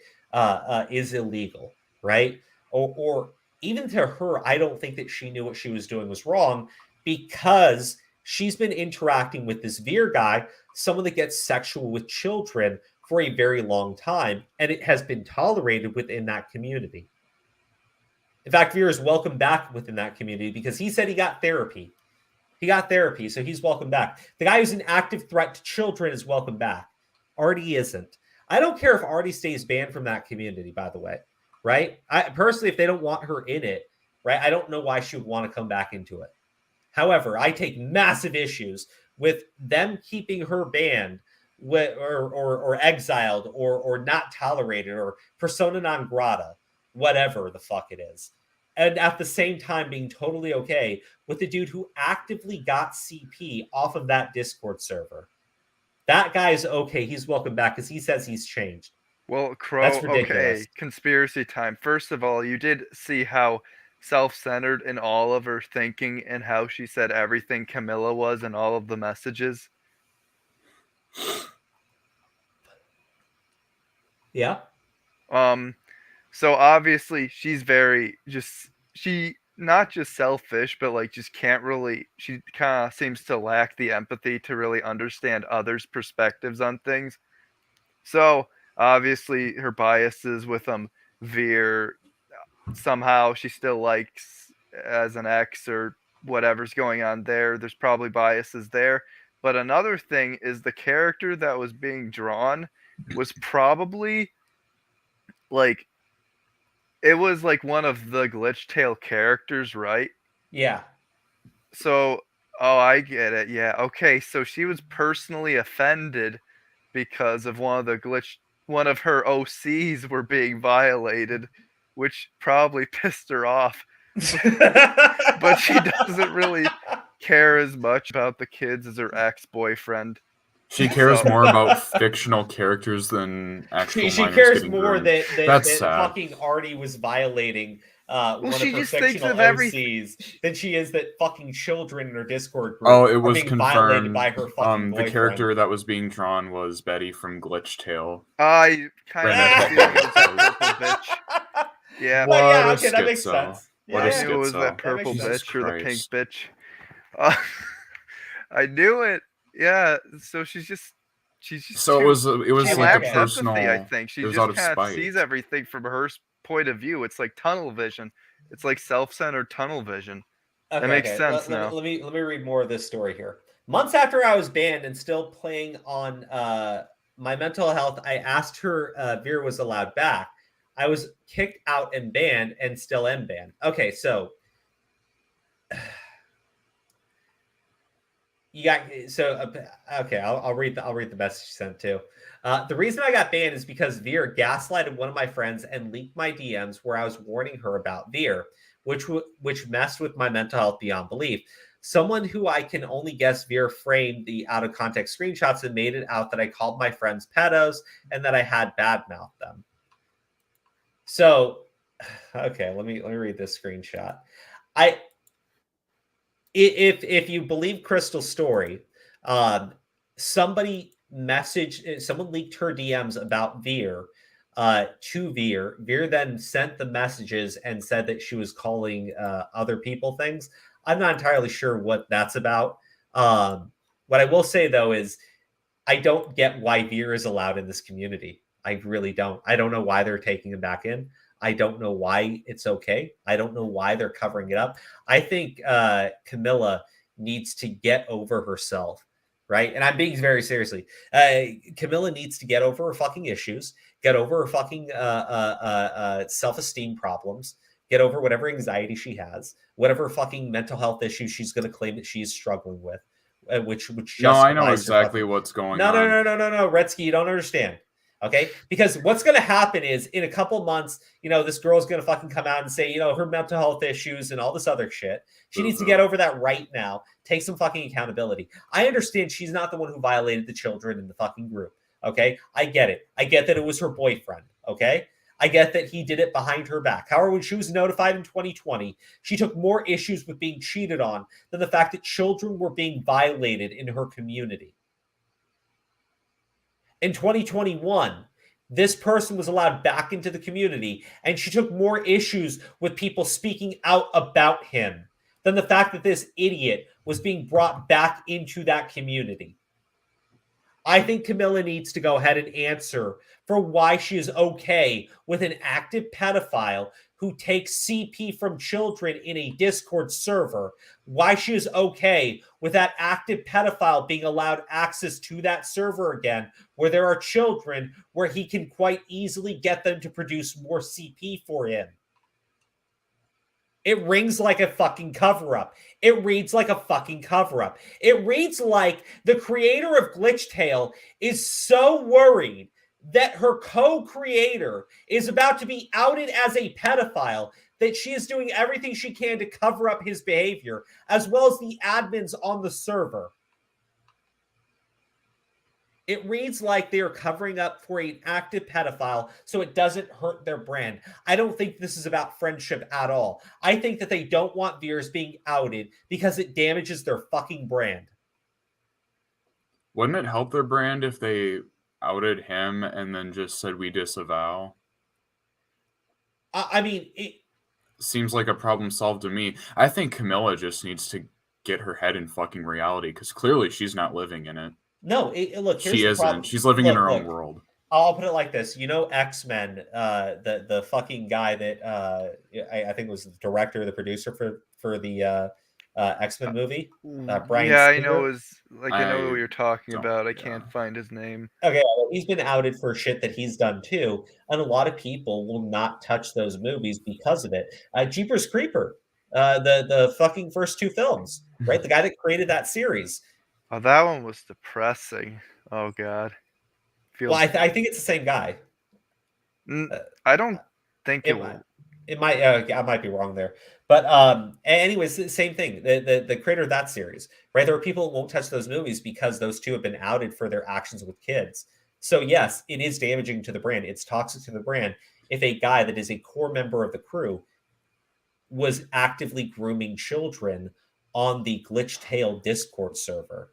is illegal, right? Or even to her, I don't think that she knew what she was doing was wrong because she's been interacting with this Veir guy, someone that gets sexual with children for a very long time, and it has been tolerated within that community. In fact, Veir is welcome back within that community because he said he got therapy. He got therapy, so he's welcome back. The guy who's an active threat to children is welcome back. Artie isn't. I don't care if Artie stays banned from that community, by the way, right? I personally, if they don't want her in it, right, I don't know why she would want to come back into it. However, I take massive issues with them keeping her banned or exiled or not tolerated or persona non grata, whatever the fuck it is. And at the same time being totally okay with the dude who actively got CP off of that Discord server. That guy's okay. He's welcome back because he says he's changed. Well, Crow, that's ridiculous. Okay, conspiracy time. First of all, you did see how self-centered in all of her thinking and how she said everything Camilla was in all of the messages. Yeah. So obviously she's very she not just selfish, but like just can't really, she kind of seems to lack the empathy to really understand others' perspectives on things. So obviously her biases with Veir, somehow she still likes as an ex or whatever's going on there. There's probably biases there. But another thing is the character that was being drawn was probably like, it was like one of the Glitchtale characters, right? Yeah. So, oh, I get it. Yeah. Okay. So she was personally offended because of one of her OCs were being violated, which probably pissed her off. But she doesn't really care as much about the kids as her ex-boyfriend. She cares more about fictional characters than actual She minors cares getting more groomed. that That's sad. fucking Artie was violating one of she her just thinks fictional of OCs than she is that fucking children in her Discord group Oh, it are was being violated confirmed. by her fucking The boyfriend. character that was being drawn was Betty from Glitchtale. I kind of Right. knew it was that purple bitch. Yeah. What yeah, a okay, that makes schizo. sense. What I a knew it was schizo. that purple makes bitch or the pink Christ. bitch. I knew it. Yeah. So she's just. So it was she like a lacks personal. empathy, I think. She it was just out of kind of spite. sees everything from her point of view. It's like tunnel vision. It's like self-centered tunnel vision. That makes sense now. Let me read more of this story here. Months after I was banned and still playing on my mental health, I asked her Veir was allowed back. I was kicked out and banned and still am banned. Okay, so I'll read the message you sent too. The reason I got banned is because Veir gaslighted one of my friends and leaked my DMs where I was warning her about Veir, which messed with my mental health beyond belief. Someone who I can only guess Veir framed the out of context screenshots and made it out that I called my friends pedos and that I had badmouthed them. So, okay, let me read this screenshot. If you believe Crystal's story, someone leaked her DMs about Veir to Veir. Veir then sent the messages and said that she was calling other people things. I'm not entirely sure what that's about. What I will say, though, is I don't get why Veir is allowed in this community. I really don't. I don't know why they're taking him back in. I don't know why it's okay. I don't know why they're covering it up. I think Camilla needs to get over herself, right? And I'm being very seriously. Camilla needs to get over her fucking issues, get over her fucking self-esteem problems, get over whatever anxiety she has, whatever fucking mental health issues she's going to claim that she's struggling with, which No, I know exactly what's going on. No, Redsky, you don't understand. Okay, because what's going to happen is in a couple months, this girl's going to fucking come out and say, her mental health issues and all this other shit. She needs to get over that right now. Take some fucking accountability. I understand she's not the one who violated the children in the fucking group. Okay, I get it. I get that it was her boyfriend. Okay, I get that he did it behind her back. However, when she was notified in 2020, she took more issues with being cheated on than the fact that children were being violated in her community. In 2021, this person was allowed back into the community, and she took more issues with people speaking out about him than the fact that this idiot was being brought back into that community. I think Camilla needs to go ahead and answer for why she is okay with an active pedophile who takes CP from children in a Discord server, why she is okay with that active pedophile being allowed access to that server again, where there are children, where he can quite easily get them to produce more CP for him. It rings like a fucking cover-up. It reads like a fucking cover-up. It reads like the creator of Glitchtale is so worried that her co-creator is about to be outed as a pedophile that she is doing everything she can to cover up his behavior, as well as the admins on the server. It reads like they are covering up for an active pedophile so it doesn't hurt their brand. I don't think this is about friendship at all. I think that they don't want Veers being outed because it damages their fucking brand. Wouldn't it help their brand if they outed him and then just said we disavow? I mean, it seems like a problem solved to me. I think Camilla just needs to get her head in fucking reality, because clearly she's not living in it. No, look, here's she the isn't. problem. She's living in her own world. I'll put it like this. X-Men, the fucking guy that I think was the director, the producer for the X-Men movie. Brian Yeah, I Singer. know I know what you're talking about. I can't find his name. Okay, well, he's been outed for shit that he's done too, and a lot of people will not touch those movies because of it. Jeepers Creeper, the fucking first 2 films, right? The guy that created that series. Oh, that one was depressing. Oh God. Well, I think it's the same guy. I don't think it will. It might. I might be wrong there, but anyways, the same thing. The creator of that series, right? There are people who won't touch those movies because those 2 have been outed for their actions with kids. So yes, it is damaging to the brand. It's toxic to the brand if a guy that is a core member of the crew was actively grooming children on the Glitchtale Discord server.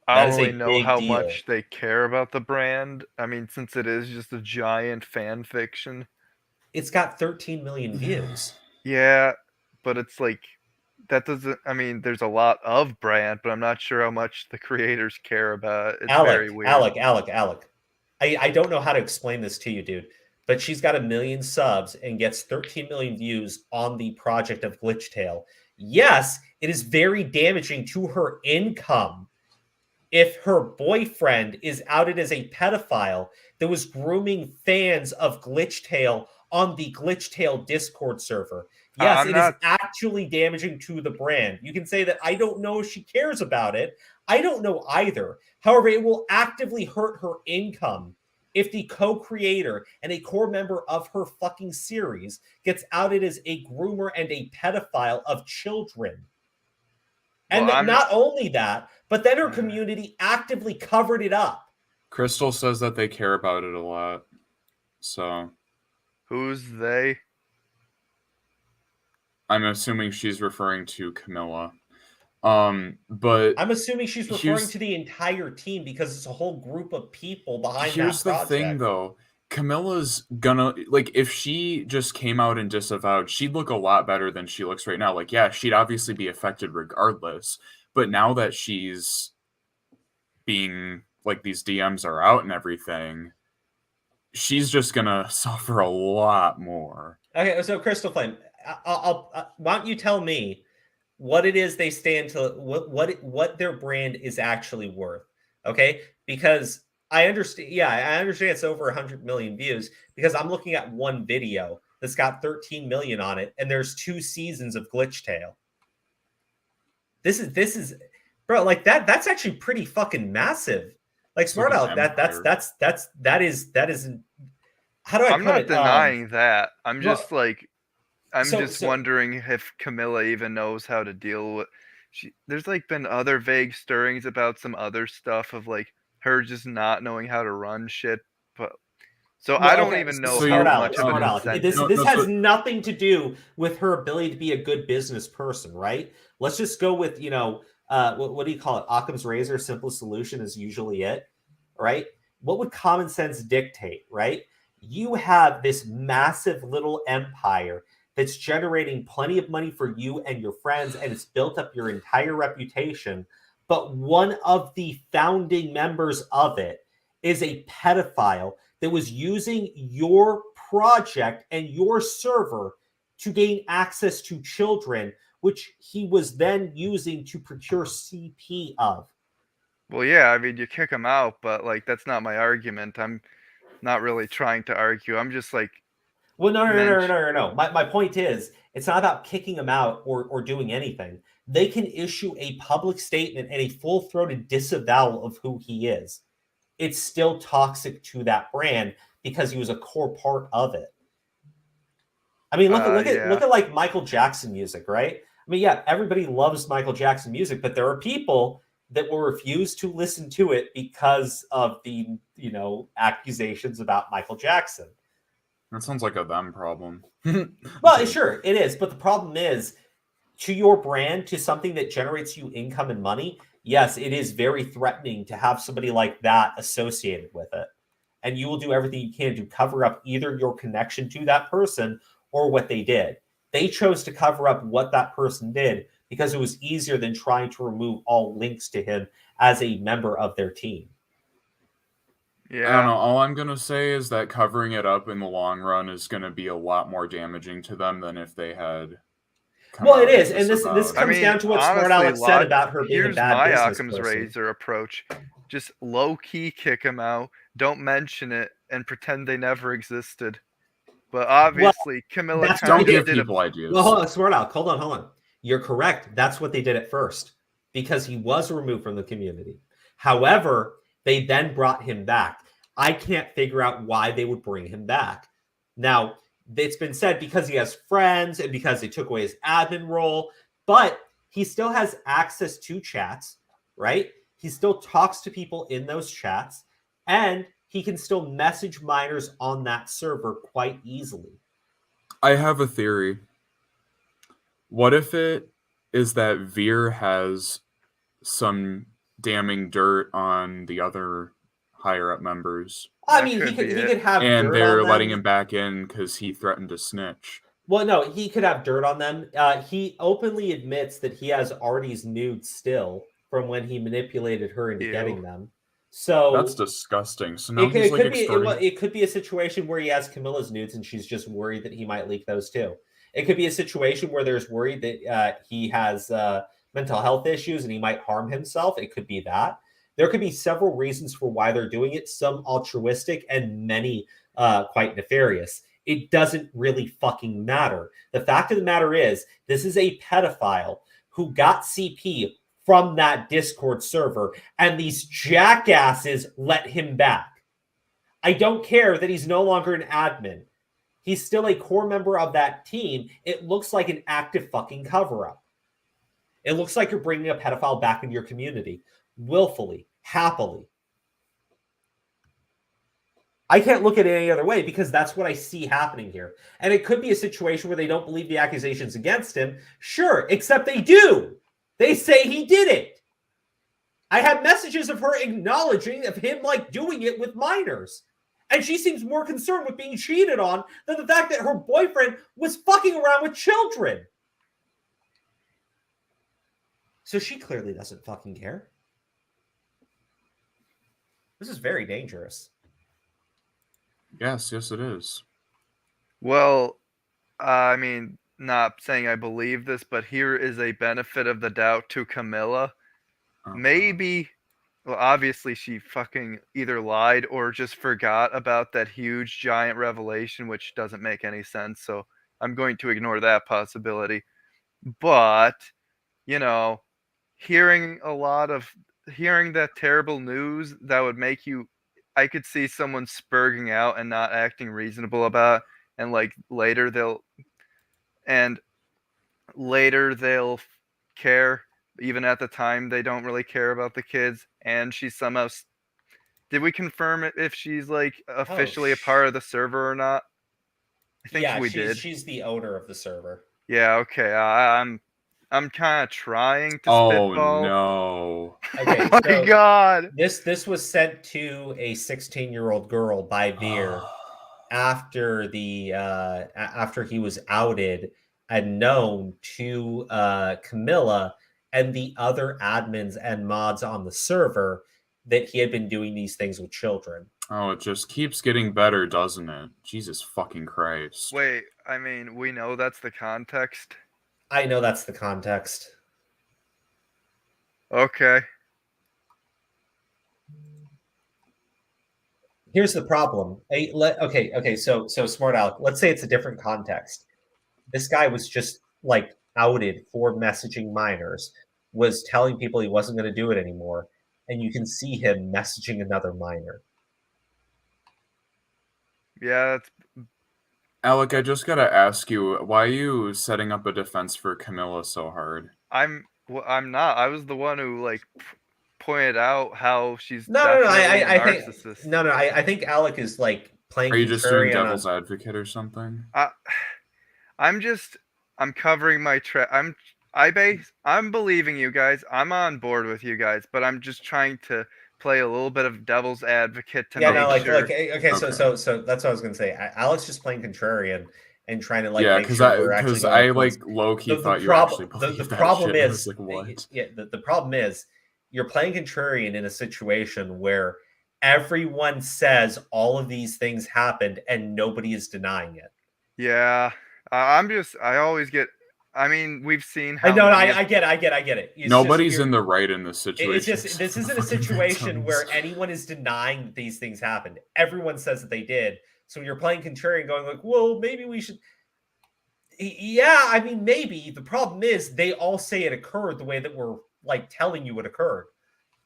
I don't really know how much they care about the brand. I mean, since it is just a giant fan fiction. It's got 13 million views. Yeah, but it's like, that doesn't, I mean, there's a lot of brand, but I'm not sure how much the creators care about it. It's very weird. Alec. I don't know how to explain this to you, dude, but she's got 1 million subs and gets 13 million views on the project of Glitchtale. Yes, it is very damaging to her income if her boyfriend is outed as a pedophile that was grooming fans of Glitchtale on the Glitchtale Discord server. Yes, is actually damaging to the brand. You can say that I don't know if she cares about it. I don't know either. However, it will actively hurt her income if the co-creator and a core member of her fucking series gets outed as a groomer and a pedophile of children. And not only that, but then her community actively covered it up. Crystal says that they care about it a lot. So, who's they? I'm assuming she's referring to Camilla. But I'm assuming she's referring to the entire team because it's a whole group of people behind that project. Here's the thing, though. Camilla's gonna, like, if she just came out and disavowed, she'd look a lot better than she looks right now. Like, yeah, she'd obviously be affected regardless. But now that she's being, like, these DMs are out and everything, she's just gonna suffer a lot more. Okay, so Crystal Flame, why don't you tell me what it is they stand to, what their brand is actually worth? Okay, because I understand. Yeah, I understand it's over 100 million views because I'm looking at one video that's got 13 million on it, and there's 2 seasons of Glitchtale. This is, bro. Like that's actually pretty fucking massive. Like Smart Aleck, that is. How do I? I'm not denying that. I'm just like, I'm just wondering if Camilla even knows how to deal with. There's like been other vague stirrings about some other stuff of like her just not knowing how to run shit, but I don't even know how much of an incentive. This has nothing to do with her ability to be a good business person, right? Let's just go with what do you call it? Occam's razor, simplest solution is usually it, right? What would common sense dictate, right? You have this massive little empire that's generating plenty of money for you and your friends, and it's built up your entire reputation. But one of the founding members of it is a pedophile that was using your project and your server to gain access to children, which he was then using to procure CP of. Well, yeah, I mean, you kick him out, but like that's not my argument. I'm not really trying to argue. I'm just like, well, no. My point is, it's not about kicking him out or doing anything. They can issue a public statement and a full-throated disavowal of who he is. It's still toxic to that brand because he was a core part of it. I mean, look at like Michael Jackson music, right? I mean, yeah, everybody loves Michael Jackson music, but there are people that will refuse to listen to it because of the, accusations about Michael Jackson. That sounds like a them problem. Well, sure, it is. But the problem is, to your brand, to something that generates you income and money, yes, it is very threatening to have somebody like that associated with it. And you will do everything you can to cover up either your connection to that person or what they did. They chose to cover up what that person did because it was easier than trying to remove all links to him as a member of their team. Yeah. I don't know. All I'm going to say is that covering it up in the long run is going to be a lot more damaging to them than if they had come Well, it out is, and and this disavow. comes down to what Smart Alex said about her being a here's bad my business Occam's person. razor approach. Just low-key kick him out, don't mention it, and pretend they never existed. But obviously, Camilla That's kind what of they just did. did people ideas. Well, hold on, Smart Alex, hold on. You're correct. That's what they did at first, because he was removed from the community. However, they then brought him back. I can't figure out why they would bring him back. Now, it's been said because he has friends and because they took away his admin role, but he still has access to chats, right? He still talks to people in those chats, and he can still message minors on that server quite easily. I have a theory. What if it is that Veir has some damning dirt on the other higher up members? I mean, he could have and dirt they're on letting them. him back in because he threatened to snitch. Well, no, he could have dirt on them. He openly admits that he has Artie's nudes still from when he manipulated her into getting them. So that's disgusting. So now it he's like could be extorting. it could be a situation where he has Camilla's nudes and she's just worried that he might leak those too. It could be a situation where there's worried that he has mental health issues and he might harm himself. It could be that. There could be several reasons for why they're doing it, some altruistic and many quite nefarious. It doesn't really fucking matter. The fact of the matter is, this is a pedophile who got CP from that Discord server, and these jackasses let him back. I don't care that he's no longer an admin. He's still a core member of that team. It looks like an active fucking cover-up. It looks like you're bringing a pedophile back into your community. Willfully, happily. I can't look at it any other way because that's what I see happening here. And it could be a situation where they don't believe the accusations against him. Sure, except they do. They say he did it. I have messages of her acknowledging of him like doing it with minors. And she seems more concerned with being cheated on than the fact that her boyfriend was fucking around with children. So she clearly doesn't fucking care. This is very dangerous. Yes, it is. Well, I mean, not saying I believe this, but here is a benefit of the doubt to Camilla. Maybe, well, obviously she fucking either lied or just forgot about that huge giant revelation, which doesn't make any sense. So I'm going to ignore that possibility. But, you know, hearing that terrible news that would make you, I could see someone spurging out and not acting reasonable about it, and like later they'll care. Even at the time, they don't really care about the kids. And she's somehow. Did we confirm if she's like officially a part of the server or not? I think we did. She's the owner of the server. Yeah. Okay. I'm kind of trying to spitball. Oh no! Okay, oh my god! This was sent to a 16-year-old girl by Veir after after he was outed and known to Camilla and the other admins and mods on the server that he had been doing these things with children. Oh, it just keeps getting better, doesn't it? Jesus fucking Christ. Wait, I mean, we know that's the context. I know that's the context. Okay. Here's the problem. Okay, so Smart Alec, let's say it's a different context. This guy was just like outed for messaging minors, was telling people he wasn't going to do it anymore, and you can see him messaging another minor. Yeah, that's... Alec, I just gotta ask you, why are you setting up a defense for Camilla so hard? I'm not. I was the one who like pointed out how she's I think Alec is like playing. Are you just doing devil's advocate or something? I'm covering my I'm believing you guys. I'm on board with you guys, but I'm just trying to play a little bit of devil's advocate to make sure. Okay. So that's what I was gonna say. Alex just playing contrarian and trying to like because I like low key thought you actually believed the problem that shit. is like, what? The problem is you're playing contrarian in a situation where everyone says all of these things happened and nobody is denying it. Yeah, I I mean, we've seen I how know. many I get it. It's Nobody's just, in the right in this situation. It's just this isn't a situation where anyone is denying that these things happened. Everyone says that they did. So when you're playing contrarian, going like, well, maybe we should. Yeah, I mean, maybe. The problem is they all say it occurred the way that we're like telling you it occurred.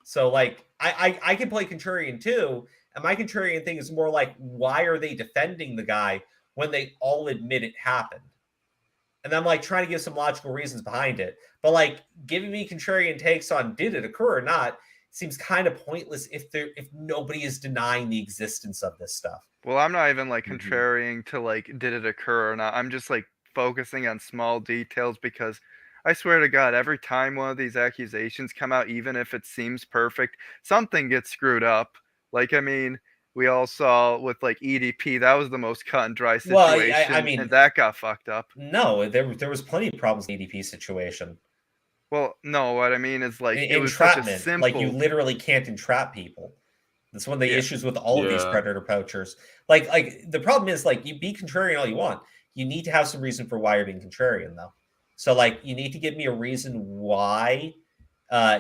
So like I can play contrarian too, and my contrarian thing is more like, why are they defending the guy when they all admit it happened? And I'm like trying to give some logical reasons behind it. But like giving me contrarian takes on did it occur or not seems kind of pointless if nobody is denying the existence of this stuff. Well, I'm not even like contrarian to like did it occur or not. I'm just like focusing on small details because I swear to God, every time one of these accusations come out, even if it seems perfect, something gets screwed up. Like, I mean, we all saw with like EDP, that was the most cut and dry situation, Well, I mean, and that got fucked up. No, there was plenty of problems in the EDP situation. Well, no, what I mean is like it was such a Entrapment. simple. Like you literally can't entrap people. That's one of the issues with all of these predator poachers. Like the problem is like you be contrarian all you want. You need to have some reason for why you're being contrarian though. So like you need to give me a reason why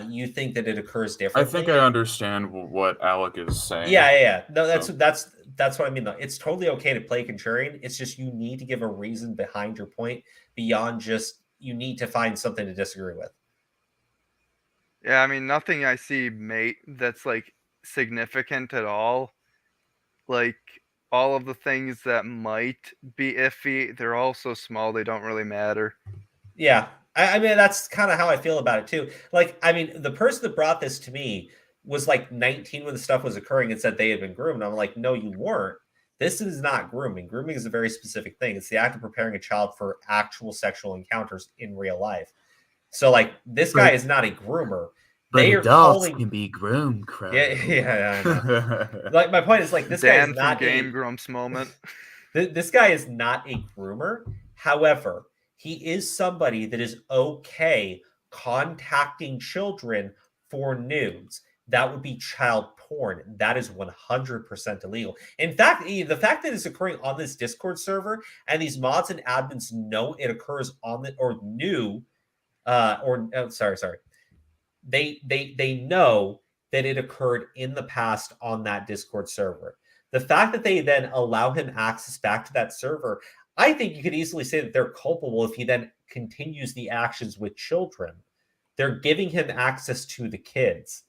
you think that it occurs differently. I think I understand what Alec is saying. Yeah. No, that's what I mean though. It's totally okay to play contrarian. It's just you need to give a reason behind your point beyond just you need to find something to disagree with. Yeah, I mean nothing I see that's like significant at all. Like all of the things that might be iffy, they're all so small they don't really matter. Yeah. I mean, that's kind of how I feel about it too. Like, I mean, the person that brought this to me was like 19 when the stuff was occurring and said they had been groomed. I'm like, no, you weren't. This is not grooming. Grooming is a very specific thing. It's the act of preparing a child for actual sexual encounters in real life. So, like, this guy is not a groomer. But adults can be groomed, Crow. Yeah, I know. Like, my point is, like, this guy is not Game Grumps moment. This guy is not a groomer. However, he is somebody that is okay contacting children for nudes. That would be child porn. That is 100% illegal. In fact, the fact that it's occurring on this Discord server and these mods and admins know it occurs on the or knew they know that it occurred in the past on that Discord server. The fact that they then allow him access back to that server, I think you could easily say that they're culpable if he then continues the actions with children. They're giving him access to the kids.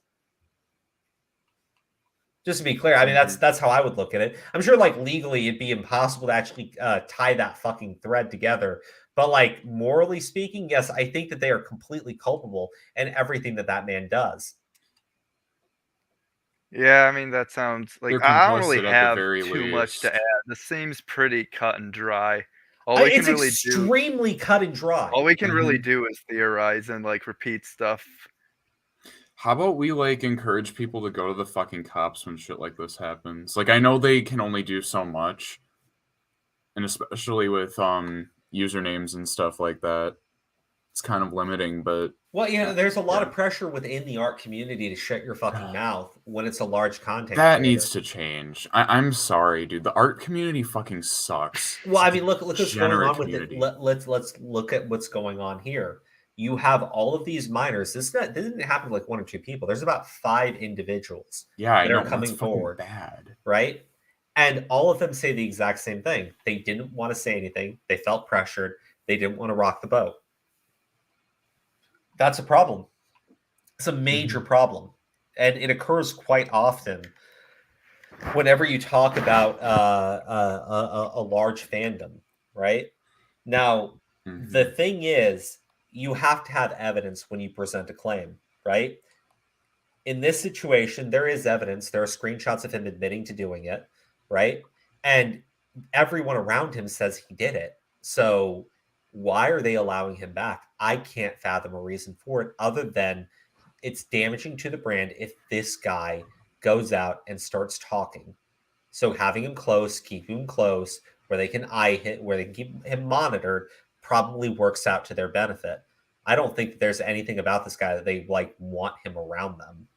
Just to be clear, I mean, that's how I would look at it. I'm sure, like, legally, it'd be impossible to actually tie that fucking thread together. But, like, morally speaking, yes, I think that they are completely culpable in everything that man does. Yeah, I mean, that sounds like I don't really have too much to add. This seems pretty cut and dry. It's extremely cut and dry. All we can really do is theorize and, like, repeat stuff. How about we, like, encourage people to go to the fucking cops when shit like this happens? Like, I know they can only do so much. And especially with usernames and stuff like that. It's kind of limiting, but... Well, yeah, there's a lot of pressure within the art community to shut your fucking mouth when it's a large content That creator. needs to change. I'm sorry, dude. The art community fucking sucks. Well, I mean, look what's going on with it. Let's look at what's going on here. You have all of these minors. This didn't happen to like one or two people. There's about 5 individuals that are coming forward. Bad. Right? And all of them say the exact same thing. They didn't want to say anything. They felt pressured. They didn't want to rock the boat. That's a problem. It's a major problem. And it occurs quite often whenever you talk about a large fandom, right? Now, the thing is, you have to have evidence when you present a claim, right? In this situation, there is evidence. There are screenshots of him admitting to doing it, right? And everyone around him says he did it. So why are they allowing him back? I can't fathom a reason for it other than it's damaging to the brand if this guy goes out and starts talking. So having him close, keeping him close, where they can eye him, where they can keep him monitored, probably works out to their benefit. I don't think there's anything about this guy that they like want him around them.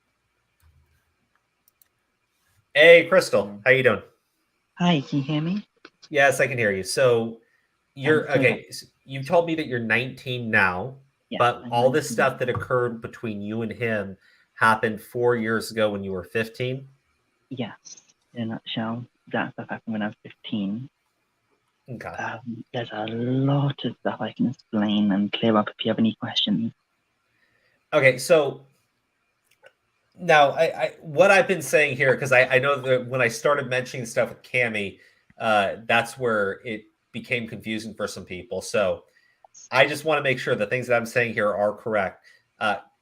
Hey, Crystal, how you doing? Hi, can you hear me? Yes, I can hear you. So You're okay. So you told me that you're 19 now, Yeah, but I'm all this 19. stuff that occurred between you and him happened 4 years ago when you were 15. Yes, in a nutshell, that stuff happened when I was 15. Okay. There's a lot of stuff I can explain and clear up if you have any questions. Okay, so now I what I've been saying here, because I know that when I started mentioning stuff with Cammy, that's where it became confusing for some people. So I just want to make sure the things that I'm saying here are correct.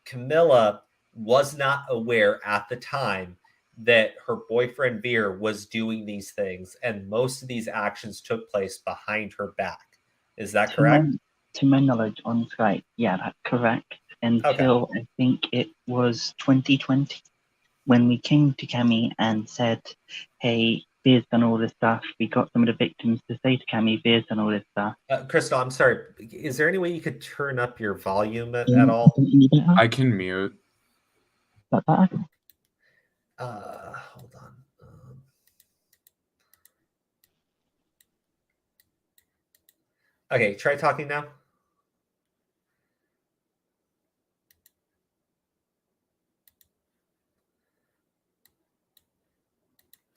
Camilla was not aware at the time that her boyfriend Veir was doing these things, and most of these actions took place behind her back. Is that correct? To my knowledge on Skype, yeah, that's correct. Until I think it was 2020 when we came to Cammy and said, hey, Veir's done all this stuff. We got some of the victims to say to Cammy, Veir's done all this stuff. Crystal, I'm sorry. Is there any way you could turn up your volume at all? I can mute. Got that? Hold on. Okay, try talking now.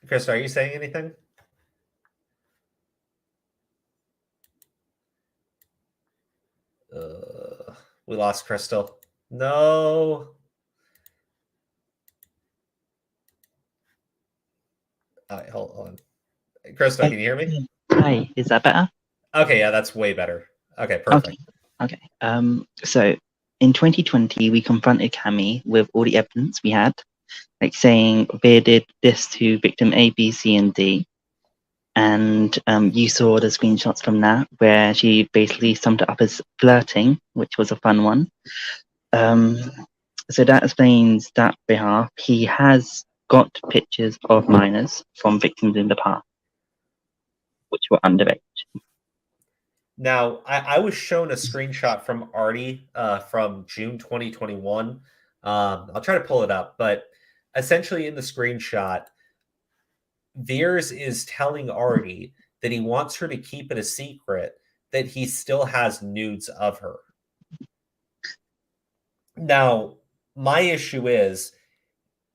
Chris, are you saying anything? We lost Crystal. No. All right, hold on. Crystal, can you hear me? Hi, is that better? Okay, yeah, that's way better. Okay, perfect. Okay. So in 2020, we confronted Cammy with all the evidence we had, like saying Veir did this to victim A, B, C, and D. And you saw the screenshots from that, where she basically summed it up as flirting, which was a fun one. So that explains that behalf. He has got pictures of minors from victims in the past, which were underage. Now, I was shown a screenshot from Artie from June 2021. I'll try to pull it up, but essentially in the screenshot, Veers is telling Artie that he wants her to keep it a secret, that he still has nudes of her. Now, my issue is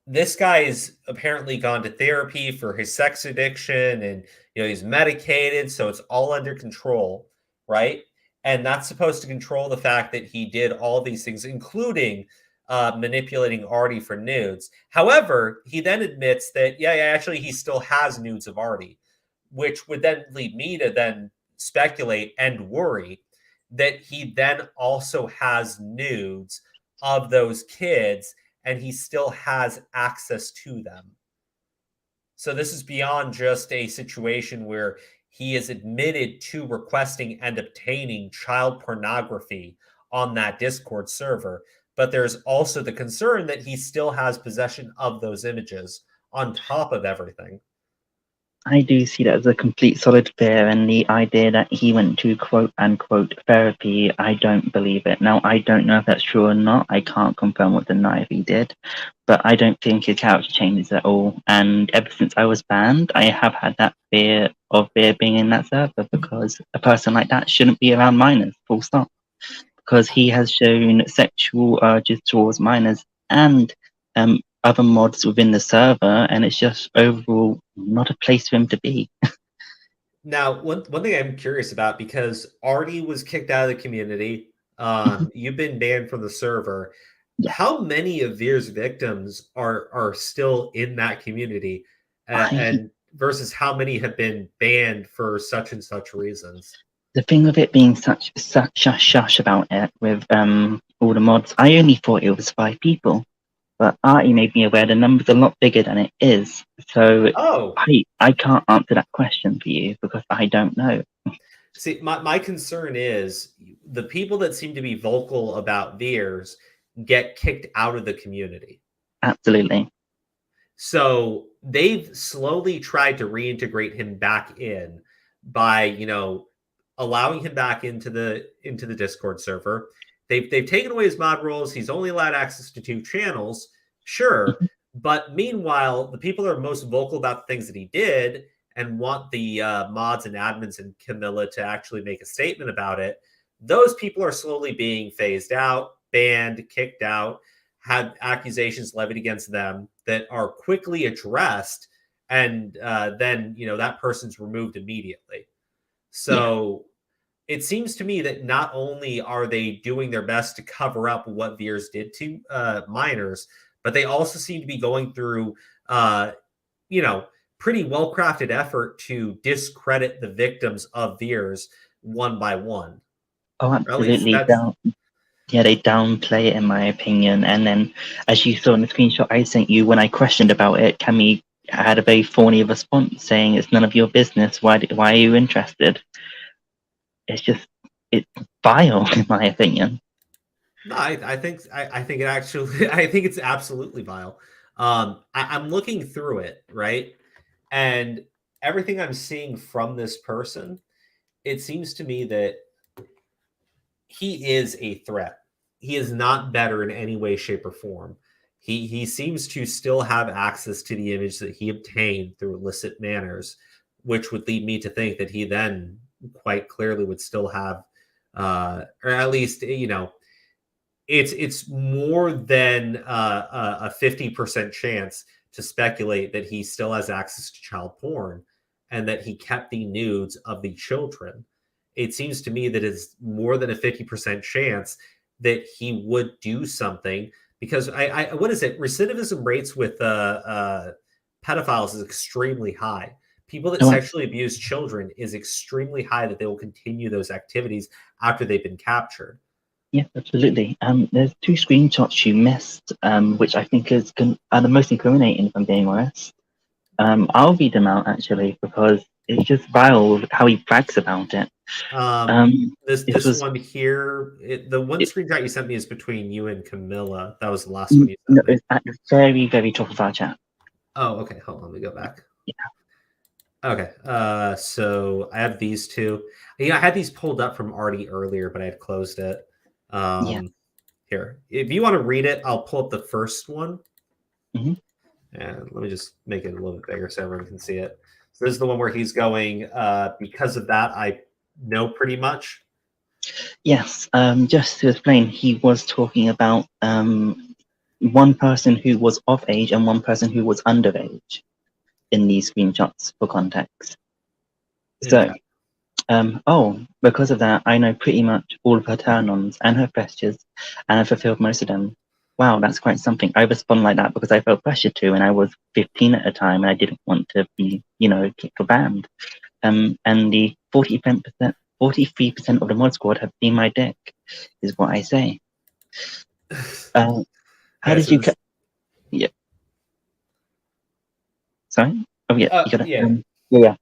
this guy has apparently gone to therapy for his sex addiction, and he's medicated, so it's all under control, right? And that's supposed to control the fact that he did all these things, including manipulating Artie for nudes. However, he then admits that, actually he still has nudes of Artie, which would then lead me to then speculate and worry that he then also has nudes of those kids and he still has access to them. So this is beyond just a situation where he is admitted to requesting and obtaining child pornography on that Discord server. But there's also the concern that he still has possession of those images on top of everything. I do see that as a complete solid fear, and the idea that he went to quote-unquote therapy, I don't believe it. Now, I don't know if that's true or not. I can't confirm or deny if he did, but I don't think his character changes at all. And ever since I was banned, I have had that fear of Veir being in that server, because a person like that shouldn't be around minors, full stop. Because he has shown sexual urges towards minors and other mods within the server, and it's just overall not a place for him to be. Now, one thing I'm curious about, because Artie was kicked out of the community, you've been banned from the server. Yeah. How many of Veir's victims are still in that community, and versus how many have been banned for such and such reasons? The thing with it being such shush about it with all the mods, I only thought it was 5 people. But Artie made me aware the number's a lot bigger than it is. So I can't answer that question for you because I don't know. See, my concern is the people that seem to be vocal about Veers get kicked out of the community. Absolutely. So they've slowly tried to reintegrate him back in by, allowing him back into the Discord server. They've taken away his mod roles. He's only allowed access to 2 channels, sure. But meanwhile, the people that are most vocal about the things that he did and want the mods and admins and Camilla to actually make a statement about it, those people are slowly being phased out, banned, kicked out, had accusations levied against them that are quickly addressed, and then that person's removed immediately. So it seems to me that not only are they doing their best to cover up what Veers did to minors, but they also seem to be going through pretty well-crafted effort to discredit the victims of Veers one by one. Oh, absolutely. They downplay it, in my opinion. And then, as you saw in the screenshot I sent you, when I questioned about it, Cammy had a very thorny response saying, "It's none of your business. Why are you interested?" It's vile, in my opinion. No, I think it actually, I think it's absolutely vile. I'm looking through it, right? And everything I'm seeing from this person, it seems to me that he is a threat. He is not better in any way, shape, or form. He seems to still have access to the image that he obtained through illicit manners, which would lead me to think that he then quite clearly would still have, or at least, it's more than a 50% chance to speculate that he still has access to child porn and that he kept the nudes of the children. It seems to me that it's more than a 50% chance that he would do something, because what is it? Recidivism rates with pedophiles is extremely high. People that sexually abuse children is extremely high, that they will continue those activities after they've been captured. Yeah, absolutely. There's 2 screenshots you missed, which I think are the most incriminating, if I'm being honest. I'll read them out, actually, because it's just vile how he brags about it. This one here, the one screenshot you sent me is between you and Camilla. That was the last one you sent me. No, it's at the very, very top of our chat. Oh, okay. Hold on, let me go back. Yeah. Okay, so I have these 2. I had these pulled up from Artie earlier, but I had closed it. Here, if you want to read it, I'll pull up the first one. Mm-hmm. And let me just make it a little bit bigger so everyone can see it. So this is the one where he's going, because of that, I know pretty much. Yes, just to explain, he was talking about one person who was of age and one person who was underage in these screenshots for context. So, because of that, I know pretty much all of her turn-ons and her gestures, and I fulfilled most of them. Wow, that's quite something. I respond like that because I felt pressured to, and I was 15 at the time, and I didn't want to be, kicked or banned. And the 43% of the mod squad have seen my dick, is what I say. How did you? Yeah. Sorry. Oh yeah. You got it. Yeah.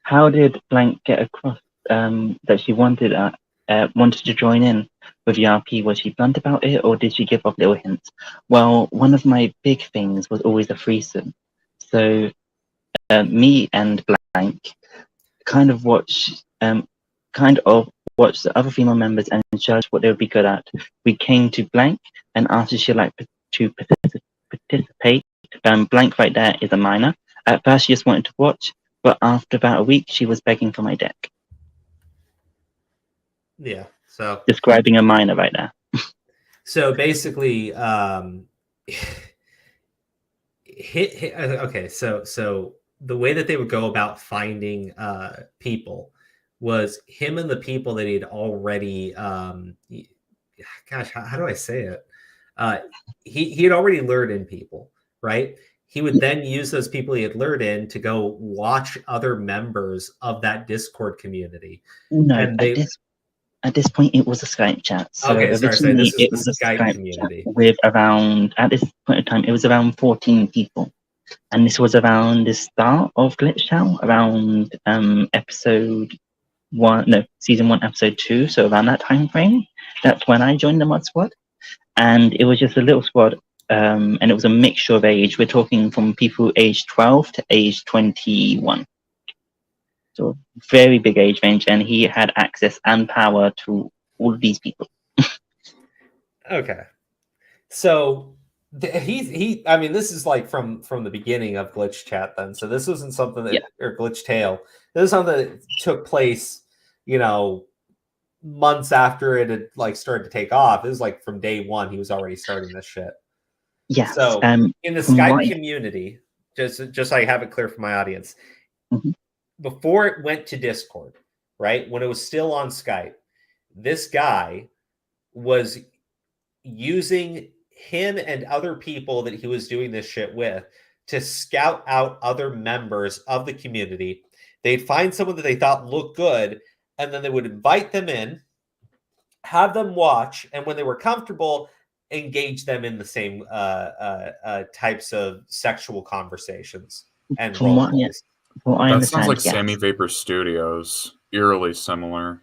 How did Blank get across that she wanted to join in with ERP? Was she blunt about it, or did she give off little hints? Well, one of my big things was always a threesome. So me and Blank kind of watched the other female members and judged what they would be good at. We came to Blank and asked if she'd like to participate. Blank right there is a minor. At first, she just wanted to watch, but after about a week, she was begging for my dick. Yeah, so describing a minor right there. So basically, okay, so the way that they would go about finding people was him and the people that he'd already gosh, how do I say it? He had already lured in people, right? He would then use those people he had lured in to go watch other members of that Discord community. No, and at this point, it was a Skype chat. So originally, it was a Skype community with at this point in time, it was around 14 people. And this was around the start of Glitchtale, around season 1, episode 2. So around that time frame, that's when I joined the mod squad. And it was just a little squad. And it was a mixture of age. We're talking from people age 12 to age 21. So very big age range, and he had access and power to all of these people. Okay. So I mean, this is like from the beginning of Glitch Chat then. So this wasn't something that or Glitchtale. This is something that took place, months after it had like started to take off. It was like from day one he was already starting this shit. Yes. So in the Skype community, just so I have it clear for my audience, before it went to Discord, right? When it was still on Skype, this guy was using him and other people that he was doing this shit with to scout out other members of the community. They'd find someone that they thought looked good, and then they would invite them in, have them watch, and when they were comfortable, engage them in the same types of sexual conversations and role plays. That sounds like Sammy Vapor Studios. Eerily similar.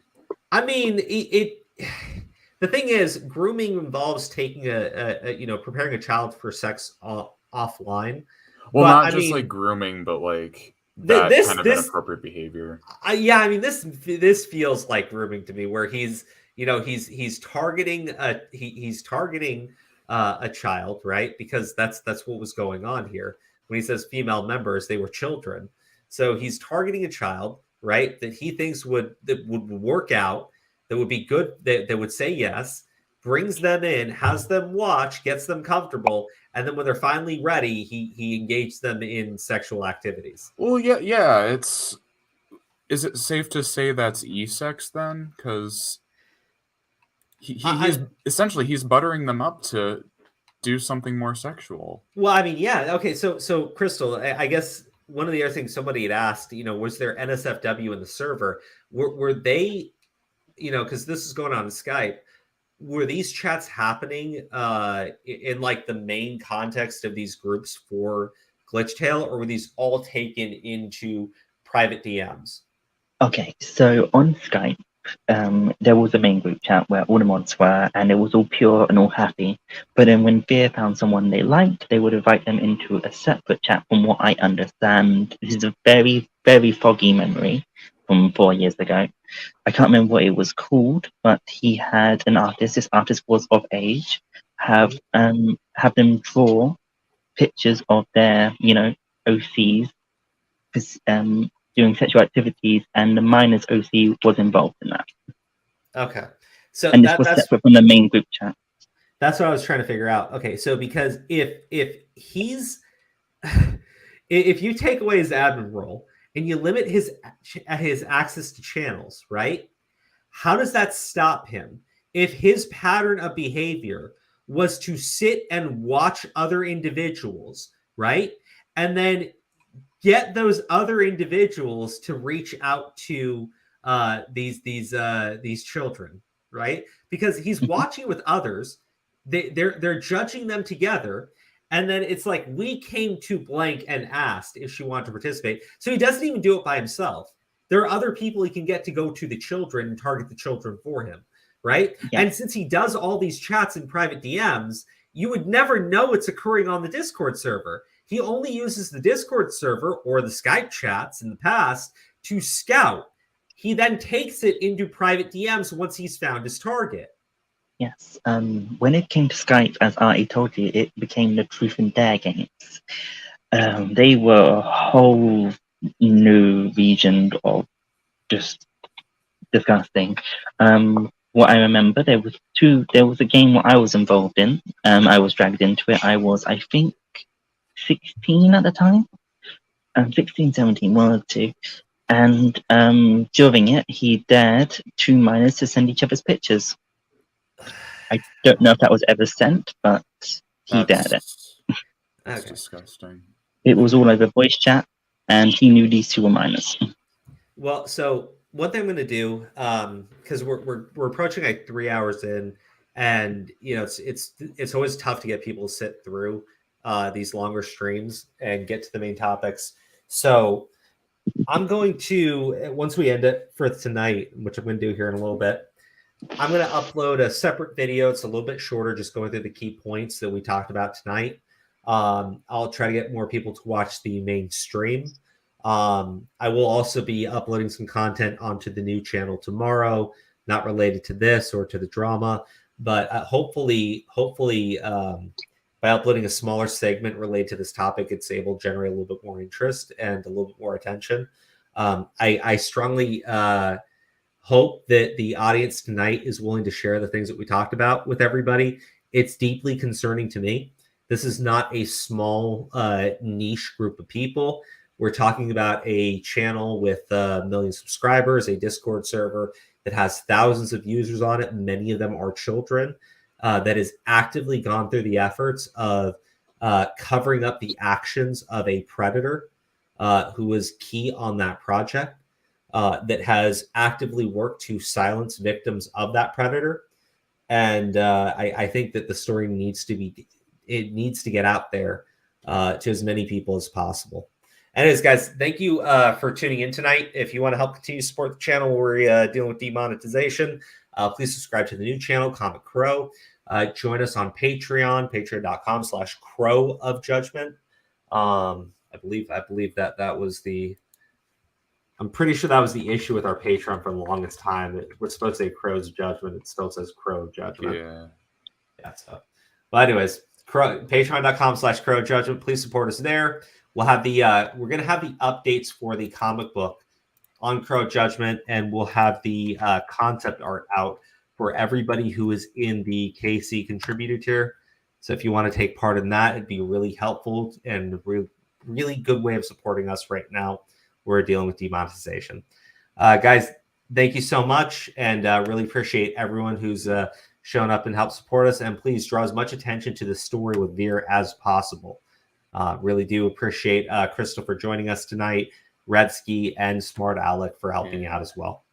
I mean, the thing is, grooming involves taking preparing a child for sex offline. Well, not just like grooming, but like that kind of inappropriate behavior. I mean, this feels like grooming to me, where he's targeting a child, right? Because that's what was going on here. When he says female members, they were children. So he's targeting a child, right? That he thinks would work out, that would be good, that would say yes, brings them in, has them watch, gets them comfortable, and then when they're finally ready, he engages them in sexual activities. Well, yeah. Is it safe to say that's e-sex then? Because he's essentially he's buttering them up to do something more sexual. Well, I mean, yeah. Okay, so Crystal, I guess one of the other things somebody had asked, was there NSFW in the server? Were they, because this is going on in Skype, were these chats happening in like the main context of these groups for Glitchtale, or were these all taken into private DMs? Okay, so on Skype, there was a main group chat where all the mods were, and it was all pure and all happy. But then when Veir found someone they liked, they would invite them into a separate chat. From what I understand, this is a very, very foggy memory from 4 years ago. I can't remember what it was called, but he had an artist. This artist was of age. Have them draw pictures of their, OCs, doing sexual activities, and the minors OC was involved in that. Okay, so and this was separate from the main group chat. That's what I was trying to figure out. Okay, so because if he's if you take away his admin role and you limit his access to channels, right? How does that stop him? If his pattern of behavior was to sit and watch other individuals, right? And then get those other individuals to reach out to these children, right? Because he's watching with others, they're judging them together, and then it's like, we came to blank and asked if she wanted to participate. So he doesn't even do it by himself. There are other people he can get to go to the children and target the children for him, right? Yeah. And since he does all these chats in private DMs, you would never know it's occurring on the Discord server. He only uses the Discord server or the Skype chats in the past to scout. He then takes it into private DMs once he's found his target. Yes. When it came to Skype, as Artie told you, it became the Truth and Dare games. They were a whole new region of just disgusting. What I remember, there was a game where I was involved in. I was dragged into it. I was, I think, 16 at the time. 16, 17, one or two. And during it, he dared two minors to send each other's pictures. I don't know if that was ever sent, but he dared it. That's disgusting. It was all over voice chat, and he knew these two were minors. Well, so one thing I'm going to do, because we're approaching like 3 hours in, and it's always tough to get people to sit through these longer streams and get to the main topics. So I'm going to, once we end it for tonight, which I'm going to do here in a little bit, I'm going to upload a separate video. It's a little bit shorter, just going through the key points that we talked about tonight. I'll try to get more people to watch the main stream. I will also be uploading some content onto the new channel tomorrow, not related to this or to the drama, but hopefully by uploading a smaller segment related to this topic, it's able to generate a little bit more interest and a little bit more attention. I strongly hope that the audience tonight is willing to share the things that we talked about with everybody. It's deeply concerning to me. This is not a small niche group of people. We're talking about a channel with a million subscribers, a Discord server that has thousands of users on it. Many of them are children, that has actively gone through the efforts of covering up the actions of a predator who was key on that project, that has actively worked to silence victims of that predator. And I think that the story needs to get out there to as many people as possible. Anyways, guys, thank you for tuning in tonight. If you want to help continue to support the channel, we're dealing with demonetization. Please subscribe to the new channel, Comic Crow. Join us on Patreon, patreon.com/Crow of Judgment. I believe that was the. I'm pretty sure that was the issue with our Patreon for the longest time. We're supposed to say Crow's Judgment. It still says Crow Judgment. Yeah. So, but anyways, patreon.com/Crow Judgment. Please support us there. We'll have the we're gonna have the updates for the comic book on Crow Judgment, and we'll have the concept art out for everybody who is in the KC contributor tier. So if you want to take part in that, it'd be really helpful and really good way of supporting us right now. We're dealing with demonetization. Guys, thank you so much, and really appreciate everyone who's shown up and helped support us. And please draw as much attention to the story with Veir as possible. Really do appreciate Crystal for joining us tonight, Redsky, and Smart Alec for helping out as well.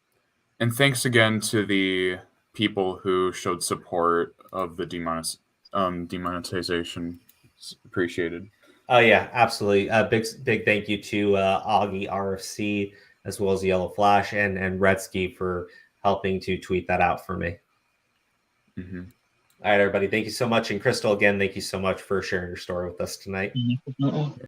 And thanks again to the people who showed support of the demonetization. It's appreciated. Oh yeah, absolutely. Big thank you to Augie RFC as well as Yellow Flash and Redsky for helping to tweet that out for me. Mm-hmm. All right, everybody. Thank you so much. And Crystal, again, thank you so much for sharing your story with us tonight.